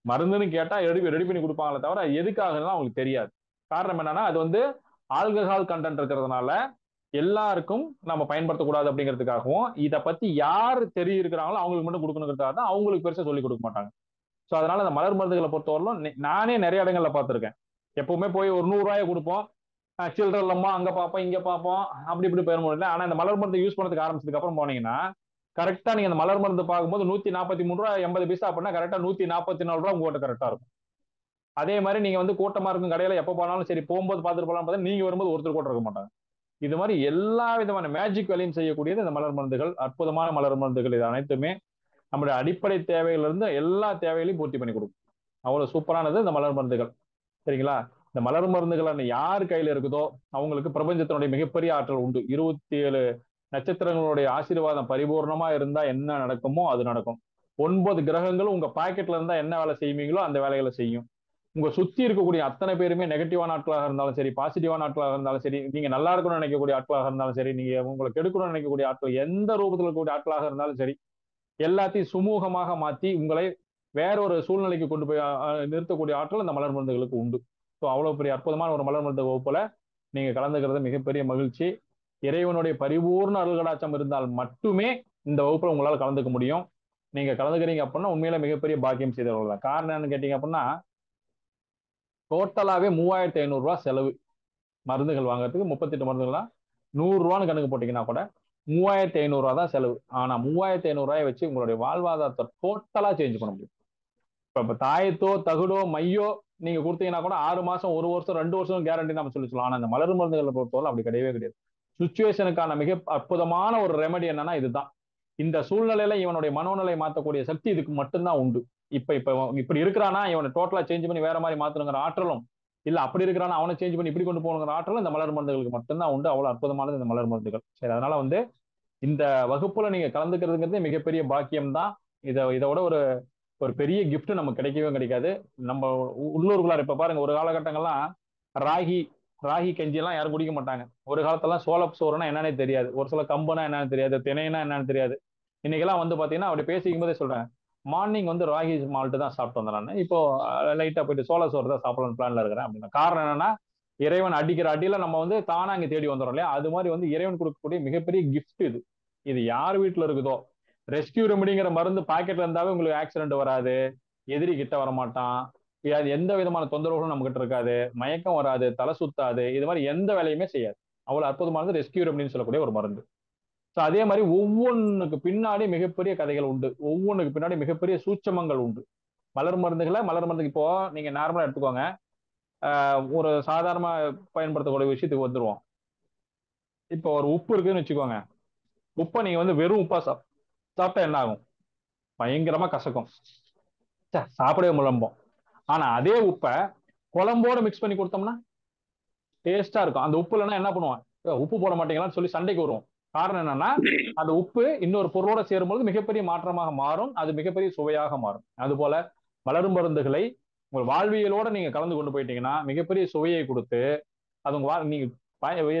மருந்துன்னு கேட்டா ரெடி பண்ணி கொடுப்பாங்களே தவிர எதுக்காகலாம் அவங்களுக்கு தெரியாது. காரணம் என்னன்னா அது வந்து ஆல்கஹால் கண்டென்ட் இருக்கிறதுனால எல்லாருக்கும் நம்ம பயன்படுத்தக்கூடாது அப்படிங்கிறதுக்காகவும் இதை பத்தி யாரு தெரியிருக்கிறாங்களோ அவங்களுக்கு மட்டும் கொடுக்கணுங்கிறதுக்காக தான் அவங்களுக்கு பெருசா சொல்லி கொடுக்க மாட்டாங்க. ஸோ அதனால இந்த மலர் மருந்துகளை பொறுத்தவரையிலும் நானே நிறைய இடங்கள்ல பார்த்துருக்கேன். எப்பவுமே போய் ஒரு 100 ரூபாயை கொடுப்போம், சில்ட்ரன்லம்மா அங்க பார்ப்போம் இங்க பார்ப்போம், அப்படி இப்படி பெயர் முடியல. ஆனா இந்த மலர் மருந்து யூஸ் பண்ணதுக்கு ஆரம்பிச்சதுக்கு அப்புறம் போனீங்கன்னா கரெக்டா நீங்க அந்த மலர் மருந்து பார்க்கும்போது 143 ரூபா 80 பைசா அப்படின்னா கரெக்டா 144 ரூபா உங்ககிட்ட கரெக்டா இருக்கும். அதே மாதிரி நீங்க வந்து கூட்டமா இருக்கும் கடையில எப்ப போனாலும் சரி போகும்போது பார்த்துட்டு போலாம் பார்த்தா நீங்க வரும்போது ஒருத்தர் கூட இருக்க மாட்டாங்க. இது மாதிரி எல்லா விதமான மேஜிக் வேலையும் செய்யக்கூடியது இந்த மலர் மருந்துகள். அற்புதமான மலர் மருந்துகள். இது அனைத்துமே நம்முடைய அடிப்படை தேவையில இருந்து எல்லா தேவைகளையும் பூர்த்தி பண்ணி கொடுக்கும். அவ்வளவு சூப்பரானது இந்த மலர் மருந்துகள். சரிங்களா? இந்த மலர் மருந்துகள் யார் கையில இருக்குதோ அவங்களுக்கு பிரபஞ்சத்தினுடைய மிகப்பெரிய ஆற்றல் உண்டு. 27 நட்சத்திரங்களுடைய ஆசீர்வாதம் பரிபூர்ணமா இருந்தா என்ன நடக்குமோ அது நடக்கும். 9 கிரகங்களும் உங்க பாக்கெட்ல இருந்தா என்ன வேலை செய்வீங்களோ அந்த வேலைகளை செய்யும். உங்க சுத்தி இருக்கக்கூடிய அத்தனை பேருமே நெகட்டிவான ஆட்களாக இருந்தாலும் சரி, பாசிட்டிவான ஆட்களாக இருந்தாலும் சரி, நீங்க நல்லா இருக்கணும்னு நினைக்கக்கூடிய ஆட்களாக இருந்தாலும் சரி, நீங்க உங்களை கெடுக்கணும்னு நினைக்கக்கூடிய ஆட்கள் எந்த ரூபத்தில் இருக்கக்கூடிய ஆட்களாக இருந்தாலும் சரி, எல்லாத்தையும் சுமூகமாக மாத்தி உங்களை வேற ஒரு சூழ்நிலைக்கு கொண்டு போய் நிறுத்தக்கூடிய ஆற்றல் இந்த மலர் மருந்துகளுக்கு உண்டு. ஸோ அவ்வளவு பெரிய அற்புதமான ஒரு மலர் மருந்து வகுப்புல நீங்க கலந்துக்கிறது மிகப்பெரிய மகிழ்ச்சி. இறைவனுடைய பரிபூர்ண அருள்கடாட்சம் இருந்தால் மட்டுமே இந்த வகுப்புல உங்களால் கலந்துக்க முடியும். நீங்க கலந்துக்கிறீங்க அப்படின்னா உண்மையில மிகப்பெரிய பாக்கியம் செய்தவர்கள் தான். காரணம் என்னன்னு கேட்டீங்க அப்படின்னா டோட்டலாவே 3500 ரூபாய் செலவு மருந்துகள் வாங்குறதுக்கு. 38 மருந்துகள்லாம் 100 ரூபான்னு கணக்கு போட்டீங்கன்னா கூட 3500 ரூபா தான் செலவு. ஆனா 3500 ரூபாயை வச்சு உங்களுடைய வாழ்வாதாரத்தை டோட்டலா சேஞ்ச் பண்ண முடியும். இப்ப தாயத்தோ தகுடோ மையோ நீங்க கொடுத்தீங்கன்னா கூட 6 மாசம் 1 வருஷம் 2 வருஷம் கேரண்டி நம்ம சொல்லிக்கலாம். ஆனா இந்த மலர் மருந்துகளை பொறுத்தவரை அப்படி கிடையவே கிடையாது. சுச்சுவேஷனுக்கான மிக அற்புதமான ஒரு ரெமெடி என்னன்னா இதுதான். இந்த சூழ்நிலையில இவனுடைய மனோநிலை மாற்றக்கூடிய சக்தி இதுக்கு மட்டும்தான் உண்டு. இப்படி இருக்கிறானா இவனை டோட்டலா சேஞ்ச் பண்ணி வேற மாதிரி மாத்தணுங்கிற ஆற்றலும் இல்ல, அப்படி இருக்கிறானா அவனை சேஞ்ச் பண்ணி இப்படி கொண்டு போகணுங்கிற ஆற்றலும் இந்த மலர் மருந்துகளுக்கு மட்டும்தான் உண்டு. அவ்வளவு அற்புதமானது இந்த மலர் மருந்துகள். சரி, அதனால வந்து இந்த வகுப்புல நீங்க கலந்துக்கிறதுங்கிறது மிகப்பெரிய பாக்கியம் தான். இதோட ஒரு பெரிய கிஃப்ட் நமக்கு கிடைக்கவே கிடைக்காது. நம்ம உள்ளூருக்குள்ளார இப்ப பாருங்க, ஒரு காலகட்டங்கள்லாம் ராகி கஞ்சி எல்லாம் யாரும் குடிக்க மாட்டாங்க. ஒரு காலத்தெல்லாம் சோளப் சோறுனா என்னன்னே தெரியாது. ஒரு சில கம்புனா என்னன்னு தெரியாது, திணைனா என்னன்னு தெரியாது. இன்னைக்கெல்லாம் வந்து பாத்தீங்கன்னா அப்படி பேசிக்கும் போதே சொல்றேன், மார்னிங் வந்து ராகி மால்ட்டு தான் சாப்பிட்டு வந்தேன் நான். இப்போ லைட்டா போயிட்டு சோள சோறு தான் சாப்பிடலாம்னு பிளான்ல இருக்கிறேன் அப்படின்னா காரணம் என்னன்னா இறைவன் அடிக்கிற அடியில நம்ம வந்து தானா இங்க தேடி வந்துடும் இல்லையா? அது மாதிரி வந்து இறைவன் கொடுக்கக்கூடிய மிகப்பெரிய கிஃப்ட் இது. இது யார் வீட்டுல இருக்குதோ, ரெஸ்கியூ ரெமடிங்கிற மருந்து பாக்கெட்ல இருந்தாவே உங்களுக்கு ஆக்சிடென்ட் வராது, எதிரி கிட்ட வர மாட்டான், அது எந்த விதமான தொந்தரவுகளும் நம்ம கிட்ட இருக்காது, மயக்கம் வராது, தலை சுத்தாது, இது மாதிரி எந்த வேலையுமே செய்யாது. அவ்வளவு அற்புதமானது ரெஸ்கியூ ரெமடின்னு சொல்லக்கூடிய ஒரு மருந்து. ஸோ அதே மாதிரி ஒவ்வொன்றுக்கு பின்னாடி மிகப்பெரிய கதைகள் உண்டு, ஒவ்வொன்றுக்கு பின்னாடி மிகப்பெரிய சூட்சமங்கள் உண்டு. மலர் மருந்துக்கு இப்போ நீங்க நார்மலா எடுத்துக்கோங்க, ஒரு சாதாரண பயன்படுத்தக்கூடிய விஷயத்துக்கு வந்துருவோம். இப்போ ஒரு உப்பு இருக்குன்னு வச்சுக்கோங்க. உப்பை நீங்க வந்து வெறும் உப்பா சாப்பிட்டா என்ன ஆகும்? பயங்கரமா கசக்கும், சாப்பிடவே முழம்போம். ஆனா அதே உப்பை குழம்போட மிக்ஸ் பண்ணி கொடுத்தோம்னா டேஸ்டா இருக்கும். அந்த உப்பு இல்லைன்னா என்ன பண்ணுவான், உப்பு போட மாட்டீங்களான்னு சொல்லி சண்டைக்கு வருவோம். காரணம் என்னன்னா, அந்த உப்பு இன்னொரு பொருளோட சேரும்போது மிகப்பெரிய மாற்றமாக மாறும், அது மிகப்பெரிய சுவையாக மாறும். அது போல மலரும் மருந்துகளை உங்கள் வாழ்வியலோட நீங்க கலந்து கொண்டு போயிட்டீங்கன்னா மிகப்பெரிய சுவையை கொடுத்து, அது உங்க நீங்க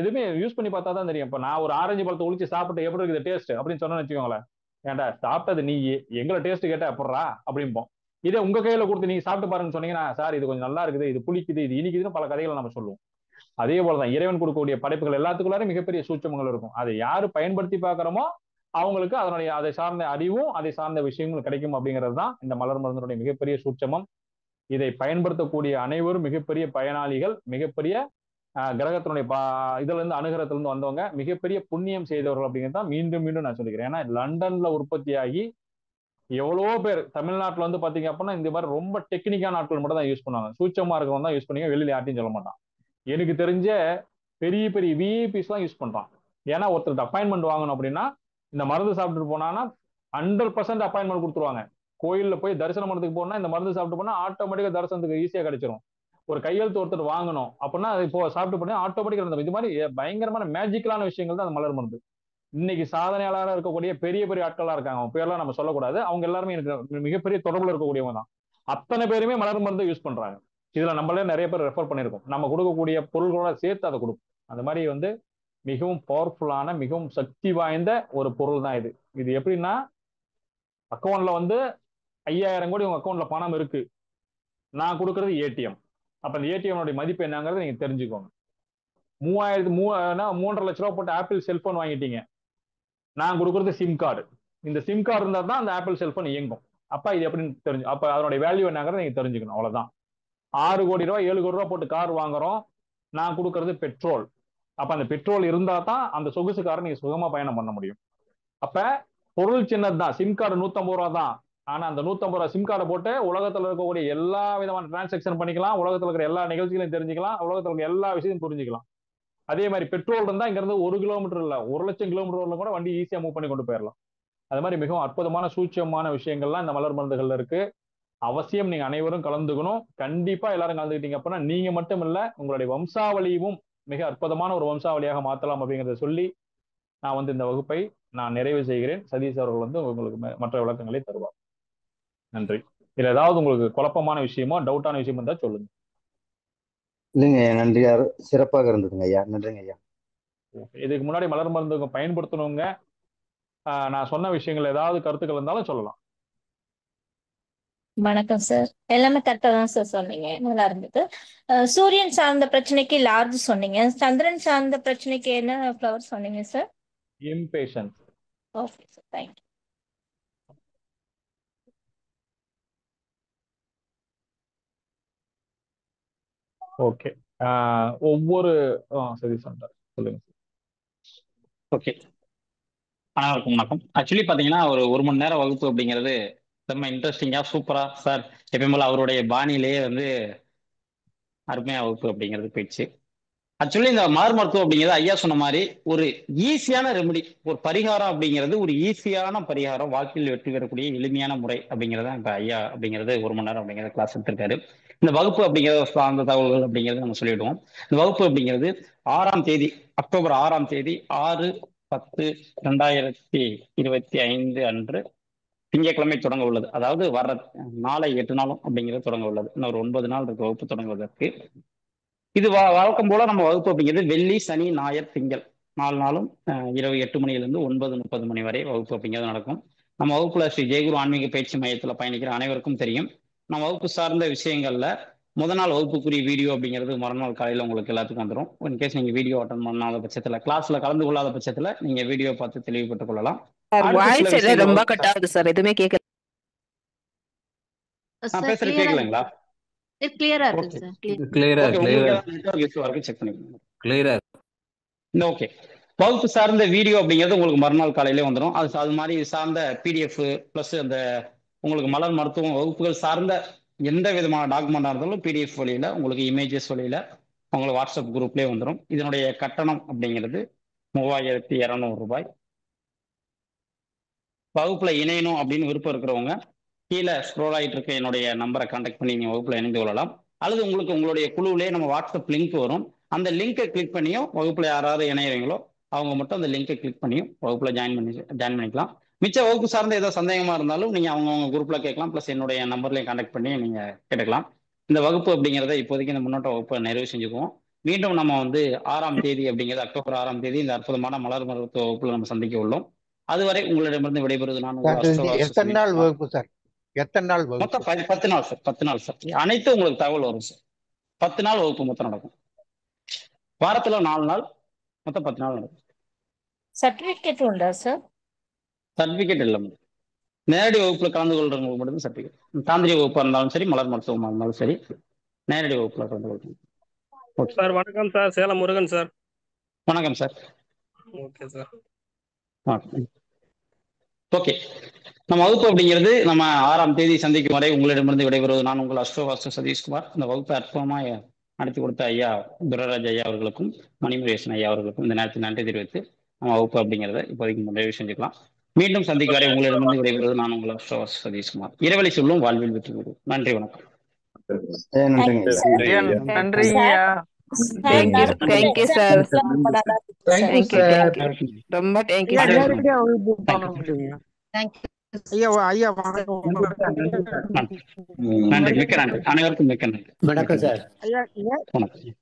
எதுவுமே யூஸ் பண்ணி பார்த்தா தான் தெரியும். இப்ப நான் ஒரு ஆரஞ்சு பழத்தை ஒழிச்சு சாப்பிட்டு எப்படி இருக்குது டேஸ்ட் அப்படின்னு சொன்னேன்னு வச்சுக்கோங்களேன், ஏன்டா சாப்பிட்டது நீ, எங்களை டேஸ்ட் கேட்ட எப்படா அப்படிம்போம். இதே உங்க கையில கொடுத்து நீங்க சாப்பிட்டு பாருன்னு சொன்னீங்கன்னா, சார் இது கொஞ்சம் நல்லா இருக்குது, இது புளிக்குது, இது இனிக்குதுன்னு பல கதைகளை நம்ம சொல்லுவோம். அதே போலதான் இறைவன் கொடுக்கக்கூடிய படைப்புகள் எல்லாத்துக்குள்ளாரும் மிகப்பெரிய சூட்சமங்கள் இருக்கும். அதை யாரு பயன்படுத்தி பார்க்கிறோமோ அவங்களுக்கு அதனுடைய அதை சார்ந்த அறிவும் அதை சார்ந்த விஷயங்களும் கிடைக்கும் அப்படிங்கிறது தான் இந்த மலர் மருந்தினுடைய மிகப்பெரிய சூட்சமம். இதை பயன்படுத்தக்கூடிய அனைவரும் மிகப்பெரிய பயனாளிகள், மிகப்பெரிய கிரகத்தினுடைய இதுல இருந்து அனுகிரகத்துல இருந்து வந்தவங்க மிகப்பெரிய புண்ணியம் செய்தவர்கள் அப்படிங்கிறது தான் மீண்டும் மீண்டும் நான் சொல்லிக்கிறேன். ஏன்னா லண்டன்ல உற்பத்தியாகி எவ்வளவோ பேர் தமிழ்நாட்டுல வந்து பாத்தீங்க அப்படின்னா இந்த மாதிரி ரொம்ப டெக்னிக்கான ஆட்கள் மட்டும் தான் யூஸ் பண்ணுவாங்க, சூட்சமா இருக்கிறவங்க தான் யூஸ் பண்ணி, வெளியில யார்ட்டையும் சொல்ல மாட்டான். எனக்கு தெரிஞ்ச பெரிய பெரிய விஐபிஸ் தான் யூஸ் பண்றான். ஏன்னா ஒருத்தருக்கு அப்பாயின்மெண்ட் வாங்கணும் அப்படின்னா இந்த மருந்து சாப்பிட்டு போனான்னா 100% அப்பாயின்மெண்ட் கொடுத்துருவாங்க. கோயில்ல போய் தரிசனம் பண்ணதுக்கு போனா இந்த மருந்து சாப்பிட்டு போனா ஆட்டோமேட்டிக்கா தரிசனத்துக்கு ஈஸியா கிடைச்சிரும். ஒரு கையெழுத்து ஒருத்தர் வாங்கணும் அப்படின்னா இப்போ சாப்பிட்டு போனா ஆட்டோமேட்டிக்கா இது மாதிரி பயங்கரமான மேஜிக்கலான விஷயங்கள் தான் அந்த மலர் மருந்து. இன்னைக்கு சாதனையாளராக இருக்கக்கூடிய பெரிய பெரிய ஆட்களா இருக்காங்க, அவங்க பேர்லாம் நம்ம சொல்லக்கூடாது, அவங்க எல்லாருமே எனக்கு மிகப்பெரிய தொடர்புல இருக்கக்கூடியவங்க தான். அத்தனை பேருமே மலர் மருந்து யூஸ் பண்றாங்க. இதுல நம்மளே நிறைய பேர் ரெஃபர் பண்ணியிருக்கோம். நம்ம கொடுக்கக்கூடிய பொருள்களோட சேர்த்து அதை கொடுக்கும். அந்த மாதிரி வந்து மிகவும் பவர்ஃபுல்லான மிகவும் சக்தி வாய்ந்த ஒரு பொருள் தான் இது. இது எப்படின்னா, அக்கௌண்ட்ல வந்து 5000 கோடி உங்க அக்கௌண்ட்ல பணம் இருக்கு, நான் கொடுக்கறது ஏடிஎம். அப்ப அந்த ஏடிஎம் மதிப்பு என்னங்கிறத நீங்க தெரிஞ்சுக்கோங்க. 3.5 லட்ச ரூபா போட்டு ஆப்பிள் செல்போன் வாங்கிட்டீங்க, நான் கொடுக்கறது சிம் கார்டு. இந்த சிம் கார்டு இருந்தா தான் அந்த ஆப்பிள் செல்போன் இயங்கும். அப்ப இது எப்படின்னு தெரிஞ்சு, அப்ப அதனுடைய வேல்யூ என்னங்கிறத நீங்க தெரிஞ்சுக்கணும். அவ்வளவுதான். 6 கோடி ரூபாய் 7 கோடி ரூபாய் போட்டு கார் வாங்குறோம், நான் கொடுக்கறது பெட்ரோல். அப்ப அந்த பெட்ரோல் இருந்தா தான் அந்த சொகுசு காரை நீங்க சுகமா பயணம் பண்ண முடியும். அப்ப பொருள் சின்னதுதான், சிம் கார்டு 150 ரூபா தான். ஆனா அந்த 150 ரூபா சிம் கார்டை போட்டு உலகத்துல இருக்கக்கூடிய எல்லா விதமான டிரான்சாக்சன் பண்ணிக்கலாம், உலகத்துல இருக்கிற எல்லா நிகழ்ச்சிகளையும் தெரிஞ்சுக்கலாம், உலகத்துல இருக்கிற எல்லா விஷயத்தையும் புரிஞ்சுக்கலாம். அதே மாதிரி பெட்ரோல் இருந்தா இங்க இருந்து 1 கிலோமீட்டர் இல்ல 1,00,000 கிலோமீட்டர்ல கூட வண்டி ஈஸியா மூவ் பண்ணி கொண்டு போயிடலாம். அது மாதிரி மிகவும் அற்புதமான சூட்சமான விஷயங்கள்லாம் இந்த மலர் மருந்துகள்ல இருக்கு. அவசியம் நீங்க அனைவரும் கலந்துக்கணும். கண்டிப்பா எல்லாரும் கலந்துக்கிட்டீங்க அப்படின்னா நீங்க மட்டும் இல்ல, உங்களுடைய வம்சாவளியும் மிக அற்புதமான ஒரு வம்சாவளியாக மாற்றலாம் அப்படிங்கிறத சொல்லி நான் வந்து இந்த வகுப்பை நான் நிறைவு செய்கிறேன். சதீஷ் அவர்கள் வந்து உங்களுக்கு மற்ற விளக்கங்களை தருவார். நன்றி. இதுல ஏதாவது உங்களுக்கு குழப்பமான விஷயமோ டவுட்டான விஷயம் இருந்தா சொல்லுங்க. இல்லைங்க, நன்றி, சிறப்பாக இருந்ததுங்க ஐயா. நன்றிங்க ஐயா. இதுக்கு முன்னாடி மலர் மருந்து பயன்படுத்தணுங்க, நான் சொன்ன விஷயங்கள் ஏதாவது கருத்துக்கள் இருந்தாலும் சொல்லலாம். வணக்கம் சார். எல்லாமே கரெக்டா தான் சார் சொன்னீங்க, நல்லா இருந்தது. சூரியன் சார்ந்த பிரச்சனைக்கு லார்ஜ் சொன்னீங்க, சந்திரன் சார்ந்த பிரச்சனைக்கு என்ன ஃப்ளவர் சொன்னீங்க sir? Impatiens. Okay sir, thank you. Okay, ஒவ்வொரு சரி சொல்றேன், சொல்லுங்க. ஓகே, அனைவருக்கும் வணக்கம். ஆக்சுவலி பார்த்தீங்கன்னா ஒரு மணி நேரம் வகுப்பு அப்படிங்கிறது ரொம்ப இன்ட்ரெஸ்டிங்காக சூப்பராக சார் எப்பயும் போல அவருடைய பாணியிலேயே வந்து அருமையாக வகுப்பு அப்படிங்கிறது போயிடுச்சு. ஆக்சுவலி இந்த மலர் மருத்துவம் அப்படிங்கிறது ஐயா சொன்ன மாதிரி ஒரு ஈஸியான ரெமெடி, ஒரு பரிகாரம் அப்படிங்கிறது ஒரு ஈஸியான பரிகாரம், வாழ்க்கையில் வெற்றி பெறக்கூடிய எளிமையான முறை அப்படிங்கிறத இப்போ ஐயா அப்படிங்கிறது 1 மணி நேரம் அப்படிங்கிறத கிளாஸ் எடுத்திருக்காரு. இந்த வகுப்பு அப்படிங்கிறத சார்ந்த தகவல்கள் அப்படிங்கிறது நம்ம சொல்லிவிடுவோம். இந்த வகுப்பு அப்படிங்கிறது 6ஆம் தேதி அக்டோபர் 6ஆம் தேதி 6/10/2025 அன்று திங்கட்கிழமை தொடங்க உள்ளது. அதாவது வர்ற நாளை 8 நாளும் அப்படிங்கிறது தொடங்க உள்ளது. இன்னொரு 9 நாள் இருக்கு வகுப்பு தொடங்குவதற்கு. இது வழக்கம் போல நம்ம வகுப்பு அப்படிங்கிறது வெள்ளி சனி ஞாயிறு திங்கள் 4 நாளும் இரவு 8 மணியிலிருந்து 9:30 மணி வரை வகுப்பு அப்படிங்கிறது நடக்கும். நம்ம வகுப்புல ஸ்ரீ ஜெயகுரு ஆன்மீக பயிற்சி மையத்தில் பயணிக்கிற அனைவருக்கும் தெரியும், நம்ம வகுப்பு சார்ந்த விஷயங்கள்ல முதல் நாள் வகுப்புக்குரிய வீடியோ அப்படிங்கிறது மறுநாள் காலையில் உங்களுக்கு எல்லாத்துக்கும் வந்துடும். இன்கேஸ் நீங்கள் வீடியோ அட்டன் பண்ணாத பட்சத்தில், கிளாஸில் கலந்து கொள்ளாத பட்சத்தில் நீங்கள் வீடியோ பார்த்து தெளிவுபட்டுக் கொள்ளலாம். வாய்ஸ் எல்லாம் ரொம்ப கட் ஆகுது சார், எதுவுமே கேட்கல. நான் பேசுறது கேட்கலங்களா? கிளியரா இருக்கு சார். கிளியரா ஓகே, உங்களுக்கு ஏதாவது நெட்வொர்க் இஷ்யூ வரைக்கும் செக் பண்ணிக்கோங்க. கிளியரா ஓகே, வகுப்பு சார்ந்த வீடியோ அப்படிங்கிறது உங்களுக்கு மறுநாள் காலையிலே வந்துடும். அது மாதிரி சார்ந்த பிடிஎஃப் ப்ளஸ் அந்த உங்களுக்கு மலர் மருத்துவம் வகுப்புகள் சார்ந்த எந்த விதமான டாக்குமெண்டாக இருந்தாலும் பிடிஎஃப் வழியில் உங்களுக்கு இமேஜஸ் வழியில் உங்களுக்கு வாட்ஸ்அப் குரூப்லேயே வந்துடும். இதனுடைய கட்டணம் அப்படிங்கிறது 3200 ரூபாய். வகுப்பில் இணையணும் அப்படின்னு விருப்பம் இருக்கிறவங்க கீழே ஸ்க்ரோல் ஆகிட்டு இருக்க என்னுடைய நம்பரை கான்டாக்ட் பண்ணி நீங்கள் வகுப்பில் இணைந்து கொள்ளலாம். அல்லது உங்களுக்கு உங்களுடைய குழுவிலே நம்ம வாட்ஸ்அப் லிங்க் வரும், அந்த லிங்கை கிளிக் பண்ணியும் வகுப்பில் யாராவது இணையறீங்களோ அவங்க மட்டும் அந்த லிங்கை கிளிக் பண்ணியும் வகுப்பில் ஜாயின் பண்ணிக்கலாம். மிச்ச வகுப்பு சார்ந்த ஏதோ சந்தேகமாக இருந்தாலும் நீங்கள் அவங்கவுங்க குரூப்பில் கேட்கலாம். ப்ளஸ் என்னுடைய நம்பர்லையும் கான்டாக்ட் பண்ணி நீங்கள் கேட்டுக்கலாம். இந்த வகுப்பு அப்படிங்கிறத இப்போதைக்கு இந்த முன்னோட்ட வகுப்பை நிறைவு செஞ்சுக்குவோம். மீண்டும் நம்ம 6ஆம் தேதி அப்படிங்கிறது அக்டோபர் 6ஆம் தேதி இந்த அற்புதமான மலர் மருத்துவ வகுப்பில் நம்ம சந்திக்க உள்ளோம். அதுவரை உங்களிடமிருந்து விடைபெறுவது நான் எத்தனை நாள் வகுப்பு சார்? எத்தனை நாள் வகுப்பு? மொத்தம் 10 நாள் சார். 10 நாள் சார். அனைத்து உங்களுக்கு தகவல் வரும் சார். 10 நாள் வகுப்பு மொத்தம் நடக்கும். வாரத்துல 4 நாள், மொத்தம் 10 நாள் நடக்கும். சர்டிபிகேட் உண்டா சார்? சர்டிபிகேட் இல்லை, நேரடி வகுப்புல கலந்து கொள்றவங்களுக்கு மட்டும் சர்டிபிகேட். தாந்திரிக வகுப்பா இருந்தாலும் சரி, மலர் மருத்துவமா இருந்தாலும் சரி, நேரடி வகுப்புல கலந்து கொள்றோம். ஓகே சார், வணக்கம் சார். சேலம் முருகன் சார். வணக்கம் சார். Okay sir. ஓகே, நம்ம வகுப்பு அப்படிங்கிறது நம்ம 6ஆம் தேதி சந்திக்கும் வரை உங்களிடமிருந்து விடைபெறுவது நான் உங்கள் அஸ்ட்ரோவாஸ்து சதீஷ்குமார். இந்த வகுப்பை அற்புதமாக நடத்தி கொடுத்த ஐயா துரராஜ் ஐயா அவர்களுக்கும் மணிமுரேசன் ஐயா அவர்களுக்கும் இந்த நேரத்தில் நன்றி தெரிவித்து நம்ம வகுப்பு அப்படிங்கிறத இப்போதைக்கு நிறைவு செஞ்சுக்கலாம். மீண்டும் சந்திக்கும் வரை உங்களிடமிருந்து விடைபெறுவது நான் உங்கள் அஸ்ட்ரோவாஸ்து சதீஷ்குமார். இறைவழி சொல்லும் வாழ்வில் வெற்றி பெறுவோம். நன்றி, வணக்கம். நன்றிங்கய்யா. Thank you sir. ரொம்ப தேங்க்யூ சார். நன்றி, மிக்க நன்றி. அனைவருக்கும் மிக்க நன்றி. வணக்கம் சார். வணக்கம்.